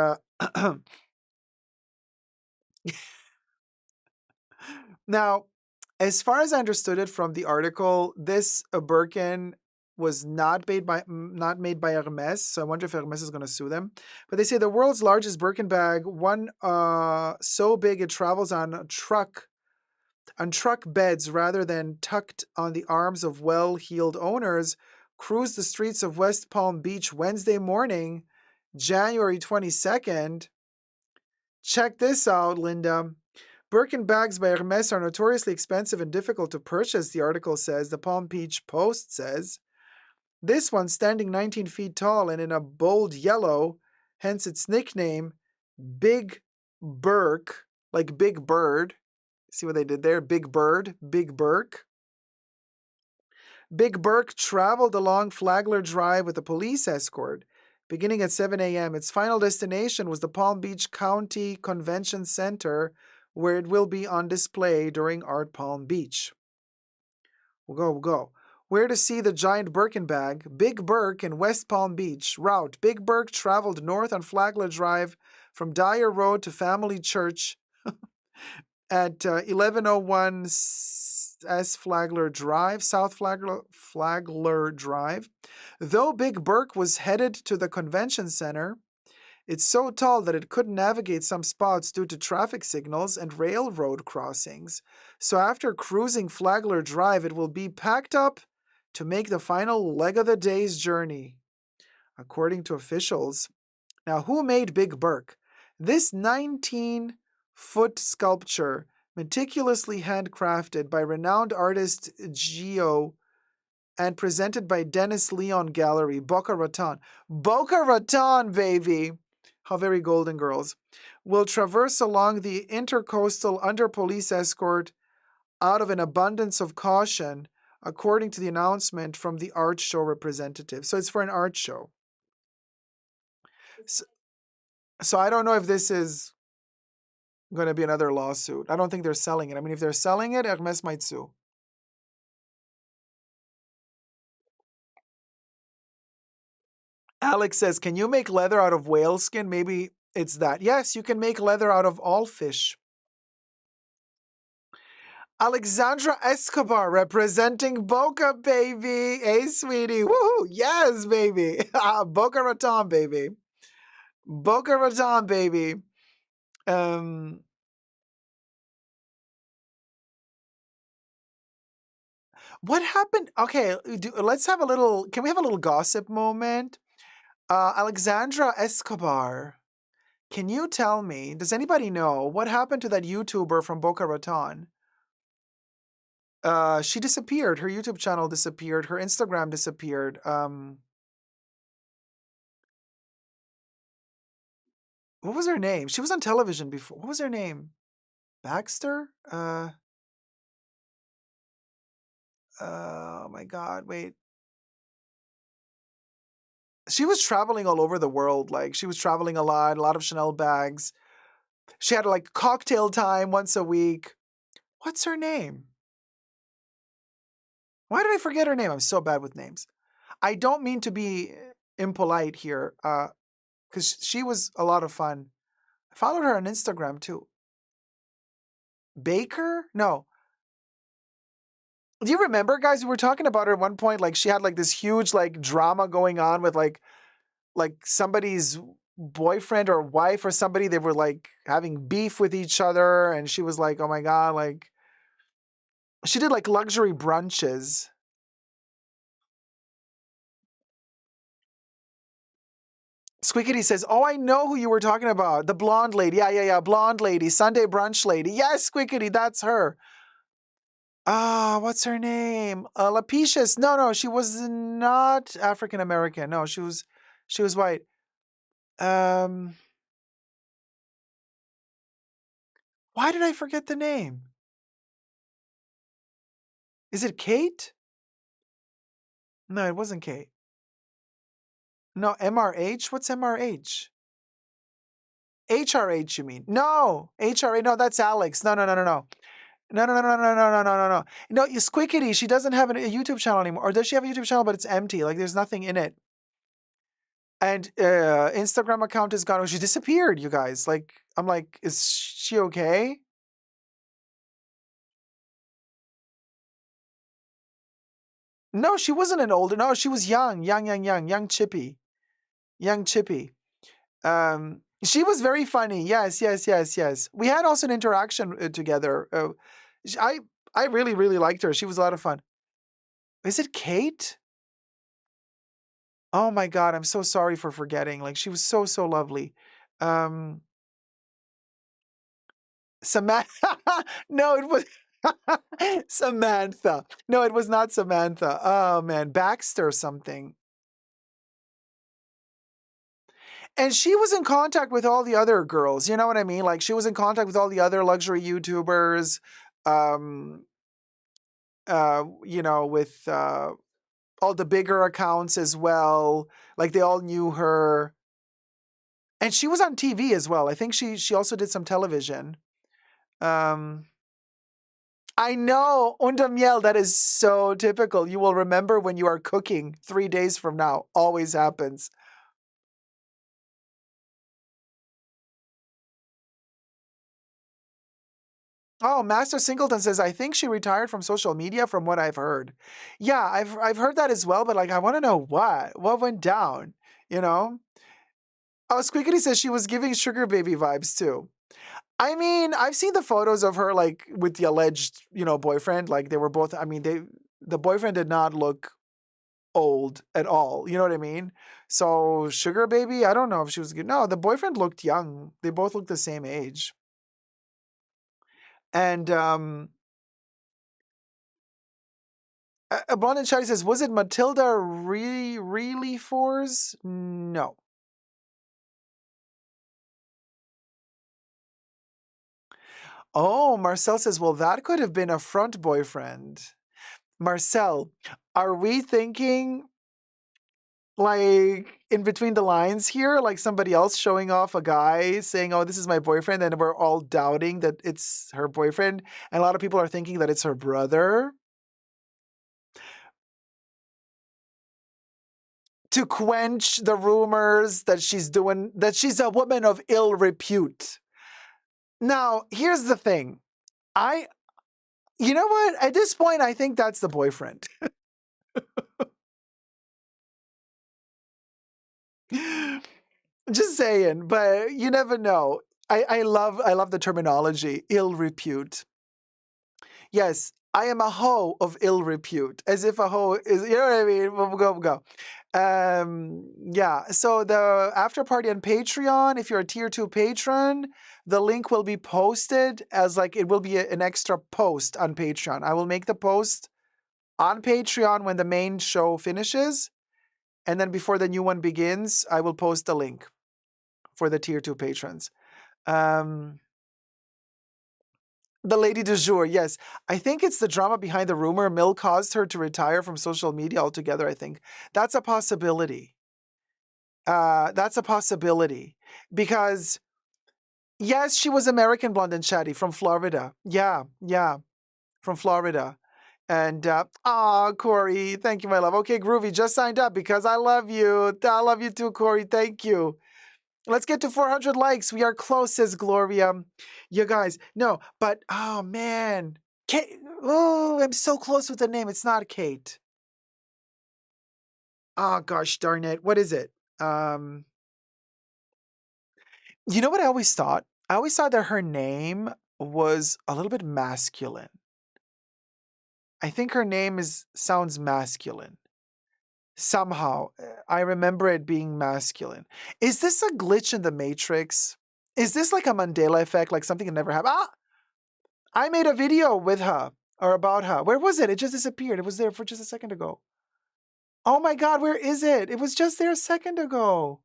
now, as far as I understood it from the article, this Birkin was not made by Hermes, so I wonder if Hermes is going to sue them. But they say the world's largest Birkin bag, one so big it travels on truck beds rather than tucked on the arms of well-heeled owners, cruised the streets of West Palm Beach Wednesday morning, January 22nd. Check this out, Linda. Birkin bags by Hermes are notoriously expensive and difficult to purchase, the article says. The Palm Beach Post says. This one, standing 19 feet tall and in a bold yellow, hence its nickname, Big Birk, like Big Bird. See what they did there? Big Bird, Big Burke. Big Burke traveled along Flagler Drive with a police escort. Beginning at 7 a.m., its final destination was the Palm Beach County Convention Center, where it will be on display during Art Palm Beach. We'll go. Where to see the giant Birkin bag? Big Burke in West Palm Beach. Route. Big Burke traveled north on Flagler Drive from Dyer Road to Family Church at 1101 S. Flagler Drive, South Flagler Drive. Though Big Burke was headed to the convention center, it's so tall that it couldn't navigate some spots due to traffic signals and railroad crossings. So after cruising Flagler Drive, it will be packed up to make the final leg of the day's journey, according to officials. Now, who made Big Burke? This 19-foot sculpture, meticulously handcrafted by renowned artist Gio and presented by Dennis Leon Gallery, Boca Raton. Boca Raton, baby! How very Golden Girls. Will traverse along the intercoastal under police escort out of an abundance of caution, according to the announcement from the art show representative. So it's for an art show. So I don't know if this is going to be another lawsuit. I don't think they're selling it. I mean, if they're selling it, Hermes might sue. Alex says, can you make leather out of whale skin? Maybe it's that. Yes, you can make leather out of all fish. Alexandra Escobar representing Boca, baby. Hey, sweetie. Woohoo. Yes, baby. Boca Raton, baby. Boca Raton, baby. What happened? Okay, let's have a little. Can we have a little gossip moment? Alexandra Escobar, can you tell me? Does anybody know what happened to that YouTuber from Boca Raton? She disappeared. Her YouTube channel disappeared. Her Instagram disappeared. What was her name? She was on television before. What was her name? Baxter? Oh my God, wait. She was traveling all over the world. Like, she was traveling a lot of Chanel bags. She had like cocktail time once a week. What's her name? Why did I forget her name? I'm so bad with names. I don't mean to be impolite here, because she was a lot of fun. I followed her on Instagram too. Baker? No. Do you remember, guys? We were talking about her at one point. Like, she had like this huge like drama going on with like somebody's boyfriend or wife or somebody. They were like having beef with each other, and she was like, "Oh my God!" Like, she did like luxury brunches. Squickety says, "Oh, I know who you were talking about. The blonde lady. Yeah. Blonde lady. Sunday brunch lady. Yes, Squickety, that's her. What's her name? Lapicious. No, she was not African American. No, she was white. Why did I forget the name? Is it Kate? No, it wasn't Kate. No, MRH? What's MRH? HRH, you mean? No, HRA. No, that's Alex. No. No. No, you Squickity. She doesn't have a YouTube channel anymore. Or does she have a YouTube channel, but it's empty? Like there's nothing in it. And Instagram account is gone. She disappeared, you guys. Like, I'm like, is she okay? No, she wasn't an older. No, she was young Chippy. Young Chippy. She was very funny. Yes. We had also an interaction together. I really liked her. She was a lot of fun. Is it Kate? Oh my God, I'm so sorry for forgetting. Like she was so lovely. Samantha. No, it was Samantha. No, it was not Samantha. Oh man, Baxter something. And she was in contact with all the other girls. You know what I mean? Like she was in contact with all the other luxury YouTubers. With all the bigger accounts as well. Like they all knew her. And she was on TV as well. I think she also did some television. I know, Unda miel, that is so typical. You will remember when you are cooking 3 days from now. Always happens. Oh, Master Singleton says, I think she retired from social media from what I've heard. Yeah, I've heard that as well, but like I want to know what went down, you know? Oh, Squiggity says she was giving sugar baby vibes too. I mean, I've seen the photos of her like with the alleged, boyfriend. Like they were both, I mean, the boyfriend did not look old at all. You know what I mean? So sugar baby, I don't know if she was good. No, the boyfriend looked young. They both looked the same age. And a blonde and shiny says, was it Matilda really Fours? No. Oh, Marcel says, well, that could have been a front boyfriend. Marcel, are we thinking like in between the lines here, like somebody else showing off a guy saying, oh, this is my boyfriend, and we're all doubting that it's her boyfriend, and a lot of people are thinking that it's her brother? To quench the rumors that she's a woman of ill repute. Now, here's the thing. You know what? At this point, I think that's the boyfriend. Just saying, but you never know. I love the terminology, ill repute. Yes, I am a hoe of ill repute, as if a hoe is, you know what I mean? We'll go. Yeah, so the after party on Patreon, if you're a tier 2 patron, the link will be posted as like, it will be an extra post on Patreon. I will make the post on Patreon when the main show finishes. And then before the new one begins, I will post the link for the tier 2 patrons. The lady du jour, yes. I think it's the drama behind the rumor Mill caused her to retire from social media altogether, I think. That's a possibility. That's a possibility. Because, yes, she was American blonde and chatty from Florida. Yeah, from Florida. And, Corey, thank you, my love. Okay, Groovy, just signed up because I love you. I love you too, Corey. Thank you. Let's get to 400 likes. We are close, says Gloria. You guys, no, but oh man. Kate, oh, I'm so close with the name. It's not Kate. Oh gosh darn it. What is it? You know what I always thought? I always thought that her name was a little bit masculine. I think her name sounds masculine. Somehow, I remember it being masculine. Is this a glitch in the Matrix? Is this like a Mandela effect, like something that never happened? I made a video with her or about her. Where was it? It just disappeared. It was there for just a second ago. Oh my God, where is it? It was just there a second ago.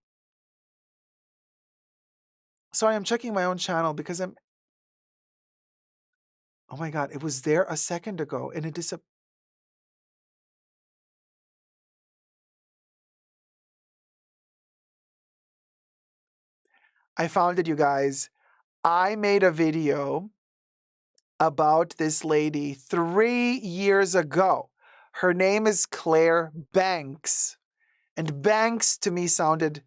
Sorry, I'm checking my own channel because oh my God, it was there a second ago and it disappeared. I found it, you guys. I made a video about this lady 3 years ago. Her name is Claire Banks. And Banks to me sounded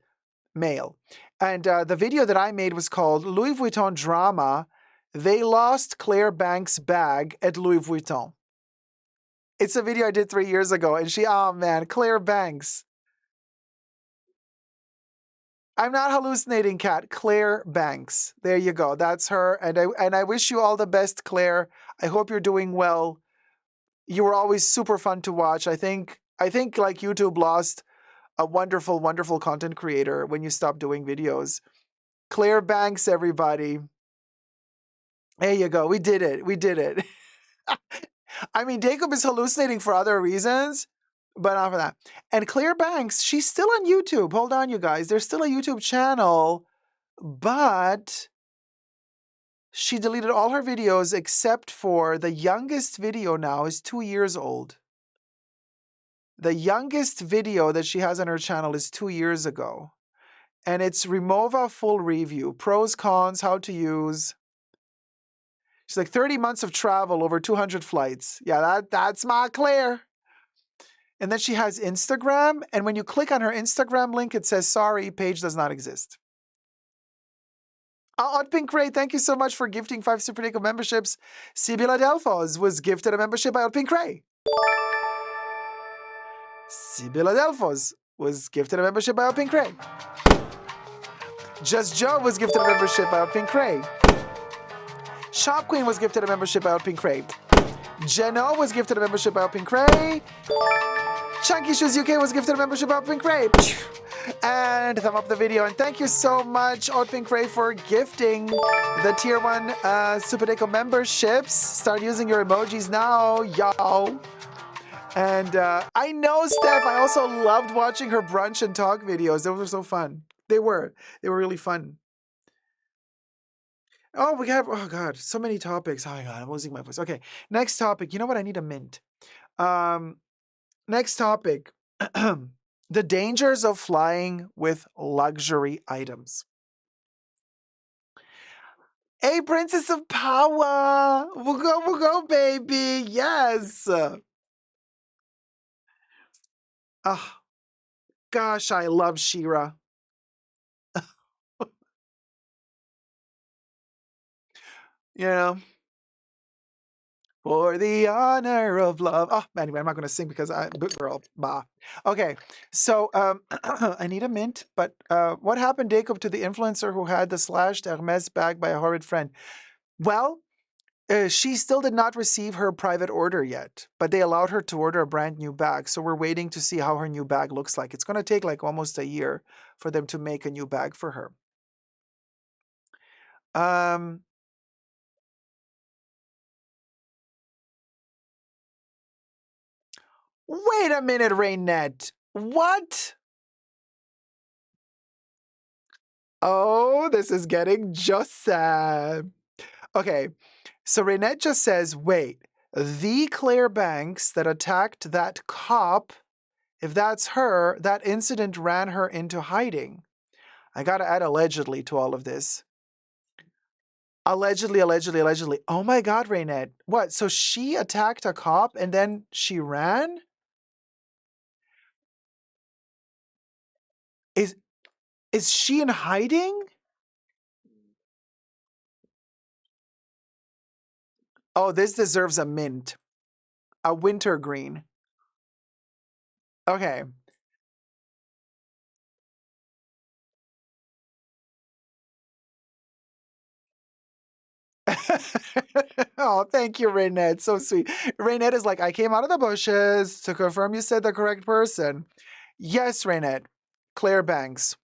male. And the video that I made was called Louis Vuitton Drama. They lost Claire Banks' bag at Louis Vuitton. It's a video I did 3 years ago. And oh man, Claire Banks. I'm not hallucinating, Kat. Claire Banks. There you go. That's her. And I wish you all the best, Claire. I hope you're doing well. You were always super fun to watch. I think like YouTube lost a wonderful, wonderful content creator when you stopped doing videos. Claire Banks, everybody. There you go. We did it. We did it. I mean, Dacob is hallucinating for other reasons, but not for that. And Claire Banks, she's still on YouTube. Hold on, you guys. There's still a YouTube channel, but she deleted all her videos except for the youngest video now is 2 years old. The youngest video that she has on her channel is 2 years ago. And it's Remova full review. Pros, cons, how to use. She's like 30 months of travel, over 200 flights. Yeah, that's my Claire. And then she has Instagram. And when you click on her Instagram link, it says, sorry, page does not exist. Odd Pink Ray, thank you so much for gifting 5 Super Dacob memberships. Sibila Delfos was gifted a membership by Odd Pink Ray. Sibila Delfos was gifted a membership by Odd Pink Ray. Just Joe was gifted a membership by Odd Pink Ray. Shop Queen was gifted a membership by Odd Pink Ray. Jeno was gifted a membership by Odd Pink Ray. Chunky Shoes UK was gifted a membership by Odd Pink Ray. And thumb up the video. And thank you so much, Odd Pink Ray, for gifting the Tier 1 Super Dacob memberships. Start using your emojis now, y'all. And I know, Steph, I also loved watching her brunch and talk videos. Those were so fun. They were really fun. Oh, oh God, so many topics. Oh my God, I'm losing my voice. Okay, next topic. You know what? I need a mint. Next topic. The dangers of flying with luxury items. Hey, Princess of Power. We'll go, baby. Yes. Oh, gosh, I love Shira. You know, for the honor of love. Oh, anyway, I'm not going to sing because girl, bah. Okay, so I need a mint, but what happened, Dacob, to the influencer who had the slashed Hermes bag by a horrid friend? Well, she still did not receive her private order yet, but they allowed her to order a brand new bag. So we're waiting to see how her new bag looks like. It's going to take like almost a year for them to make a new bag for her. Wait a minute, Rainette. What? Oh, this is getting just sad. Okay, so Rainette just says, wait, the Claire Banks that attacked that cop, if that's her, that incident ran her into hiding. I gotta add allegedly to all of this. Allegedly. Oh my God, Rainette. What? So she attacked a cop and then she ran? Is she in hiding? Oh, this deserves a mint. A wintergreen. Okay. Oh, thank you, Rainette. So sweet. Rainette is like, I came out of the bushes to confirm you said the correct person. Yes, Rainette. Claire Banks.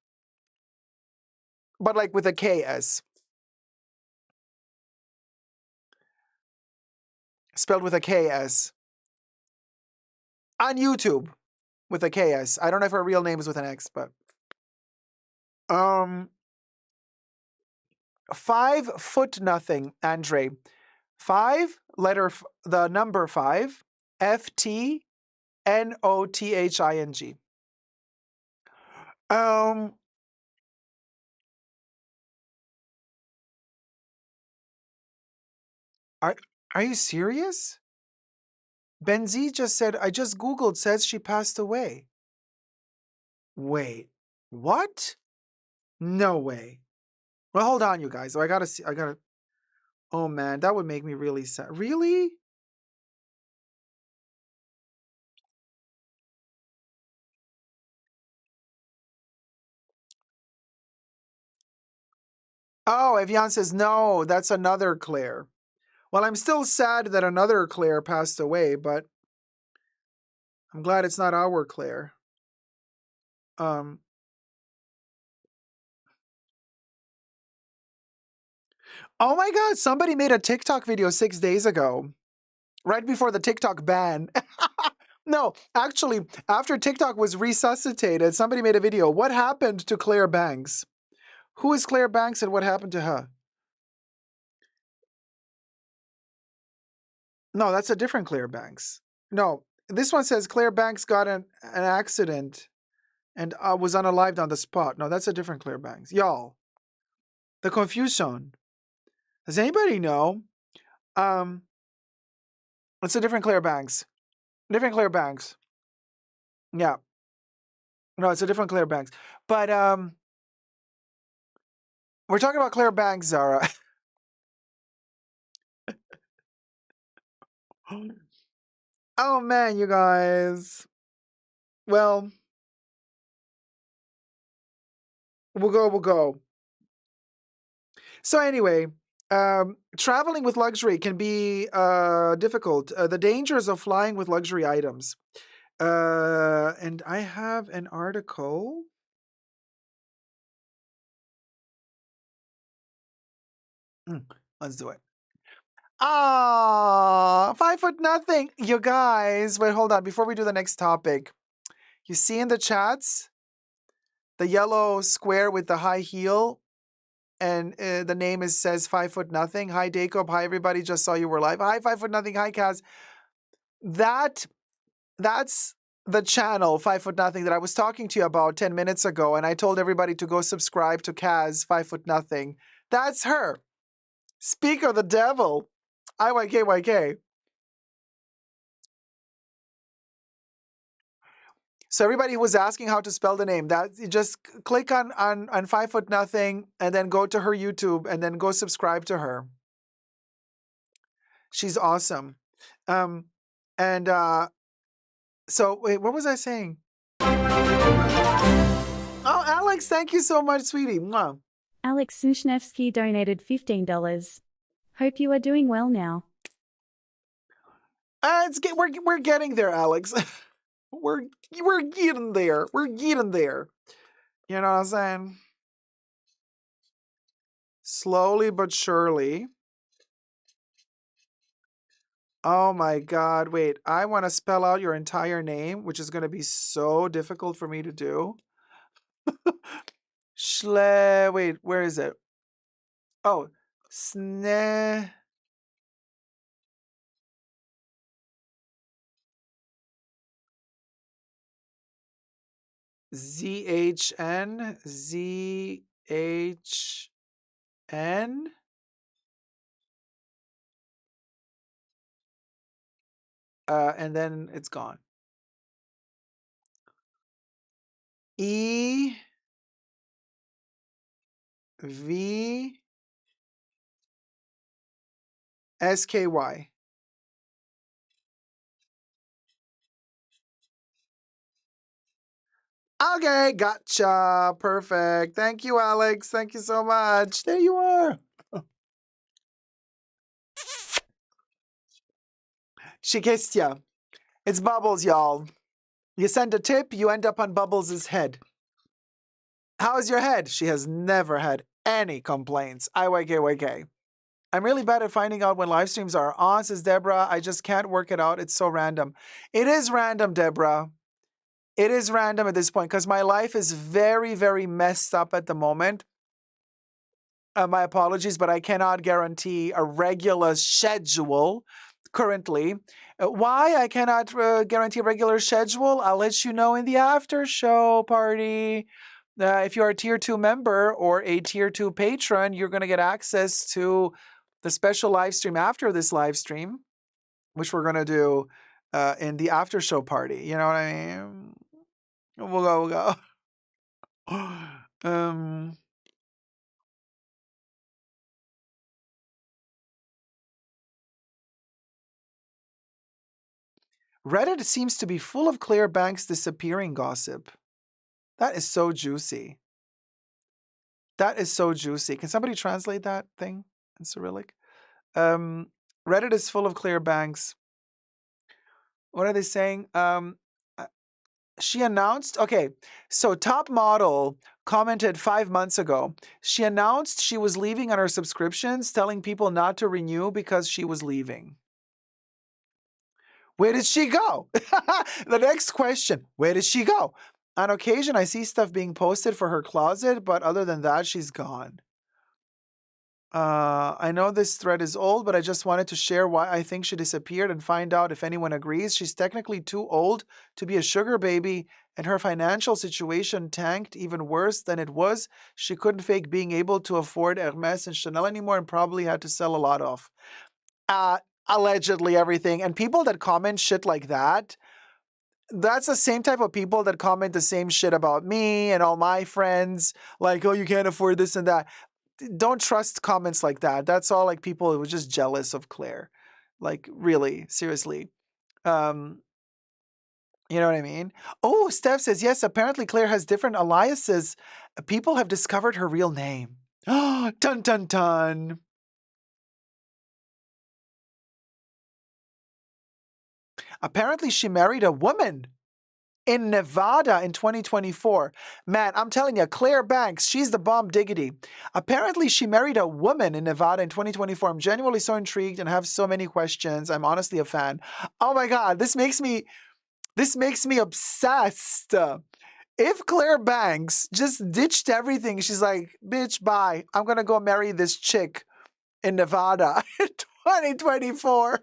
But like with a KS. Spelled with a KS. On YouTube with a KS. I don't know if her real name is with an X, but 5 foot nothing, Andre. 5 letter the number 5 FTNOTHING. Are you serious? Benzi just said, I just Googled, says she passed away. Wait, what? No way. Well, hold on, you guys. I gotta see. Oh man, that would make me really sad. Really? Oh, Evian says, no, that's another Claire. Well, I'm still sad that another Claire passed away, but I'm glad it's not our Claire. Um, oh my God, somebody made a TikTok video 6 days ago, right before the TikTok ban. No, actually, after TikTok was resuscitated, somebody made a video. What happened to Claire Banks? Who is Claire Banks and what happened to her? No, that's a different Claire Banks. No, this one says Claire Banks got an accident and was unalived on the spot. No, that's a different Claire Banks. Y'all, the confusion. Does anybody know? It's a different Claire Banks. Different Claire Banks. Yeah. No, it's a different Claire Banks. But we're talking about Claire Banks, Zara. Oh man, you guys. Well, we'll go. So anyway, traveling with luxury can be difficult. The dangers of flying with luxury items. And I have an article. Let's do it. Ah, 5'0". You guys, wait, hold on. Before we do the next topic, you see in the chats the yellow square with the high heel, and the name says 5'0". Hi, Dacob. Hi, everybody. Just saw you were live. Hi, 5'0". Hi, Kaz. That's the channel 5'0" that I was talking to you about 10 minutes ago, and I told everybody to go subscribe to Kaz 5'0". That's her. Speak of the devil. IYK. So everybody who was asking how to spell the name, that you just click on 5'0" and then go to her YouTube and then go subscribe to her. She's awesome. So wait, what was I saying? Oh, Alex, thank you so much, sweetie. Mwah. Alex Sushnevsky donated $15. Hope you are doing well now. We're getting there, Alex. we're getting there. We're getting there. You know what I'm saying? Slowly but surely. Oh my God, wait. I want to spell out your entire name, which is going to be so difficult for me to do. Wait, where is it? Oh, Sne. ZHN. ZHN. And then it's gone. E V SKY. Okay, gotcha. Perfect. Thank you, Alex. Thank you so much. There you are. She kissed ya. It's Bubbles, y'all. You send a tip, you end up on Bubbles' head. How's your head? She has never had any complaints. IYK. I'm really bad at finding out when live streams are on, says Deborah. I just can't work it out. It's so random. It is random, Deborah. It is random at this point because my life is very, very messed up at the moment. My apologies, but I cannot guarantee a regular schedule currently. Why I cannot guarantee a regular schedule? I'll let you know in the after show party. If you're a tier 2 member or a tier 2 patron, you're going to get access to the special live stream after this live stream, which we're going to do in the after show party. You know what I mean? We'll go. Reddit seems to be full of Claire Banks disappearing gossip. That is so juicy. That is so juicy. Can somebody translate that thing in Cyrillic? Reddit is full of Claire Banks. What are they saying? She announced, okay, so Top Model commented 5 months ago. She announced she was leaving on her subscriptions, telling people not to renew because she was leaving. Where did she go? The next question, where did she go? On occasion, I see stuff being posted for her closet, but other than that, she's gone. I know this thread is old, but I just wanted to share why I think she disappeared and find out if anyone agrees. She's technically too old to be a sugar baby, and her financial situation tanked even worse than it was. She couldn't fake being able to afford Hermes and Chanel anymore and probably had to sell a lot off. Allegedly everything. And people that comment shit like that, that's the same type of people that comment the same shit about me and all my friends. Like, oh, you can't afford this and that. Don't trust comments like that. That's all like people who were just jealous of Claire. Like, really, seriously. You know what I mean? Oh, Steph says, yes, apparently Claire has different aliases. People have discovered her real name. Oh, dun dun dun. Apparently she married a woman in Nevada in 2024. Man, I'm telling you, Claire Banks, she's the bomb diggity. Apparently she married a woman in Nevada in 2024. I'm genuinely so intrigued and have so many questions. I'm honestly a fan. Oh my God, this makes me obsessed. If Claire Banks just ditched everything, she's like, bitch, bye. I'm going to go marry this chick in Nevada in 2024.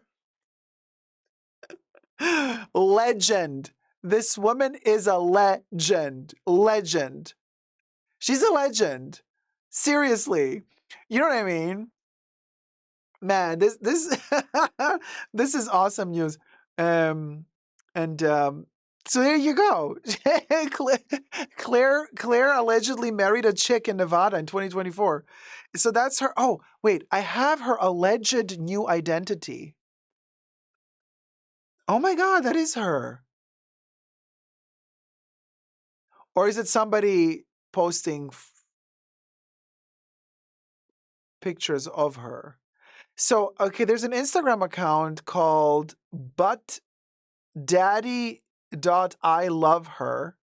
Legend. This woman is a legend. Legend. She's a legend. Seriously. You know what I mean? Man, this this is awesome news. So there you go. Claire allegedly married a chick in Nevada in 2024. So that's her. Oh, wait, I have her alleged new identity. Oh my God, that is her. Or is it somebody posting pictures of her? So, okay, there's an Instagram account called butdaddy.iloveher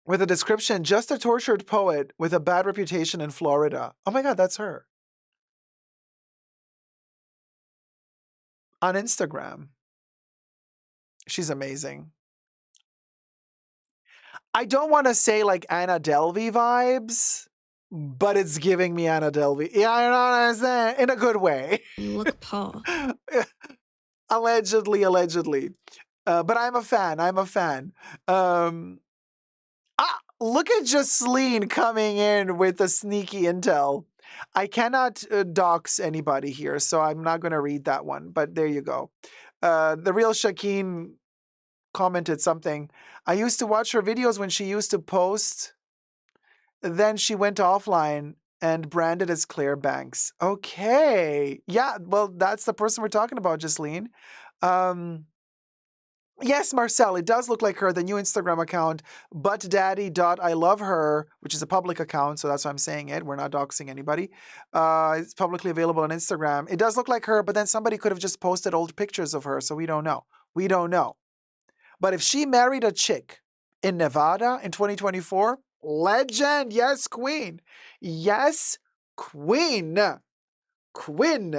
with a description, just a tortured poet with a bad reputation in Florida. Oh my God, that's her. On Instagram. She's amazing. I don't want to say like Anna Delvey vibes, but it's giving me Anna Delvey. Yeah, I don't understand. In a good way. You look Paul. Allegedly. But I'm a fan. Look at Jocelyn coming in with the sneaky intel. I cannot dox anybody here, so I'm not going to read that one. But there you go. The real Shakeen commented something. I used to watch her videos when she used to post. Then she went offline and branded as Claire Banks. Okay. Yeah, well, that's the person we're talking about, Jocelyn. Yes, Marcel, it does look like her, the new Instagram account, butdaddy.iloveher, which is a public account, so that's why I'm saying it. We're not doxing anybody. It's publicly available on Instagram. It does look like her, but then somebody could have just posted old pictures of her, so we don't know. We don't know. But if she married a chick in Nevada in 2024, legend, yes, queen. Yes, queen. Queen.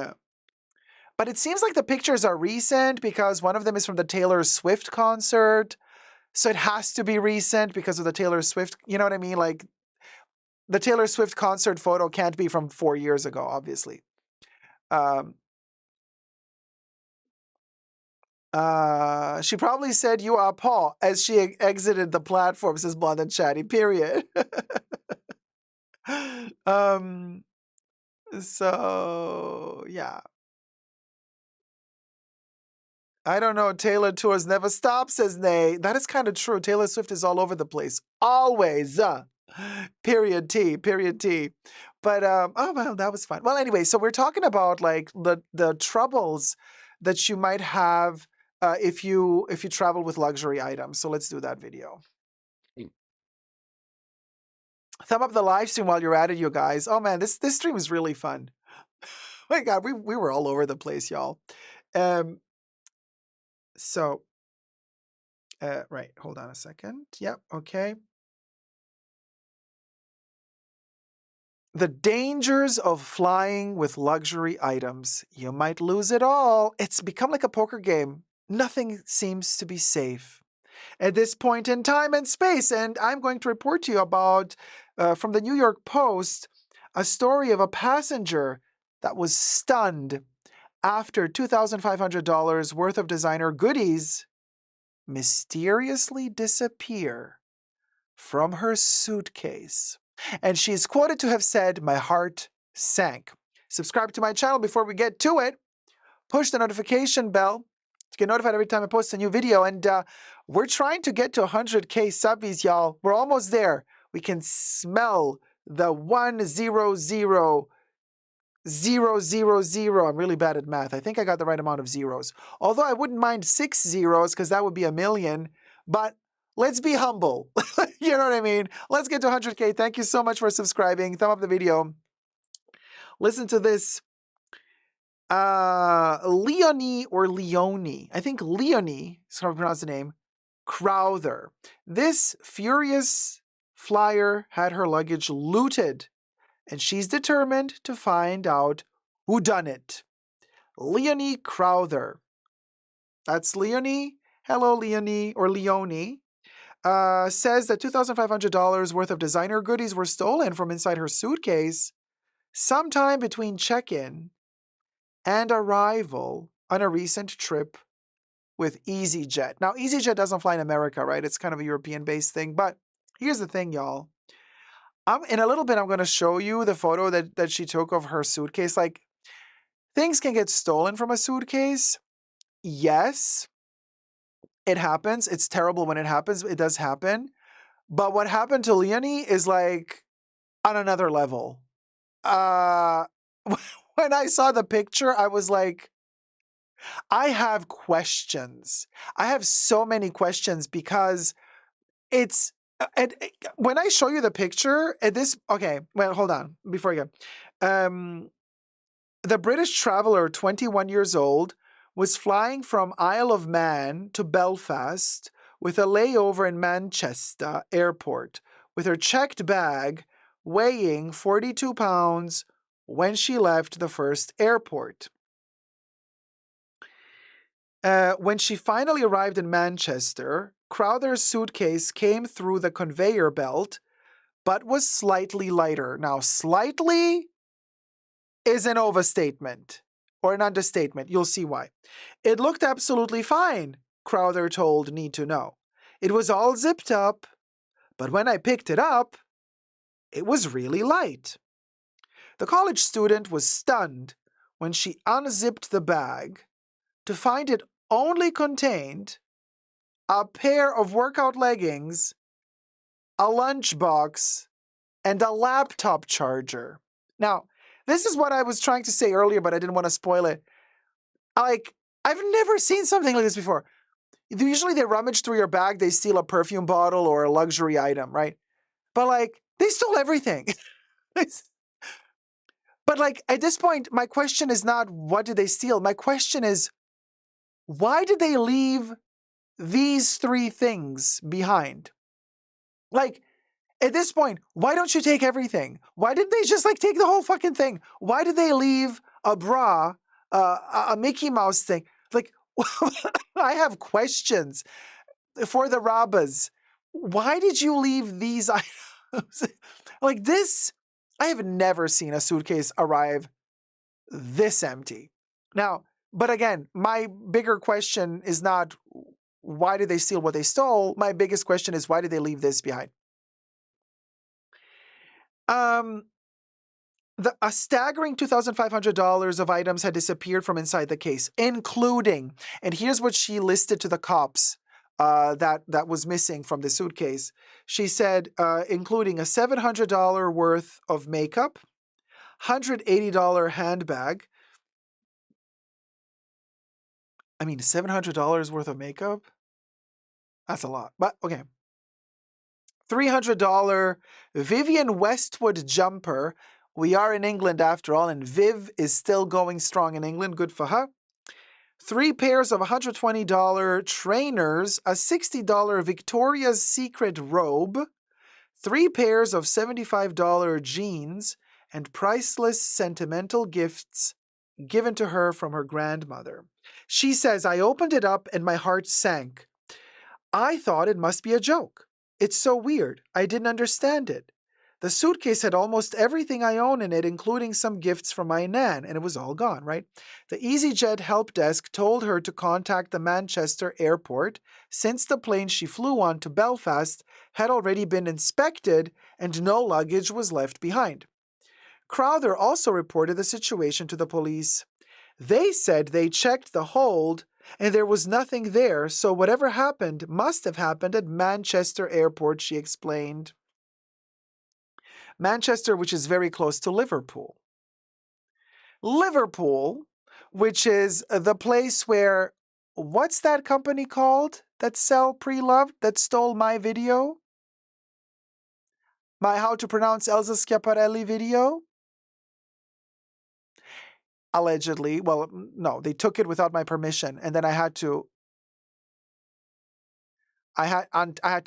But it seems like the pictures are recent because one of them is from the Taylor Swift concert. So it has to be recent because of the Taylor Swift, you know what I mean? Like the Taylor Swift concert photo can't be from 4 years ago, obviously. She probably said you are Paul as she exited the platform, says Blonde and Chatty, period. So, yeah. I don't know. Taylor Tours never stop, says Nay. That is kind of true. Taylor Swift is all over the place. Always. Period T. Period T. But oh well, that was fun. Well, anyway, so we're talking about like the troubles that you might have if you travel with luxury items. So let's do that video. Thumb up the live stream while you're at it, you guys. Oh man, this stream is really fun. My God, we were all over the place, y'all. So right, hold on a second. Yep, okay. The dangers of flying with luxury items. You might lose it all. It's become like a poker game. Nothing seems to be safe at this point in time and space. And I'm going to report to you about, from the New York Post, a story of a passenger that was stunned after $2,500 worth of designer goodies mysteriously disappear from her suitcase. And she's quoted to have said, "My heart sank." Subscribe to my channel before we get to it. Push the notification bell to get notified every time I post a new video. And we're trying to get to 100K subbies, y'all. We're almost there. We can smell the 100,000. I'm really bad at math. I think I got the right amount of zeros. Although I wouldn't mind 6 zeros because that would be 1,000,000. But let's be humble. You know what I mean? Let's get to 100K. Thank you so much for subscribing. Thumb up the video. Listen to this. Leonie or Leonie. I think Leonie is how to pronounce the name. Crowther. This furious flyer had her luggage looted, and she's determined to find out who done it. Leonie Crowther. That's Leonie. Hello, Leonie or Leonie. Says that $2,500 worth of designer goodies were stolen from inside her suitcase sometime between check-in and arrival on a recent trip with EasyJet. Now, EasyJet doesn't fly in America, right? It's kind of a European-based thing. But here's the thing, y'all. In a little bit, I'm going to show you the photo that she took of her suitcase. Like, things can get stolen from a suitcase. Yes, it happens. It's terrible when it happens. It does happen. But what happened to Leonie is like on another level. When I saw the picture, I was like, I have questions. I have so many questions because it's when I show you the picture at this. Okay, well, hold on before you go. The British traveler, 21 years old, was flying from Isle of Man to Belfast with a layover in Manchester Airport with her checked bag weighing 42 pounds when she left the first airport. When she finally arrived in Manchester, Crowther's suitcase came through the conveyor belt, but was slightly lighter. Now, slightly is an overstatement or an understatement. You'll see why. It looked absolutely fine, Crowther told Need to Know. It was all zipped up, but when I picked it up, it was really light. The college student was stunned when she unzipped the bag to find it only contained a pair of workout leggings, a lunchbox, and a laptop charger. Now, this is what I was trying to say earlier, but I didn't want to spoil it. Like, I've never seen something like this before. Usually they rummage through your bag, they steal a perfume bottle or a luxury item, right? But like, they stole everything. But like, at this point, my question is not what did they steal? My question is, why did they leave these 3 things behind? Like, at this point, why don't you take everything? Why didn't they just like take the whole fucking thing? Why did they leave a bra, a Mickey Mouse thing? Like, I have questions for the robbers. Why did you leave these items? Like this, I have never seen a suitcase arrive this empty. Now, but again, my bigger question is not why did they steal what they stole? My biggest question is why did they leave this behind? A staggering $2,500 of items had disappeared from inside the case, including, and here's what she listed to the cops that was missing from the suitcase. She said, including a $700 worth of makeup, $180 handbag. I mean, $700 worth of makeup? That's a lot, but okay. $300 Vivienne Westwood jumper. We are in England after all, and Viv is still going strong in England. Good for her. 3 pairs of $120 trainers, a $60 Victoria's Secret robe, 3 pairs of $75 jeans, and priceless sentimental gifts given to her from her grandmother. She says, I opened it up and my heart sank. I thought it must be a joke. It's so weird. I didn't understand it. The suitcase had almost everything I own in it, including some gifts from my nan, and it was all gone, right? The EasyJet help desk told her to contact the Manchester airport since the plane she flew on to Belfast had already been inspected and no luggage was left behind. Crowther also reported the situation to the police. They said they checked the hold and there was nothing there, so whatever happened must have happened at Manchester Airport, she explained. Manchester, which is very close to Liverpool. Liverpool, which is the place where, what's that company called that sell pre-loved, that stole my video? My How to Pronounce Elsa Schiaparelli video? Allegedly. Well, no, they took it without my permission, and then I had to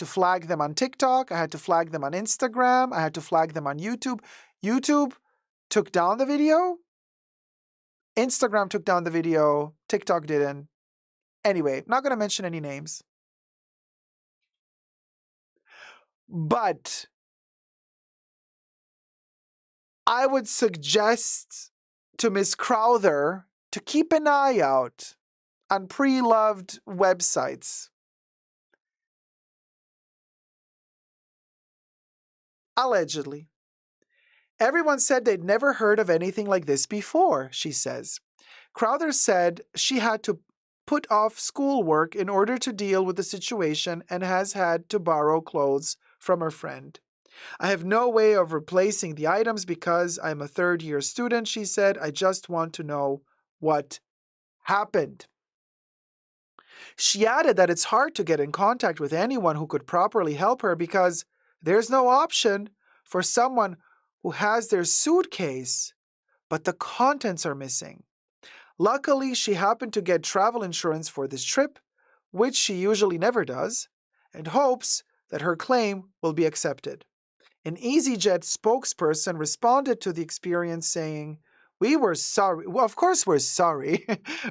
flag them on TikTok, I had to flag them on Instagram, I had to flag them on YouTube. YouTube took down the video. Instagram took down the video. TikTok didn't. Anyway, not going to mention any names. But I would suggest to Miss Crowther to keep an eye out on pre-loved websites. Allegedly. Everyone said they'd never heard of anything like this before, she says. Crowther said she had to put off schoolwork in order to deal with the situation and has had to borrow clothes from her friend. I have no way of replacing the items because I'm a third-year student, she said. I just want to know what happened. She added that it's hard to get in contact with anyone who could properly help her because there's no option for someone who has their suitcase, but the contents are missing. Luckily, she happened to get travel insurance for this trip, which she usually never does, and hopes that her claim will be accepted. An EasyJet spokesperson responded to the experience saying, we were sorry. Well, of course we're sorry.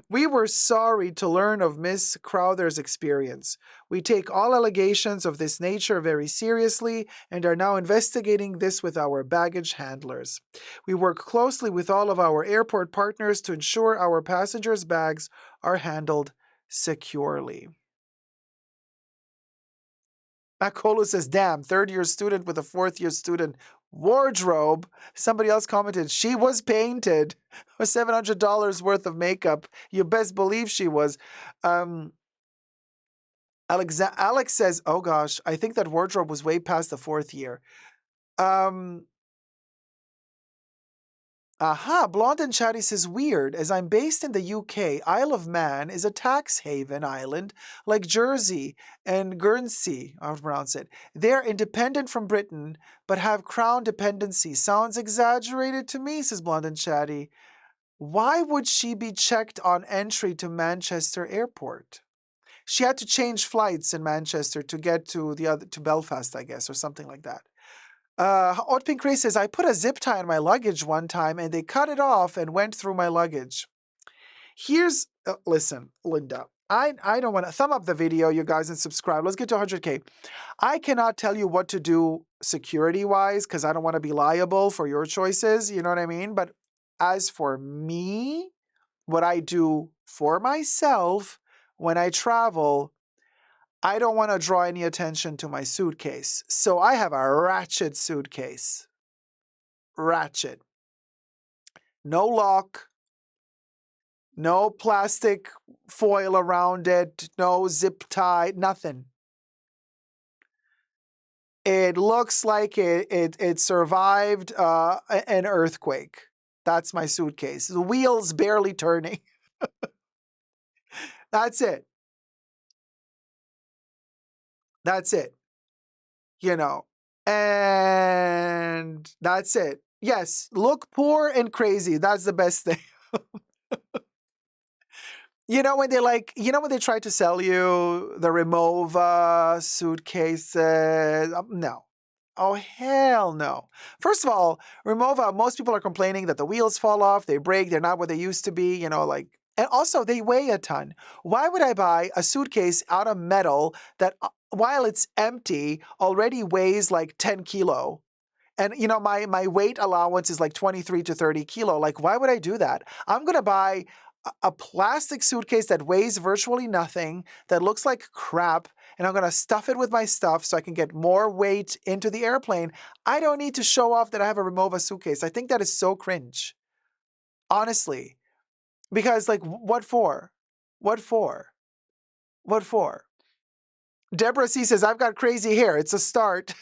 We were sorry to learn of Miss Crowther's experience. We take all allegations of this nature very seriously and are now investigating this with our baggage handlers. We work closely with all of our airport partners to ensure our passengers' bags are handled securely. Makolo says, damn, third-year student with a fourth-year student wardrobe. Somebody else commented, she was painted with $700 worth of makeup. You best believe she was. Alex says, oh gosh, I think that wardrobe was way past the 4th year. Blonde and Chatty says, weird. As I'm based in the UK, Isle of Man is a tax haven island like Jersey and Guernsey, I'll pronounce it. They're independent from Britain, but have crown dependency. Sounds exaggerated to me, says Blonde and Chatty. Why would she be checked on entry to Manchester Airport? She had to change flights in Manchester to get to Belfast, I guess, or something like that. Haute Pink Ray says, I put a zip tie on my luggage one time and they cut it off and went through my luggage. Here's, listen, Linda, I don't want to thumb up the video, you guys, and subscribe. Let's get to 100K. I cannot tell you what to do security-wise because I don't want to be liable for your choices, you know what I mean? But as for me, what I do for myself when I travel, I don't want to draw any attention to my suitcase. So I have a ratchet suitcase. Ratchet. No lock, no plastic foil around it, no zip tie, nothing. It looks like it survived an earthquake. That's my suitcase. The wheels barely turning. That's it. That's it. You know, and that's it. Yes, look poor and crazy. That's the best thing. You know when when they try to sell you the Remova suitcases? No. Oh, hell no. First of all, Remova, most people are complaining that the wheels fall off, they break, they're not what they used to be, and also they weigh a ton. Why would I buy a suitcase out of metal that, while it's empty, already weighs like 10 kilo? And my weight allowance is like 23 to 30 kilo. Like, why would I do that? I'm gonna buy a plastic suitcase that weighs virtually nothing, that looks like crap, and I'm gonna stuff it with my stuff so I can get more weight into the airplane. I don't need to show off that I have a Remova suitcase. I think that is so cringe. Honestly. Because like, what for? What for? What for? Deborah C says, I've got crazy hair. It's a start.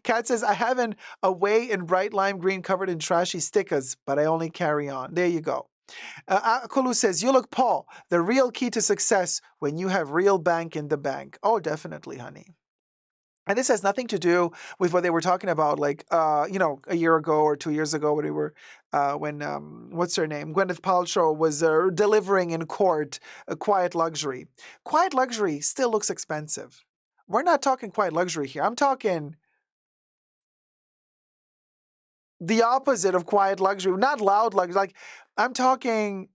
Kat says, I have an away in bright lime green covered in trashy stickers, but I only carry on. There you go. Akulu says, you look Paul, the real key to success when you have real bank in the bank. Oh, definitely, honey. And this has nothing to do with what they were talking about, like, a year ago or 2 years ago when we were, what's her name? Gwyneth Paltrow was delivering in court a quiet luxury. Quiet luxury still looks expensive. We're not talking quiet luxury here. I'm talking the opposite of quiet luxury, not loud luxury. Like, I'm talking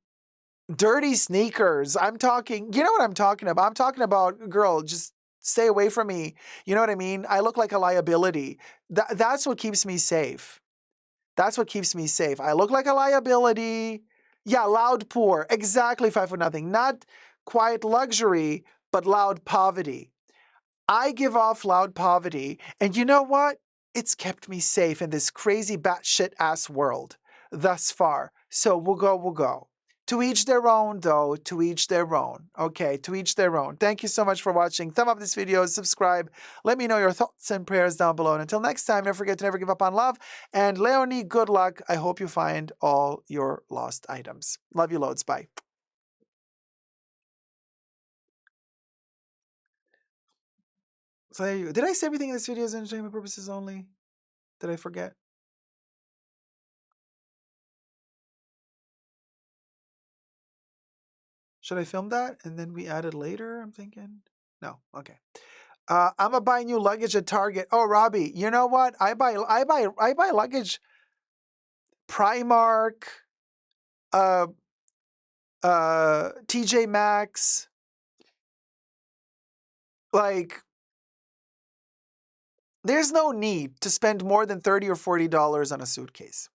dirty sneakers. I'm talking, you know what I'm talking about? I'm talking about, girl, just stay away from me. You know what I mean? I look like a liability. That's what keeps me safe. That's what keeps me safe. I look like a liability. Yeah, loud poor. Exactly 5 foot nothing. Not quiet luxury, but loud poverty. I give off loud poverty, and you know what? It's kept me safe in this crazy batshit ass world thus far. So we'll go. To each their own, though. To each their own. Okay, to each their own. Thank you so much for watching. Thumb up this video, subscribe. Let me know your thoughts and prayers down below. And until next time, never forget to never give up on love. And Leonie, good luck. I hope you find all your lost items. Love you loads. Bye. So there you go. Did I say everything in this video is entertainment purposes only? Did I forget? Should I film that and then we add it later? I'm thinking. No. Okay. I'm gonna buy new luggage at Target. Oh, Robbie, you know what? I buy luggage. Primark, TJ Maxx. Like, there's no need to spend more than $30 or $40 on a suitcase.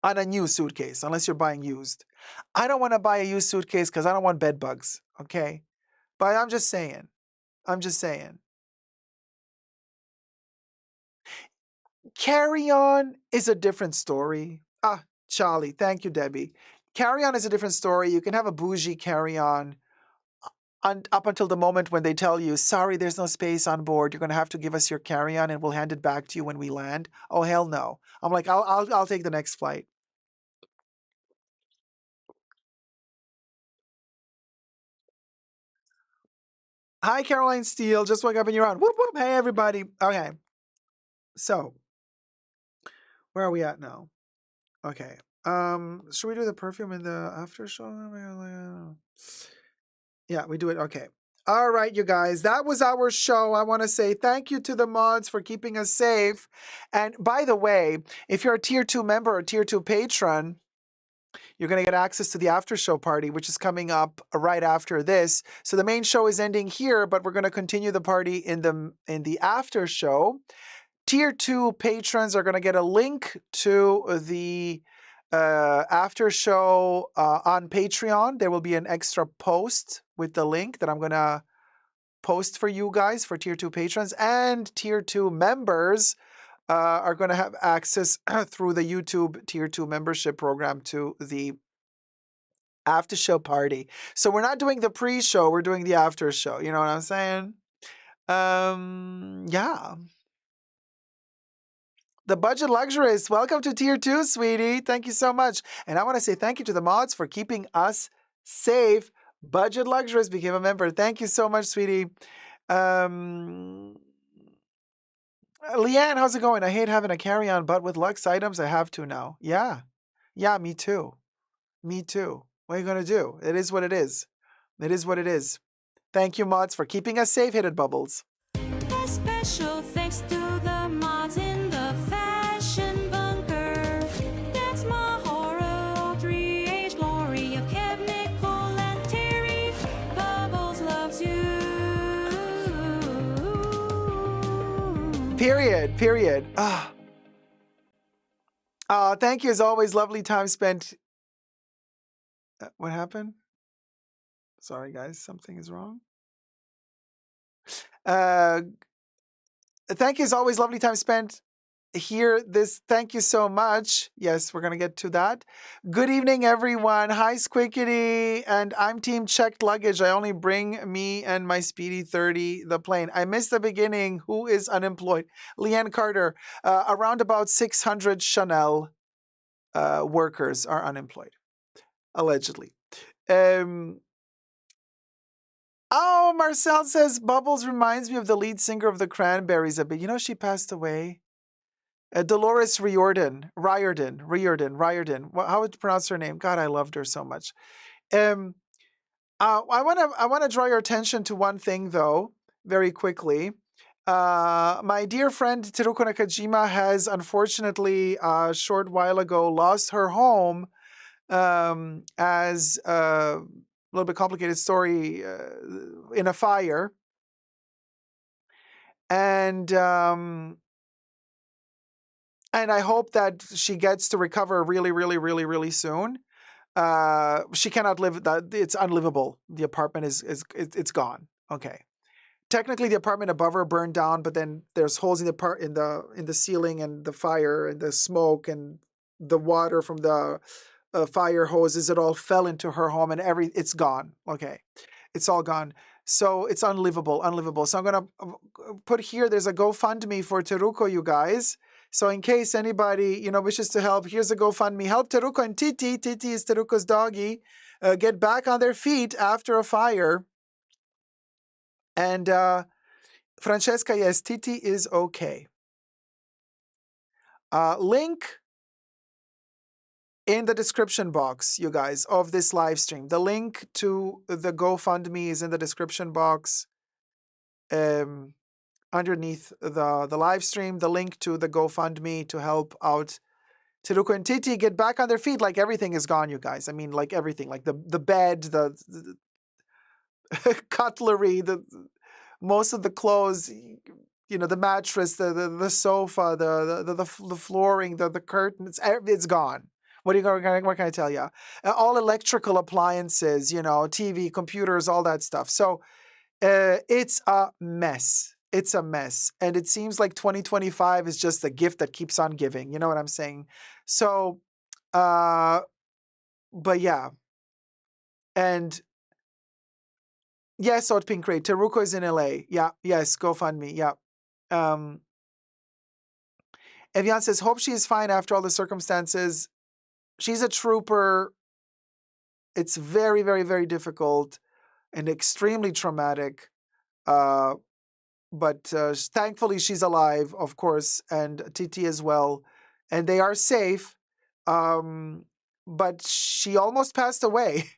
On a new suitcase, unless you're buying used. I don't want to buy a used suitcase because I don't want bed bugs. Okay, but I'm just saying. Carry-on is a different story. Ah, Charlie, thank you, Debbie. Carry-on is a different story. You can have a bougie carry-on up until the moment when they tell you, sorry, there's no space on board. You're going to have to give us your carry-on and we'll hand it back to you when we land. Oh, hell no. I'm like, I'll take the next flight. Hi, Caroline Steele. Just woke up and you're on. Whoop, whoop. Hey, everybody. Okay. So, where are we at now? Okay. Should we do the perfume in the after show? Yeah, we do it. Okay. All right, you guys. That was our show. I want to say thank you to the mods for keeping us safe. And by the way, if you're a tier 2 member or tier 2 patron, you're going to get access to the after show party, which is coming up right after this. So the main show is ending here, but we're going to continue the party in the after show. Tier 2 patrons are going to get a link to the after show on Patreon. There will be an extra post with the link that I'm going to post for you guys for tier 2 patrons, and tier 2 members are going to have access through the YouTube Tier 2 membership program to the after show party. So we're not doing the pre-show, we're doing the after show. You know what I'm saying? Yeah. The budget luxurist, welcome to Tier 2, sweetie. Thank you so much. And I want to say thank you to the mods for keeping us safe. Budget luxurist became a member. Thank you so much, sweetie. Leanne, how's it going? I hate having a carry-on, but with Lux items, I have to now. Yeah. Yeah, me too. Me too. What are you going to do? It is what it is. It is what it is. Thank you, mods, for keeping us safe, Hidden Bubbles. A special thanks to the mods in the fashion bunker. That's Mahora, 3H, Gloria, Kev, Nicole, and Terry. Bubbles loves you. Period. Thank you as always. Lovely time spent. What happened? Sorry, guys. Something is wrong. Thank you as always. Lovely time spent here. Thank you so much. Yes, we're going to get to that. Good evening, everyone. Hi, Squickity. And I'm team checked luggage. I only bring me and my Speedy 30, the plane. I missed the beginning. Who is unemployed? Leanne Carter. Around about 600 Chanel workers are unemployed, allegedly. Oh, Marcel says Bubbles reminds me of the lead singer of the Cranberries a bit. You know, she passed away. Dolores Riordan. How would you pronounce her name? God, I loved her so much. I want to draw your attention to one thing, though, very quickly. My dear friend Teruko Nakajima has unfortunately a short while ago lost her home as a little bit complicated story in a fire. And I hope that she gets to recover really soon. She cannot live. It's unlivable. The apartment it's gone. Okay. Technically, the apartment above her burned down, but then there's holes in the ceiling, and the fire and the smoke and the water from the fire hoses. It all fell into her home, and it's gone. Okay, it's all gone. So it's unlivable. So I'm gonna put here. There's a GoFundMe for Teruko, you guys. So in case anybody wishes to help, here's a GoFundMe. Help Teruko and Titi. Titi is Teruko's doggy. Get back on their feet after a fire. And Francesca, yes, Titi is okay. Link in the description box, you guys, of this live stream. The link to the GoFundMe is in the description box underneath the live stream. The link to the GoFundMe to help out Teruko and Titi get back on their feet. Like everything is gone, you guys. I mean, like everything, like the bed, the cutlery, most of the clothes, the mattress, the sofa, the flooring, the curtains, it's gone. What can I tell you? All electrical appliances, TV, computers, all that stuff. So it's a mess. It's a mess. And it seems like 2025 is just a gift that keeps on giving. You know what I'm saying? So, but yeah. And yes, Out Pink Ray. Teruko is in LA. Yeah, yes, GoFundMe. Yeah. Evian says, hope she is fine after all the circumstances. She's a trooper. It's very difficult and extremely traumatic. But thankfully she's alive, of course, and Titi as well. And they are safe. But she almost passed away.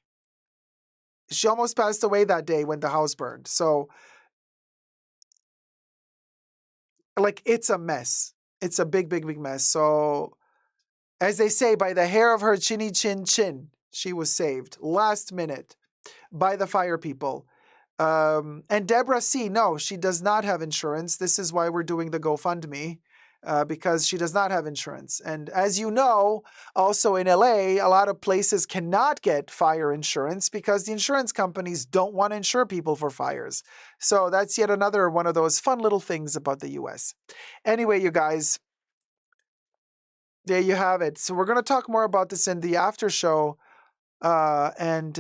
She almost passed away that day when the house burned. So, like, it's a mess. It's a big mess. So, as they say, by the hair of her chinny chin, she was saved last minute by the fire people. And Deborah C., no, she does not have insurance. This is why we're doing the GoFundMe, because she does not have insurance. And as you know, also in LA, a lot of places cannot get fire insurance because the insurance companies don't want to insure people for fires. So that's yet another one of those fun little things about the US. Anyway, you guys, There you have it. So we're going to talk more about this in the after show. And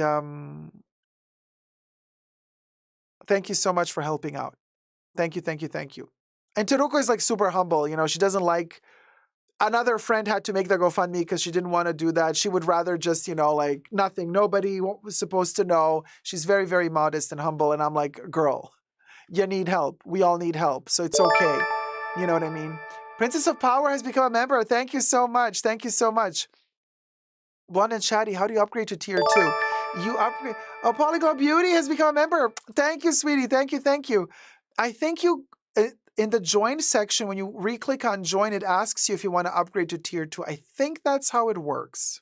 thank you so much for helping out. Thank you, thank you, thank you. And Teruko is like super humble. You know, she doesn't like, another friend had to make the GoFundMe because she didn't want to do that. She would rather just, you know, like nothing. Nobody was supposed to know. She's very, very modest and humble. And I'm like, girl, you need help. We all need help. So it's okay. You know what I mean? Princess of Power has become a member. Thank you so much. Thank you so much. Blonde and Chatty, how do you upgrade to tier 2? You upgrade. Oh, Polyglot Beauty has become a member. Thank you, sweetie. Thank you. Thank you. I think you, in the join section, when you re-click on join, it asks you if you want to upgrade to tier 2. I think that's how it works,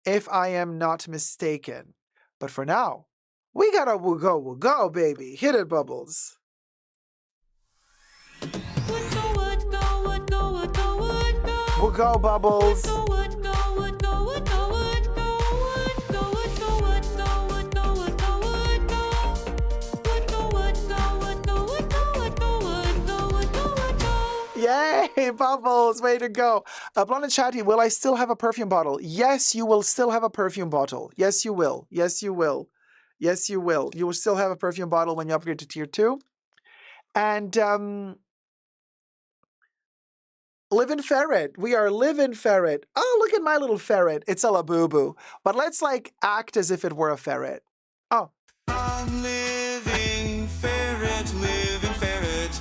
if I am not mistaken. But for now, we gotta we'll go, baby. Hit it, Bubbles. We'll go, Bubbles. Yay, Bubbles, way to go. Blonde and Chatty, will I still have a perfume bottle? Yes, you will still have a perfume bottle. Yes, you will. Yes, you will. Yes, you will. You will still have a perfume bottle when you upgrade to tier 2. And Live in Ferret. We are Live in Ferret. Oh, look at my little ferret. It's a Labubu. But let's like act as if it were a ferret. Oh. I'm living ferret, living ferret,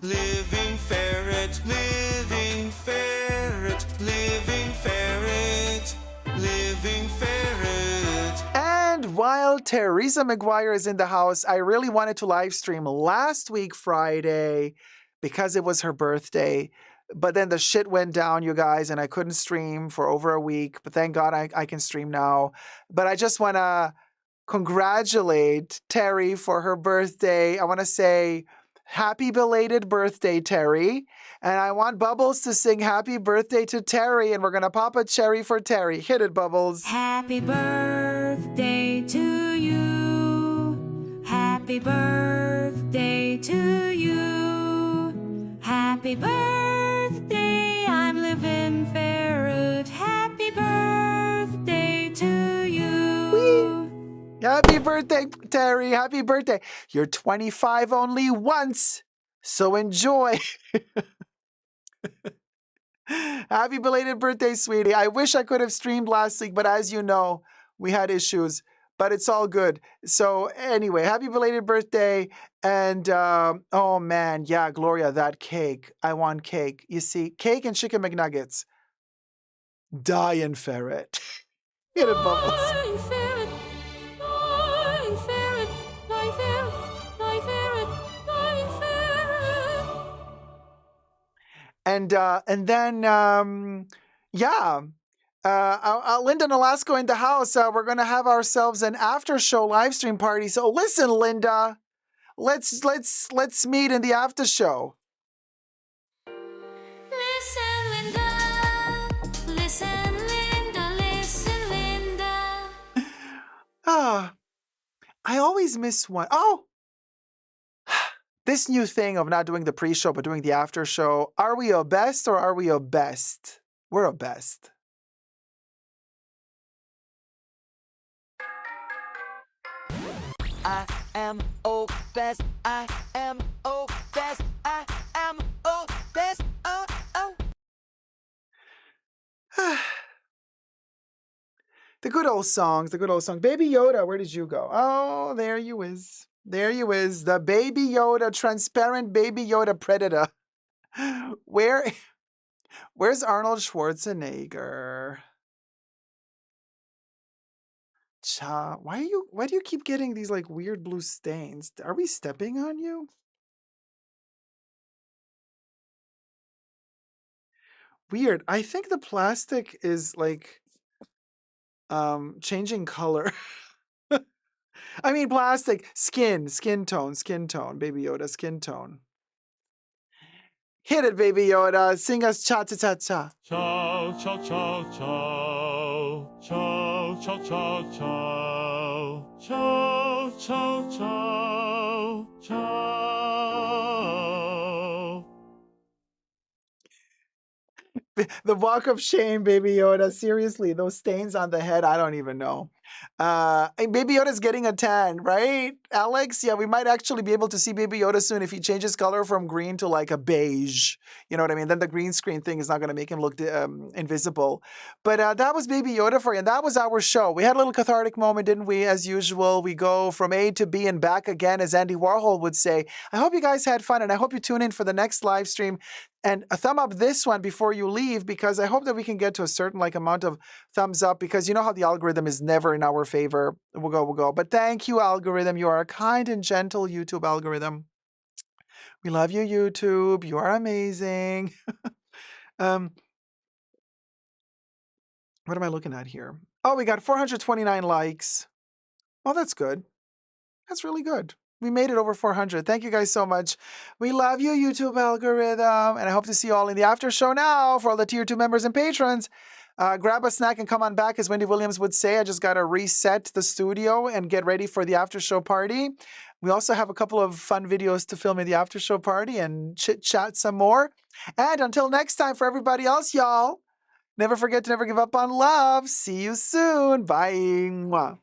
living ferret, living ferret, living ferret, living ferret. And while Teresa McGuire is in the house, I really wanted to live stream last week, Friday, because it was her birthday. But then the shit went down, you guys, and I couldn't stream for over a week. But thank God I can stream now. But I just want to congratulate Terrie for her birthday. I want to say happy belated birthday, Terrie. And I want Bubbles to sing happy birthday to Terrie. And we're going to pop a cherry for Terrie. Hit it, Bubbles. Happy birthday to you. Happy birthday to you. Happy birthday, I'm living ferret. Happy birthday to you. Whee! Happy birthday, Terrie. Happy birthday. You're 25 only once. So enjoy. Happy belated birthday, sweetie. I wish I could have streamed last week, but as you know, we had issues. But it's all good. So anyway, happy belated birthday. And oh man, yeah, Gloria, that cake. I want cake. You see, cake and chicken McNuggets. Dying ferret. Hit it, Bubbles. Dying ferret, dying ferret, dying ferret, dying ferret, dying ferret. And then yeah. Linda and Alaska in the house. We're gonna have ourselves an after show live stream party. So listen, Linda, let's meet in the after show. Listen, Linda. Listen, Linda. Listen, Linda. I always miss one. Oh, this new thing of not doing the pre-show but doing the after show. Are we a best or are we a best? We're a best. I am obsessed. I am obsessed. I am obsessed. Oh, oh. The good old songs, the good old song. Baby Yoda, where did you go? Oh, there you is. There you is. The Baby Yoda, transparent Baby Yoda predator. Where's Arnold Schwarzenegger? Why do you keep getting these like weird blue stains? Are we stepping on you? Weird. I think the plastic is like changing color. I mean plastic, skin tone, Baby Yoda, skin tone. Hit it, Baby Yoda. Sing us cha cha cha cha. Ciao, ciao, ciao, ciao. Ciao, ciao, ciao, ciao. Ciao, ciao, ciao. Ciao. The walk of shame, Baby Yoda. Seriously, those stains on the head, I don't even know. Baby Yoda's getting a tan, right, Alex? Yeah, we might actually be able to see Baby Yoda soon if he changes color from green to like a beige. You know what I mean? Then the green screen thing is not going to make him look invisible. But that was Baby Yoda for you. And that was our show. We had a little cathartic moment, didn't we? As usual, we go from A to B and back again, as Andy Warhol would say. I hope you guys had fun, and I hope you tune in for the next live stream. And a thumb up this one before you leave, because I hope that we can get to a certain amount of thumbs up, because you know how the algorithm is never in our favor. We'll go. But thank you, algorithm. You are a kind and gentle YouTube algorithm. We love you, YouTube. You are amazing. What am I looking at here? Oh, we got 429 likes. Well, that's good. That's really good. We made it over 400. Thank you guys so much. We love you, YouTube algorithm. And I hope to see you all in the after show now for all the Tier 2 members and patrons. Grab a snack and come on back, as Wendy Williams would say. I just got to reset the studio and get ready for the after show party. We also have a couple of fun videos to film in the after show party and chit-chat some more. And until next time, for everybody else, y'all, never forget to never give up on love. See you soon. Bye. Mwah.